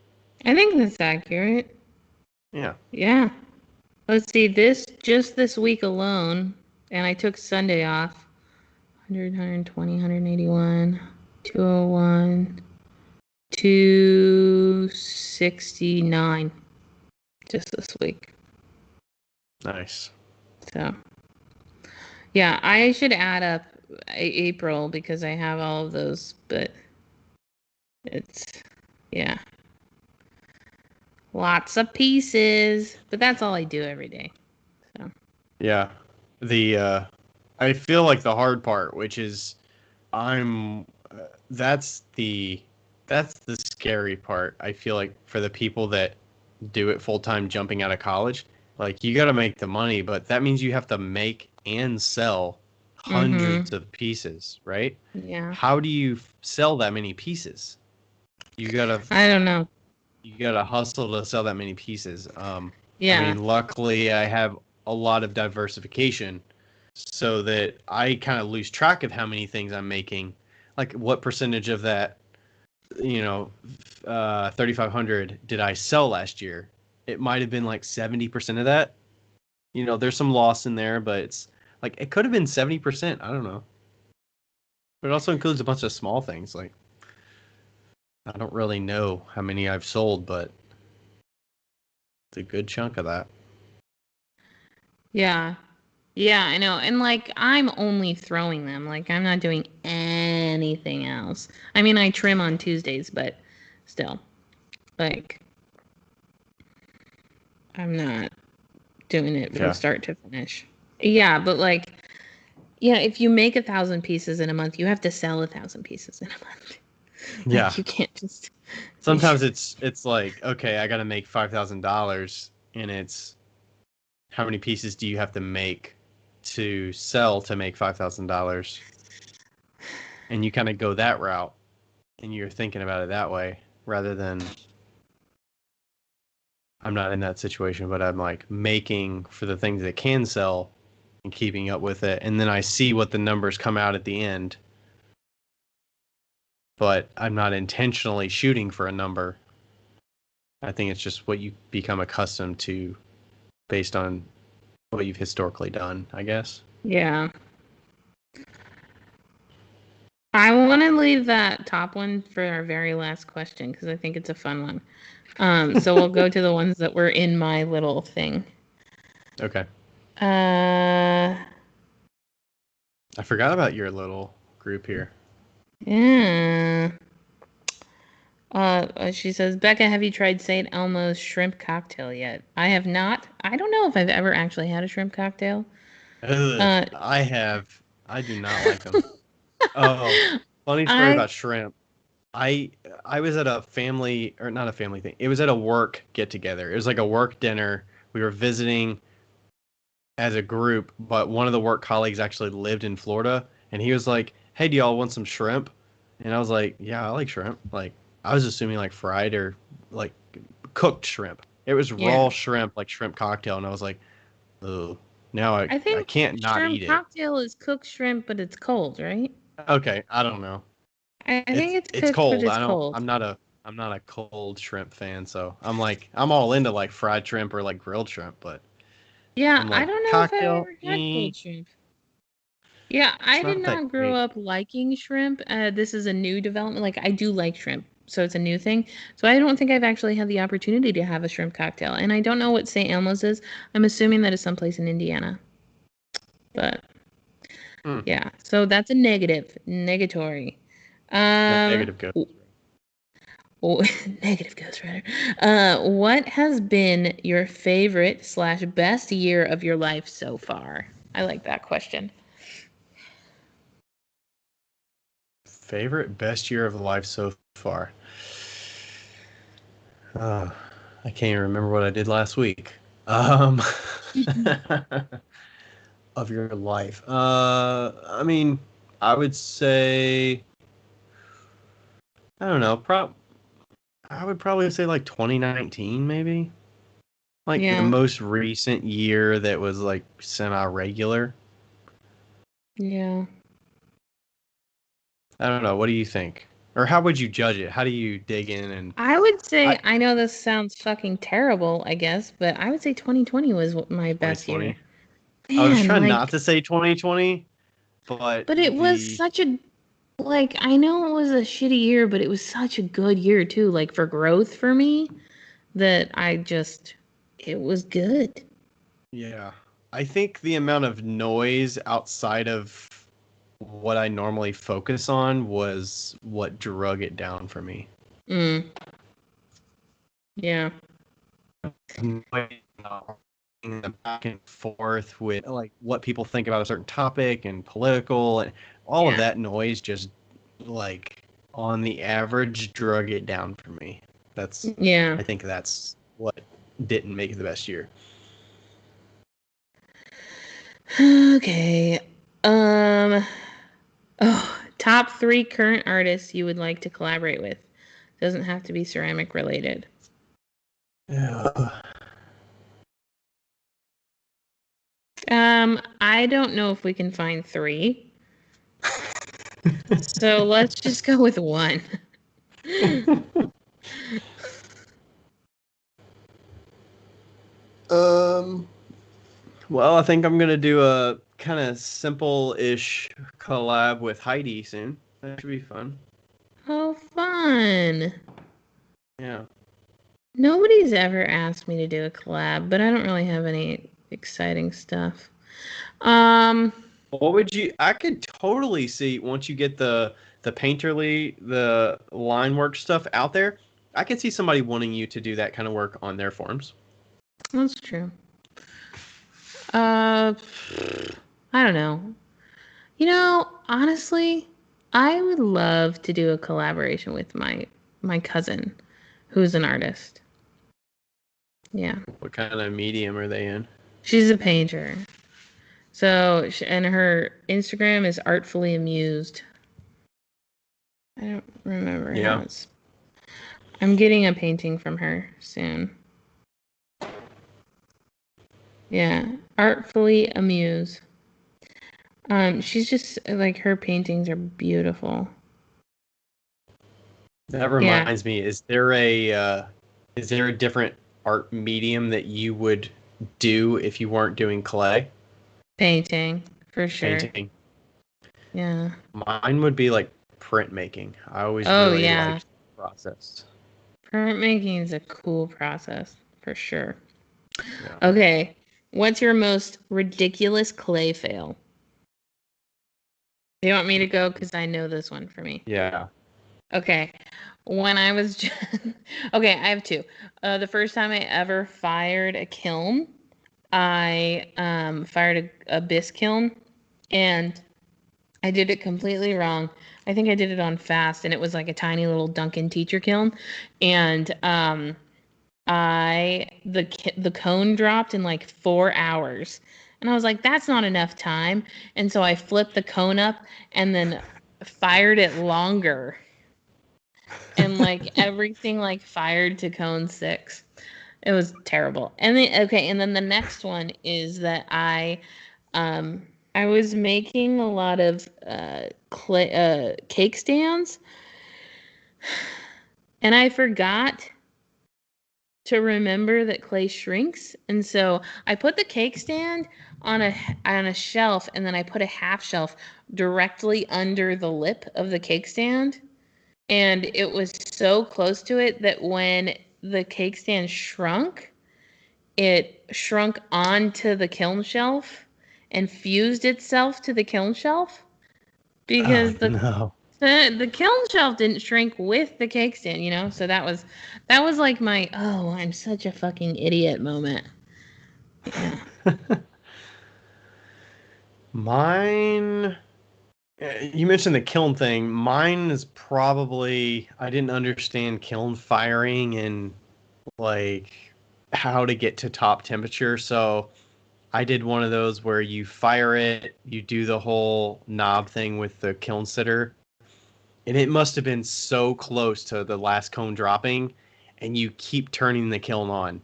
I think that's accurate. Yeah. Yeah. Let's see, just this week alone, and I took Sunday off. 100, 201, 269 just this week. Nice. So, yeah, I should add up April because I have all of those, but it's, yeah, lots of pieces, but that's all I do every day. So, Yeah. The I feel like the hard part, which is I'm that's the scary part. I feel like for the people that do it full time jumping out of college, Like, you got to make the money, but that means you have to make and sell Mm-hmm. hundreds of pieces, right? Yeah. How do you sell that many pieces? You gotta I don't know. you gotta hustle to sell that many pieces. I Yeah. mean, luckily I have a lot of diversification, so that I kind of lose track of how many things I'm making. Like, what percentage of that, 3,500 did I sell last year? It might have been like 70% of that. There's some loss in there, but it's like it could have been 70%. I don't know. But it also includes a bunch of small things. Like, I don't really know how many I've sold, but it's a good chunk of that. Yeah. Yeah, I know. And like I'm only throwing them. Like I'm not doing anything else. I mean, I trim on Tuesdays, but still. Like I'm not doing it from Yeah. start to finish. Yeah, but like yeah, if you make 1,000 pieces in a month, you have to sell 1,000 pieces in a month. Yeah. Like you can't just Sometimes it's like, okay, I got to make $5,000, and it's how many pieces do you have to make to sell to make $5,000? And you kind of go that route, and you're thinking about it that way rather than, I'm not in that situation, but I'm like making for the things that can sell and keeping up with it. And then I see what the numbers come out at the end, but I'm not intentionally shooting for a number. I think it's just what you become accustomed to based on what you've historically done, I guess. Yeah. I want to leave that top one for our very last question because I think it's a fun one. So we'll go to the ones that were in my little thing. Okay. Uh, I forgot about your little group here. yeah. She says, Becca, have you tried St. Elmo's shrimp cocktail yet? I have not. I don't know if I've ever actually had a shrimp cocktail. Ugh, Uh, I have. I do not like them. Oh, funny story I about shrimp. I I was at a family, or not a family thing. It was at a work get together. It was like a work dinner. We were visiting as a group, but one of the work colleagues actually lived in Florida, and he was like, "Hey, do y'all want some shrimp?" And I was like, "Yeah, I like shrimp." Like, I was assuming like fried or like cooked shrimp. It was yeah. raw shrimp, like shrimp cocktail, and I was like, "Oh, now I I think can't not shrimp eat it." cocktail is cooked shrimp, but it's cold, right? Okay, I don't know. I think It's it's it's cooked, but cold. it's cold. I'm not a cold shrimp fan, so I'm all into like fried shrimp or like grilled shrimp, but Yeah, I'm I like don't know if I've cocktail, ever had cold shrimp. Yeah, it's I did not that not grow great. up liking shrimp. This is a new development. Like, I do like shrimp, so it's a new thing. So I don't think I've actually had the opportunity to have a shrimp cocktail. And I don't know what St. Elmo's is. I'm assuming that is someplace in Indiana. But Mm, yeah, so that's a negative, negatory. Um, negative go. negative Ghost Rider. What has been your favorite slash best year of your life so far? I like that question. Favorite best year of life so far. Uh, I can't even remember what I did last week. Um, of your life. I mean, I would say, I don't know. I would probably say like 2019, maybe. Like the Yeah, most recent year that was like semi-regular. yeah. I don't know. What do you think? Or how would you judge it? How do you dig in and I would say, I I know this sounds fucking terrible, I guess, but I would say 2020 was my best year. 2020? I was Man, trying not like, to say 2020, but but it was the such a, like, I know it was a shitty year, but it was such a good year too, like for growth for me, that it was good. yeah, I think the amount of noise outside of what I normally focus on was what drug it down for me. Mm, yeah, The back and forth with like what people think about a certain topic and political and all of yeah, that noise just like on the average drug it down for me. That's yeah. I think that's what didn't make it the best year. Okay. Um. Oh, top 3 current artists you would like to collaborate with. Doesn't have to be ceramic related. Yeah. I don't know if we can find 3. So let's just go with 1. Well, I think I'm gonna do a kind of simple-ish collab with Heidi soon. That should be fun. Oh, fun. Yeah. Nobody's ever asked me to do a collab, but I don't really have any exciting stuff. What would you? I could totally see once you get the painterly, the line work stuff out there. I could see somebody wanting you to do that kind of work on their forms. That's true. I don't know. Honestly, I would love to do a collaboration with my cousin, who's an artist. Yeah, What kind of medium are they in? she's a painter. So, and her Instagram is artfully amused. I don't remember how Yeah. it's. I'm getting a painting from her soon. Yeah, artfully amused. She's just like her paintings are beautiful. That Yeah, reminds me, is there a different art medium that you would do if you weren't doing clay painting for sure. painting? Yeah. Mine would be like printmaking. I always Oh really yeah. liked the process. Printmaking is a cool process for sure. Yeah. Okay, what's your most ridiculous clay fail? Do you want me to go? Because I know this one for me. Yeah. Okay, when I was okay, I have 2. The first time I ever fired a kiln, I fired a bisque kiln, and I did it completely wrong. I think I did it on fast, and it was like a tiny little Duncan teacher kiln, and the cone dropped in like 4 hours. And I was like, that's not enough time. And so I flipped the cone up and then fired it longer. And like everything like fired to cone 6. It was terrible. And then the next one is that I was making a lot of cake stands, and I forgot to remember that clay shrinks. And so I put the cake stand on a shelf, and then I put a half shelf directly under the lip of the cake stand. And it was so close to it that when the cake stand shrunk, it shrunk onto the kiln shelf and fused itself to the kiln shelf Oh because the no. the kiln shelf didn't shrink with the cake stand. So that was like my, oh, I'm such a fucking idiot moment. Yeah. Mine, you mentioned the kiln thing. Mine is probably I didn't understand kiln firing and like how to get to top temperature. So I did one of those where you fire it, you do the whole knob thing with the kiln sitter, and it must have been so close to the last cone dropping, and you keep turning the kiln on.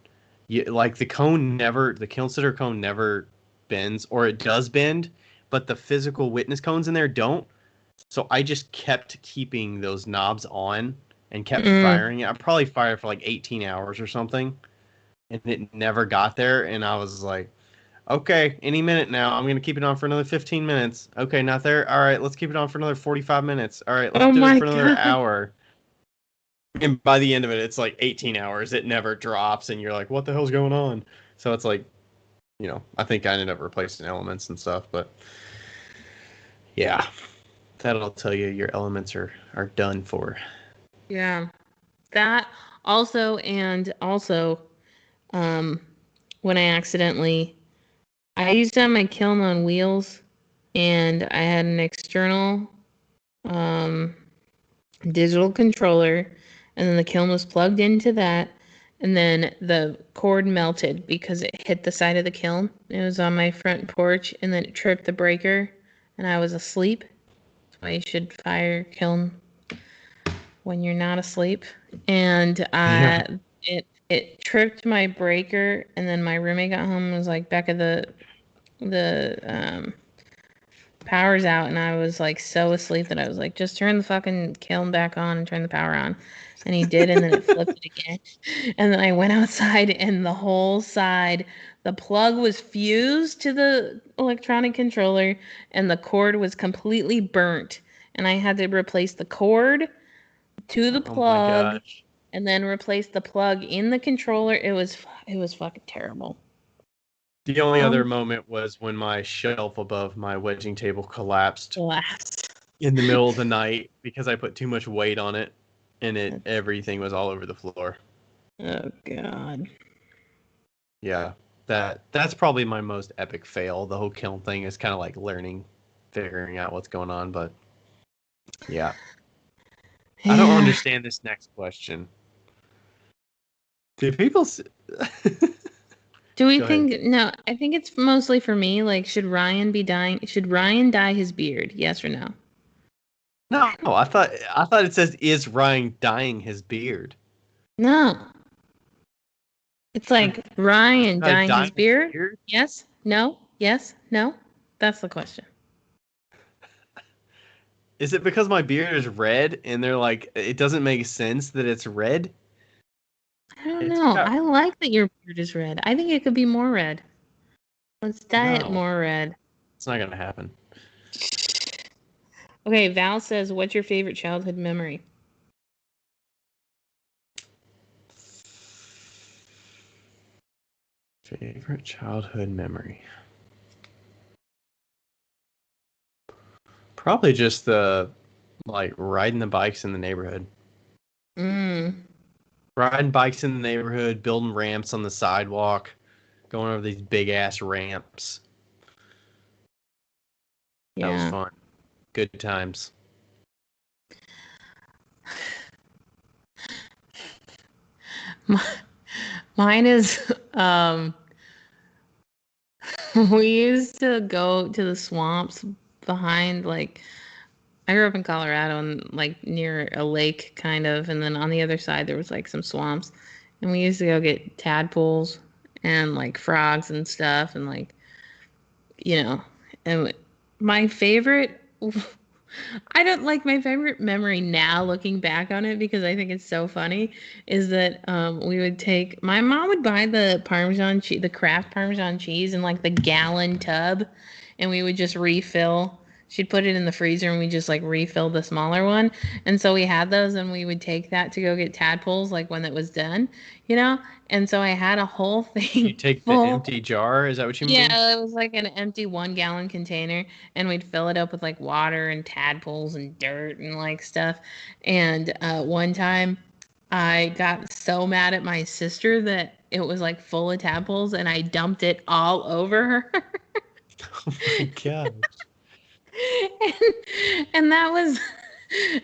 Like the kiln sitter cone never bends, or it does bend, but the physical witness cones in there don't. So I just kept keeping those knobs on and kept Mm. firing it. I probably fired for like 18 hours or something, and it never got there. And I was like, okay, any minute now. I'm gonna keep it on for another 15 minutes. Okay, not there. All right, let's keep it on for another 45 minutes. All right, let's Oh do it my for another god. hour. And by the end of it, it's like 18 hours. It never drops, and you're like, what the hell's going on? So it's like, I think I ended up replacing elements and stuff, but yeah, that'll tell you your elements are done for. Yeah. That and also um when I used to have my kiln on wheels, and I had an external um digital controller, and then the kiln was plugged into that, and then the cord melted because it hit the side of the kiln. It was on my front porch, and then it tripped the breaker, and I was asleep. That's why you should fire kiln when you're not asleep. And it tripped my breaker, and then my roommate got home and was like, Becca, the power's out, and I was like so asleep that I was like, just turn the fucking kiln back on and turn the power on. And he did, and then it flipped it again. And then I went outside, and the whole side, the plug was fused to the electronic controller, and the cord was completely burnt. And I had to replace the cord to the Oh my plug, gosh. and then replace the plug in the controller. It was fucking terrible. The only other moment was when my shelf above my wedging table collapsed Last. in the middle of the night because I put too much weight on it, and everything was all over the floor. Oh God. Yeah, that's probably my most epic fail. The whole kiln thing is kind of like figuring out what's going on, but yeah. I don't understand this next question. Do people Do we Go think ahead. no, I think it's mostly for me, like should Ryan be dying? Should Ryan dye his beard? Yes or no? No, I thought it says is Ryan dyeing his beard. No. It's like Ryan dyeing his Dyeing his beard? beard? Yes? No? Yes? No? That's the question. Is it because my beard is red and they're like it doesn't make sense that it's red? I don't It's know. got I like that your beard is red. I think it could be more red. Let's dye it no. more red. It's not gonna happen. Okay, Val says, what's your favorite childhood memory? Favorite childhood memory. Probably just the like riding the bikes in the neighborhood. Mm. Riding bikes in the neighborhood, building ramps on the sidewalk, going over these big ass ramps. That was Yeah. fun. Good times. Mine is we used to go to the swamps behind like I grew up in Colorado and like near a lake kind of, and then on the other side there was like some swamps, and we used to go get tadpoles and like frogs and stuff, and like and my favorite I don't like my favorite memory now looking back on it because I think it's so funny is that we would take my mom would buy the Parmesan cheese, the Kraft Parmesan cheese in like the gallon tub, and we would just refill. She'd put it in the freezer and we just like refill the smaller one. And so we had those and we would take that to go get tadpoles like when it was done, you know? And so I had a whole You thing take the full. empty jar, is that what you mean? Yeah, it was like an empty 1 gallon container, and we'd fill it up with like water and tadpoles and dirt and like stuff. And one time I got so mad at my sister that it was like full of tadpoles and I dumped it all over her. Oh my gosh. and that was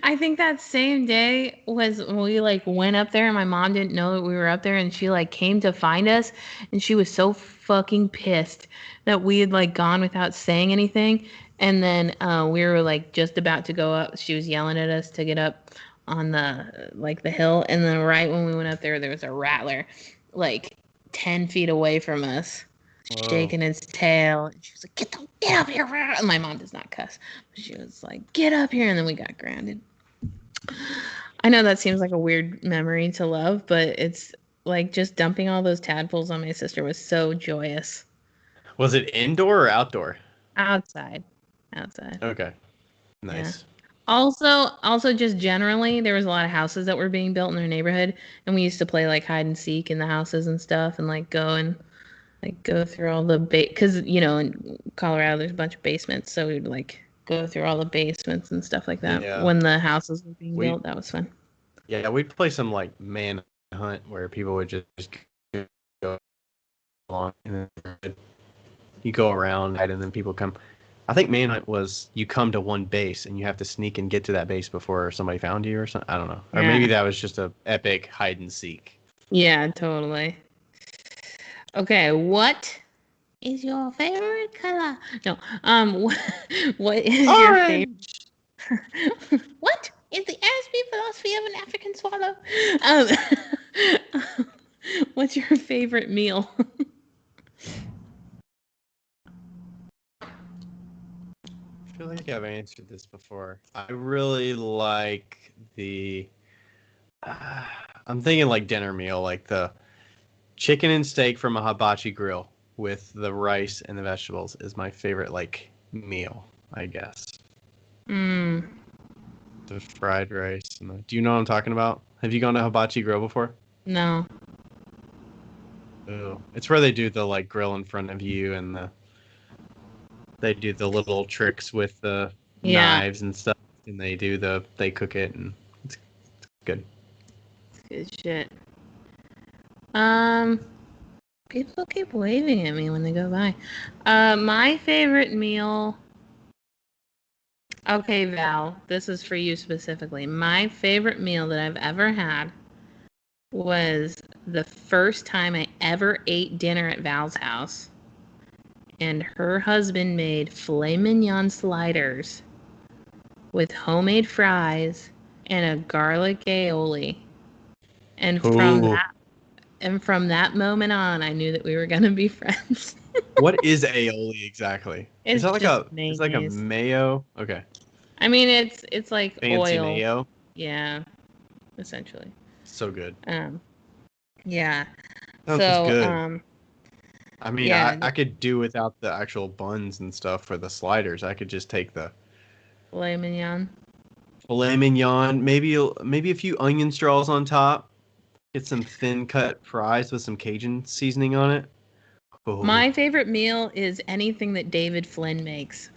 I think that same day was when we like went up there and my mom didn't know that we were up there and she like came to find us and she was so fucking pissed that we had like gone without saying anything. And then we were like just about to go up. She was yelling at us to get up on the like the hill, and then right when we went up there was a rattler like 10 feet away from us. Whoa. Shaking its tail, and she was like, "Get up here!" And my mom does not cuss, but she was like, "Get up here!" And then we got grounded. I know that seems like a weird memory to love, but it's like just dumping all those tadpoles on my sister was so joyous. Was it indoor or outdoor? Outside. Okay. Yeah. Nice. Also, just generally, there was a lot of houses that were being built in our neighborhood, and we used to play like hide and seek in the houses and stuff, and like go through all the because in Colorado there's a bunch of basements, so we'd like go through all the basements and stuff like that Yeah. when the houses were being We built. That was fun. Yeah, we'd play some like manhunt where people would just go along and then you go around and then people come. I think manhunt was you come to one base and you have to sneak and get to that base before somebody found you or something. I don't know. Or maybe Yeah. that was just a epic hide and seek. Yeah, totally. Okay, what is your favorite color? No. What is your favorite? Orange. What is the ASB philosophy of an African swallow? Um, what's your favorite meal? I feel like I've answered this before. I really like the. I'm thinking like dinner meal, like the chicken and steak from a hibachi grill with the rice and the vegetables is my favorite like meal, I guess. Mm, The fried rice. And do you know what I'm talking about? Have you gone to hibachi grill before? no. Oh, it's where they do the like grill in front of you and they do the little tricks with the Yeah, knives and stuff, and they cook it and it's good. good shit. Um, people keep waving at me when they go by. My favorite meal. Okay, Val, this is for you specifically. My favorite meal that I've ever had was the first time I ever ate dinner at Val's house, and her husband made filet mignon sliders with homemade fries and a garlic aioli. And from Ooh, that and from that moment on, I knew that we were gonna be friends. what is aioli exactly? Is It's that like just a it's like a mayonnaise. mayo? Okay, I mean, it's like fancy oil. mayo. Yeah, essentially. So good. Um, yeah. Sounds So, good. I mean, yeah, I could do without the actual buns and stuff for the sliders. I could just take the filet mignon. filet mignon, maybe a few onion straws on top. Get some thin cut fries with some Cajun seasoning on it. Oh, My favorite meal is anything that David Flynn makes.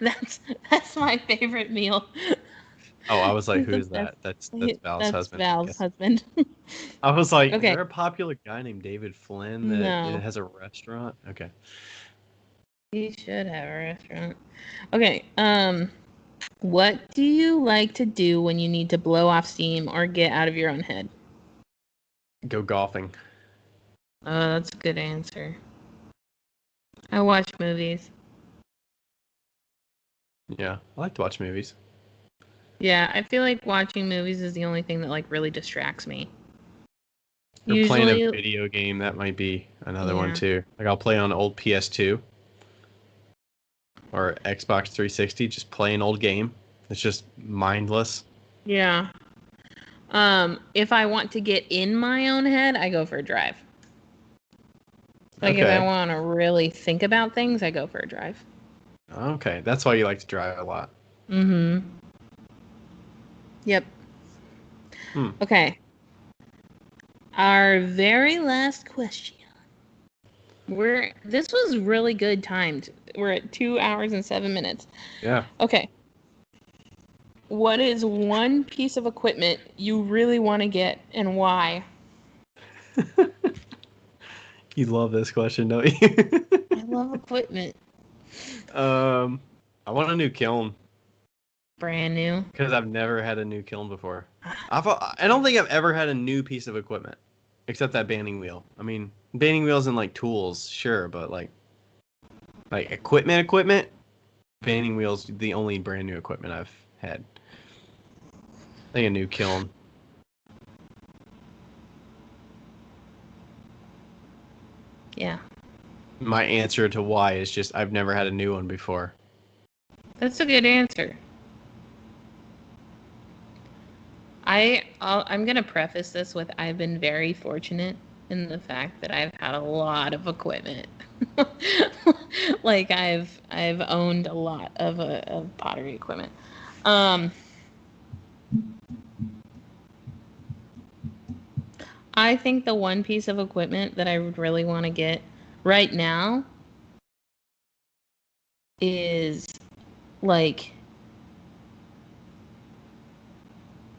that's that's my favorite meal. oh, I was like, He's who the is best. that? That's Val's That's husband, I Val's guess. husband. I was like, is Okay. there a popular guy named David Flynn that No, has a restaurant? Okay. he should have a restaurant. Okay. What do you like to do when you need to blow off steam or get out of your own head? Go golfing. Oh, that's a good answer. I watch movies. Yeah, I like to watch movies. Yeah, I feel like watching movies is the only thing that like really distracts me. Or playing a Usually, video game, that might be another one yeah. too. Like I'll play on old PS2 or Xbox 360, just play an old game. It's just mindless. Yeah. If I want to get in my own head, I go for a drive. Like if I Okay. want to really think about things, I go for a drive. Okay. That's why you like to drive a lot. Mm-hmm. Yep. Hmm. Okay. Our very last question. This was really good timed. We're at 2 hours and 7 minutes. Yeah. Okay. What is one piece of equipment you really want to get and why? You love this question, don't you? I love equipment. um, I want a new kiln Brand new. because I've never had a new kiln before. I don't think I've ever had a new piece of equipment except that banding wheel. I mean, banding wheels and like tools, sure, but like equipment, banding wheels the only brand new equipment I've had. I think a new kiln. Yeah. My answer to why is just I've never had a new one before. That's a good answer. I'm gonna preface this with I've been very fortunate in the fact that I've had a lot of equipment. Like I've owned a lot of pottery equipment. Um, I think the one piece of equipment that I would really want to get right now is like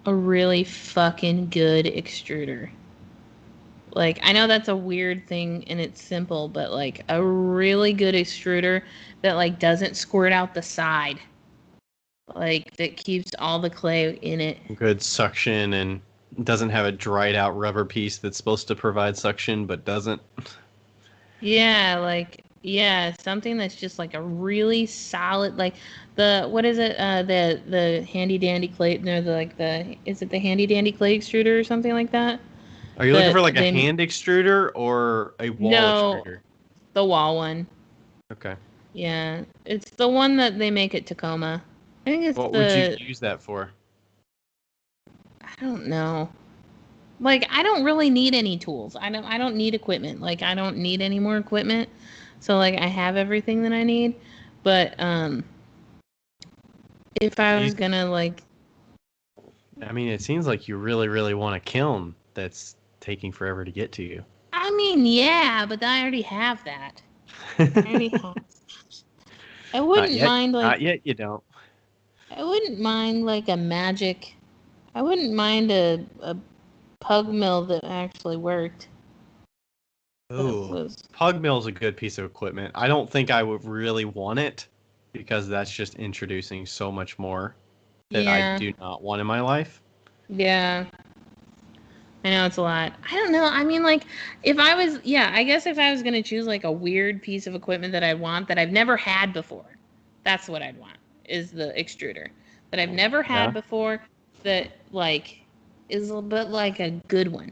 a really fucking good extruder. Like, I know that's a weird thing and it's simple, but like a really good extruder that like doesn't squirt out the side. Like that keeps all the clay in it. Good suction and doesn't have a dried out rubber piece that's supposed to provide suction but doesn't. Yeah, something that's just like a really solid, like what is it? The handy dandy clay, no, is it the handy dandy clay extruder or something like that? Are you looking for That like a they hand extruder or a wall No, extruder? the wall one. Okay. Yeah, it's the one that they make at Tacoma. I think it's What would you use that for? I don't know. Like I don't really need any tools. I don't need equipment. Like I don't need any more equipment. So like I have everything that I need. But if I was gonna like I mean, it seems like you really, really want a kiln that's taking forever to get to you. I mean, yeah, but I already have that. I already have. I Not wouldn't yet. mind like Not yet. You don't. I wouldn't mind like a magic. I wouldn't mind a pug mill that actually worked. That Ooh, was pug mill's a good piece of equipment. I don't think I would really want it because that's just introducing so much more that I yeah, do not want in my life. yeah. I know it's a lot. I don't know. I mean, like, I guess if I was gonna choose like a weird piece of equipment that I want that I've never had before, that's what I'd want is the extruder that I've never Yeah. had before that like is a bit like a good one,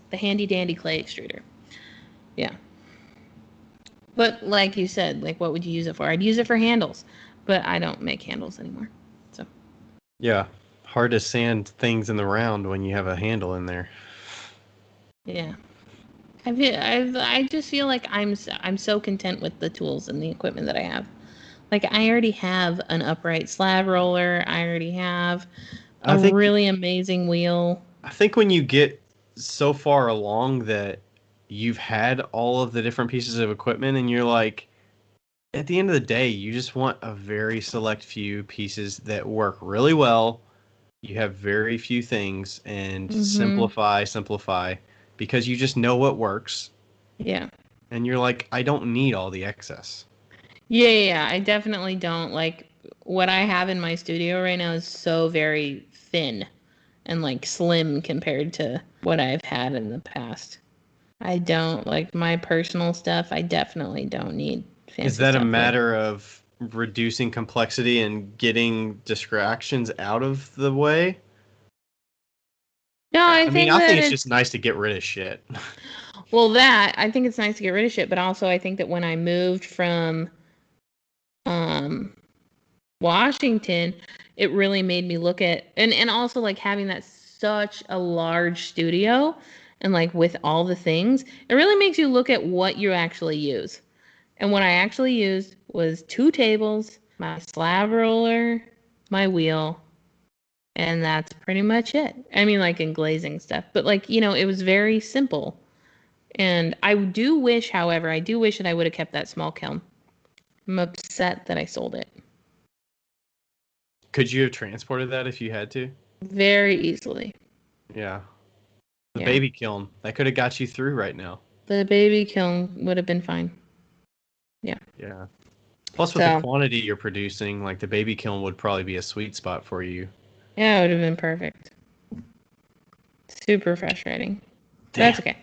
the handy dandy clay extruder. Yeah, but like you said, like what would you use it for? I'd use it for handles, but I don't make handles anymore. So Yeah. Hard to sand things in the round when you have a handle in there. yeah. I just feel like I'm so content with the tools and the equipment that I have. Like I already have an upright slab roller. I already have I a think really amazing wheel. I think when you get so far along that you've had all of the different pieces of equipment and you're like, at the end of the day, you just want a very select few pieces that work really well. You have very few things and Mhm. simplify because you just know what works Yeah. and you're like, I don't need all the excess. Yeah. I definitely don't like what I have in my studio right now is so very thin and like slim compared to what I've had in the past. I don't like my personal stuff. I definitely don't need Is fancy that a stuff for it. matter of reducing complexity and getting distractions out of the way? No, I I mean, think I that think it's just it's nice to get rid of shit. well that I think it's nice to get rid of shit, but also I think that when I moved from um Washington, it really made me look at and also like having that such a large studio and like with all the things, it really makes you look at what you actually use. And what I actually used was two tables, my slab roller, my wheel, and that's pretty much it. I mean like in glazing stuff, but like, it was very simple. And I do wish that I would have kept that small kiln. I'm upset that I sold it. Could you have transported that if you had to? Very easily. Yeah. The Yeah. baby kiln. That could have got you through right now. The baby kiln would have been fine. Yeah. Yeah. Plus, with the So, quantity you're producing, like the baby kiln would probably be a sweet spot for you. yeah, it would have been perfect. Super frustrating. That's Damn. okay.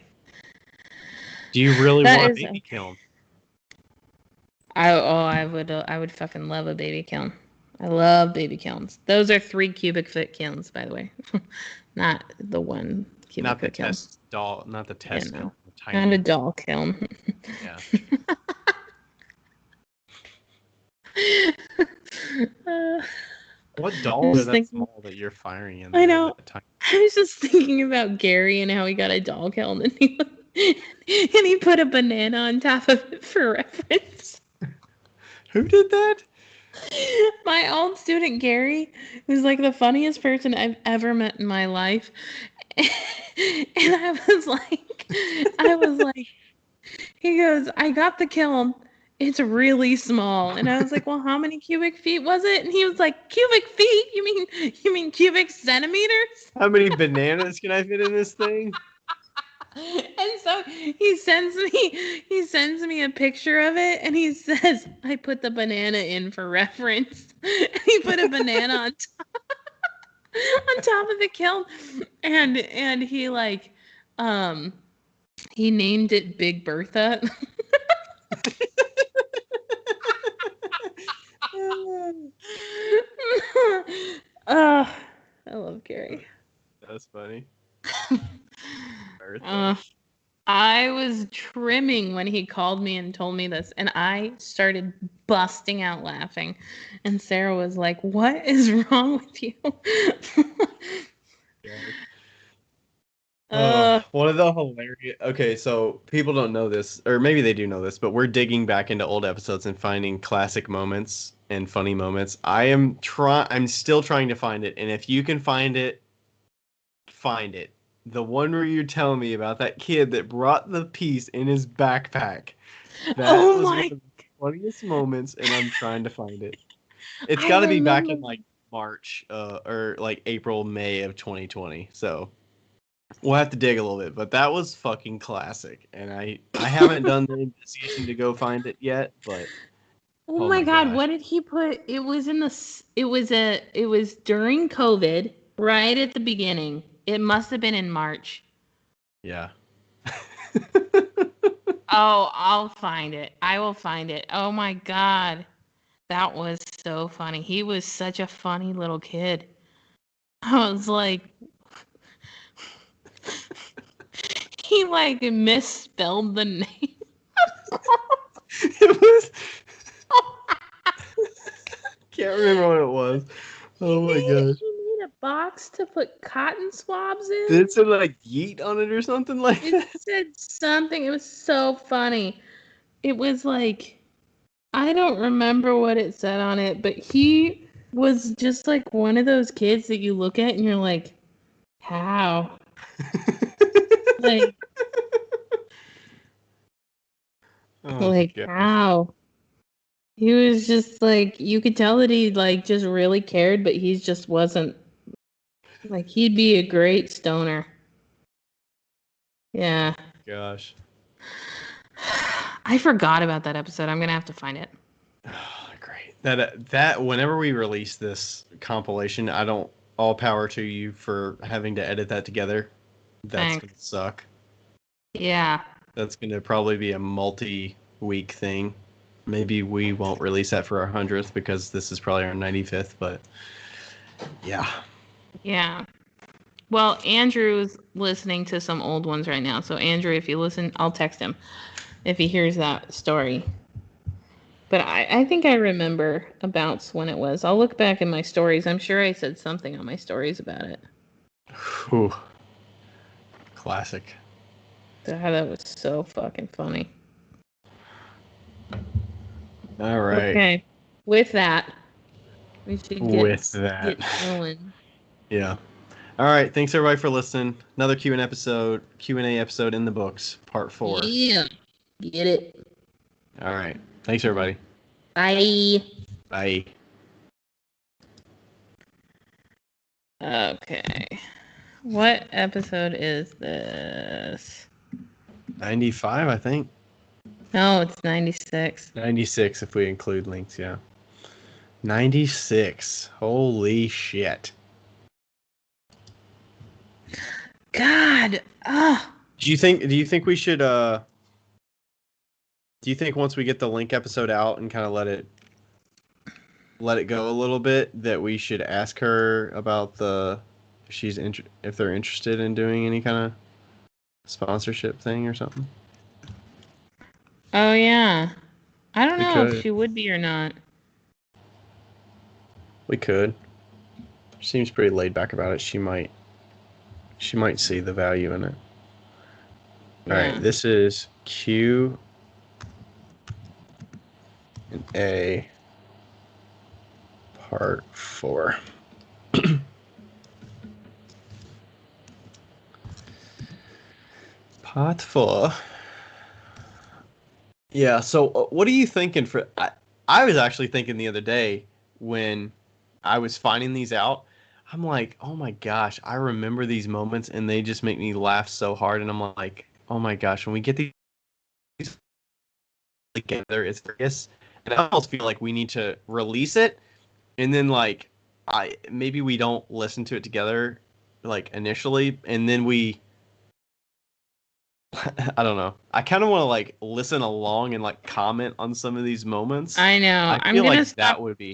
Do you really That want a is baby kiln? I would fucking love a baby kiln. I love baby kilns. Those are 3 cubic foot kilns, by the way. Not the 1 cubic Not the foot kiln. test doll, not the Yeah, test kiln, no. the Not a tiny. doll kiln. Yeah. uh, What I'm dolls are just that thinking small that you're firing in I there? know. That tiny? I was just thinking about Gary and how he got a doll kiln and he put a banana on top of it for reference. Who did that? My old student Gary was like the funniest person I've ever met in my life. And I was like, he goes, I got the kiln. It's really small. And I was like, well, how many cubic feet was it? And he was like, cubic feet? You mean cubic centimeters? How many bananas can I fit in this thing? And so he sends me a picture of it and he says, I put the banana in for reference. And he put a banana on top. on top of the kiln, and he like, he named it Big Bertha. I love Gary. That's funny. Uh, I was trimming when he called me and told me this, and I started busting out laughing. And Sarah was like, "What is wrong with you?" One of the hilarious. Okay, so people don't know this, or maybe they do know this, but we're digging back into old episodes and finding classic moments and funny moments. I'm still trying to find it, and if you can find it, find it. The one where you're telling me about that kid that brought the piece in his backpack. That Oh was one my! of the funniest moments, and I'm trying to find it. It's I got to be back remember. in like March, or like April, May of 2020. So we'll have to dig a little bit, but that was fucking classic. And I haven't done the investigation to go find it yet, but Oh oh my my God! gosh. What did he put? It was in the. It was during COVID, right at the beginning. It must have been in March. Yeah. Oh, I'll find it. I will find it. Oh my God. That was so funny. He was such a funny little kid. I was like, he like misspelled the name. It was can't remember what it was. Oh my gosh. He made a box to put cotton swabs in. Did it say like yeet on it or something like It that? said something. It was so funny. It was like, I don't remember what it said on it, but he was just like one of those kids that you look at and you're like, how? Like, Oh like gosh. how? He was just like, you could tell that he like just really cared, but he just wasn't like, he'd be a great stoner. Yeah. Gosh. I forgot about that episode. I'm gonna have to find it. Oh, great. That whenever we release this compilation, I don't all power to you for having to edit that together. That's Thanks. gonna suck. Yeah. That's gonna probably be a multi-week thing. Maybe we won't release that for our 100th because this is probably our 95th, but yeah. Yeah. Well, Andrew's listening to some old ones right now. So Andrew, if you listen, I'll text him if he hears that story. But I think I remember about when it was. I'll look back in my stories. I'm sure I said something on my stories about it. Whew. Classic. God, that was so fucking funny. All right. Okay. With that, we should With that. get going. Yeah. All right. Thanks everybody for listening. Another Q&A episode in the books, part 4. Yeah. Get it. All right. Thanks everybody. Bye. Bye. Okay. What episode is this? 95, I think. No, it's 96. 96 if we include links, yeah. 96. Holy shit. God. Do you think we should do you think once we get the link episode out and kind of let it go a little bit that we should ask her about if they're interested in doing any kind of sponsorship thing or something? Oh, yeah. I don't We know if could. she would be or not. We could. She seems pretty laid back about it. She might see the value in it. All Yeah. right, this is Q and A part 4. Part 4. Yeah, so what are you thinking for I was actually thinking the other day when I was finding these out, I'm like, "Oh my gosh, I remember these moments and they just make me laugh so hard." And I'm like, "Oh my gosh, when we get these together, it's serious." And I almost feel like we need to release it and then like maybe we don't listen to it together, like initially, and then we. I don't know. I kind of want to like listen along and like comment on some of these moments. I know. I I'm feel gonna like stop that would be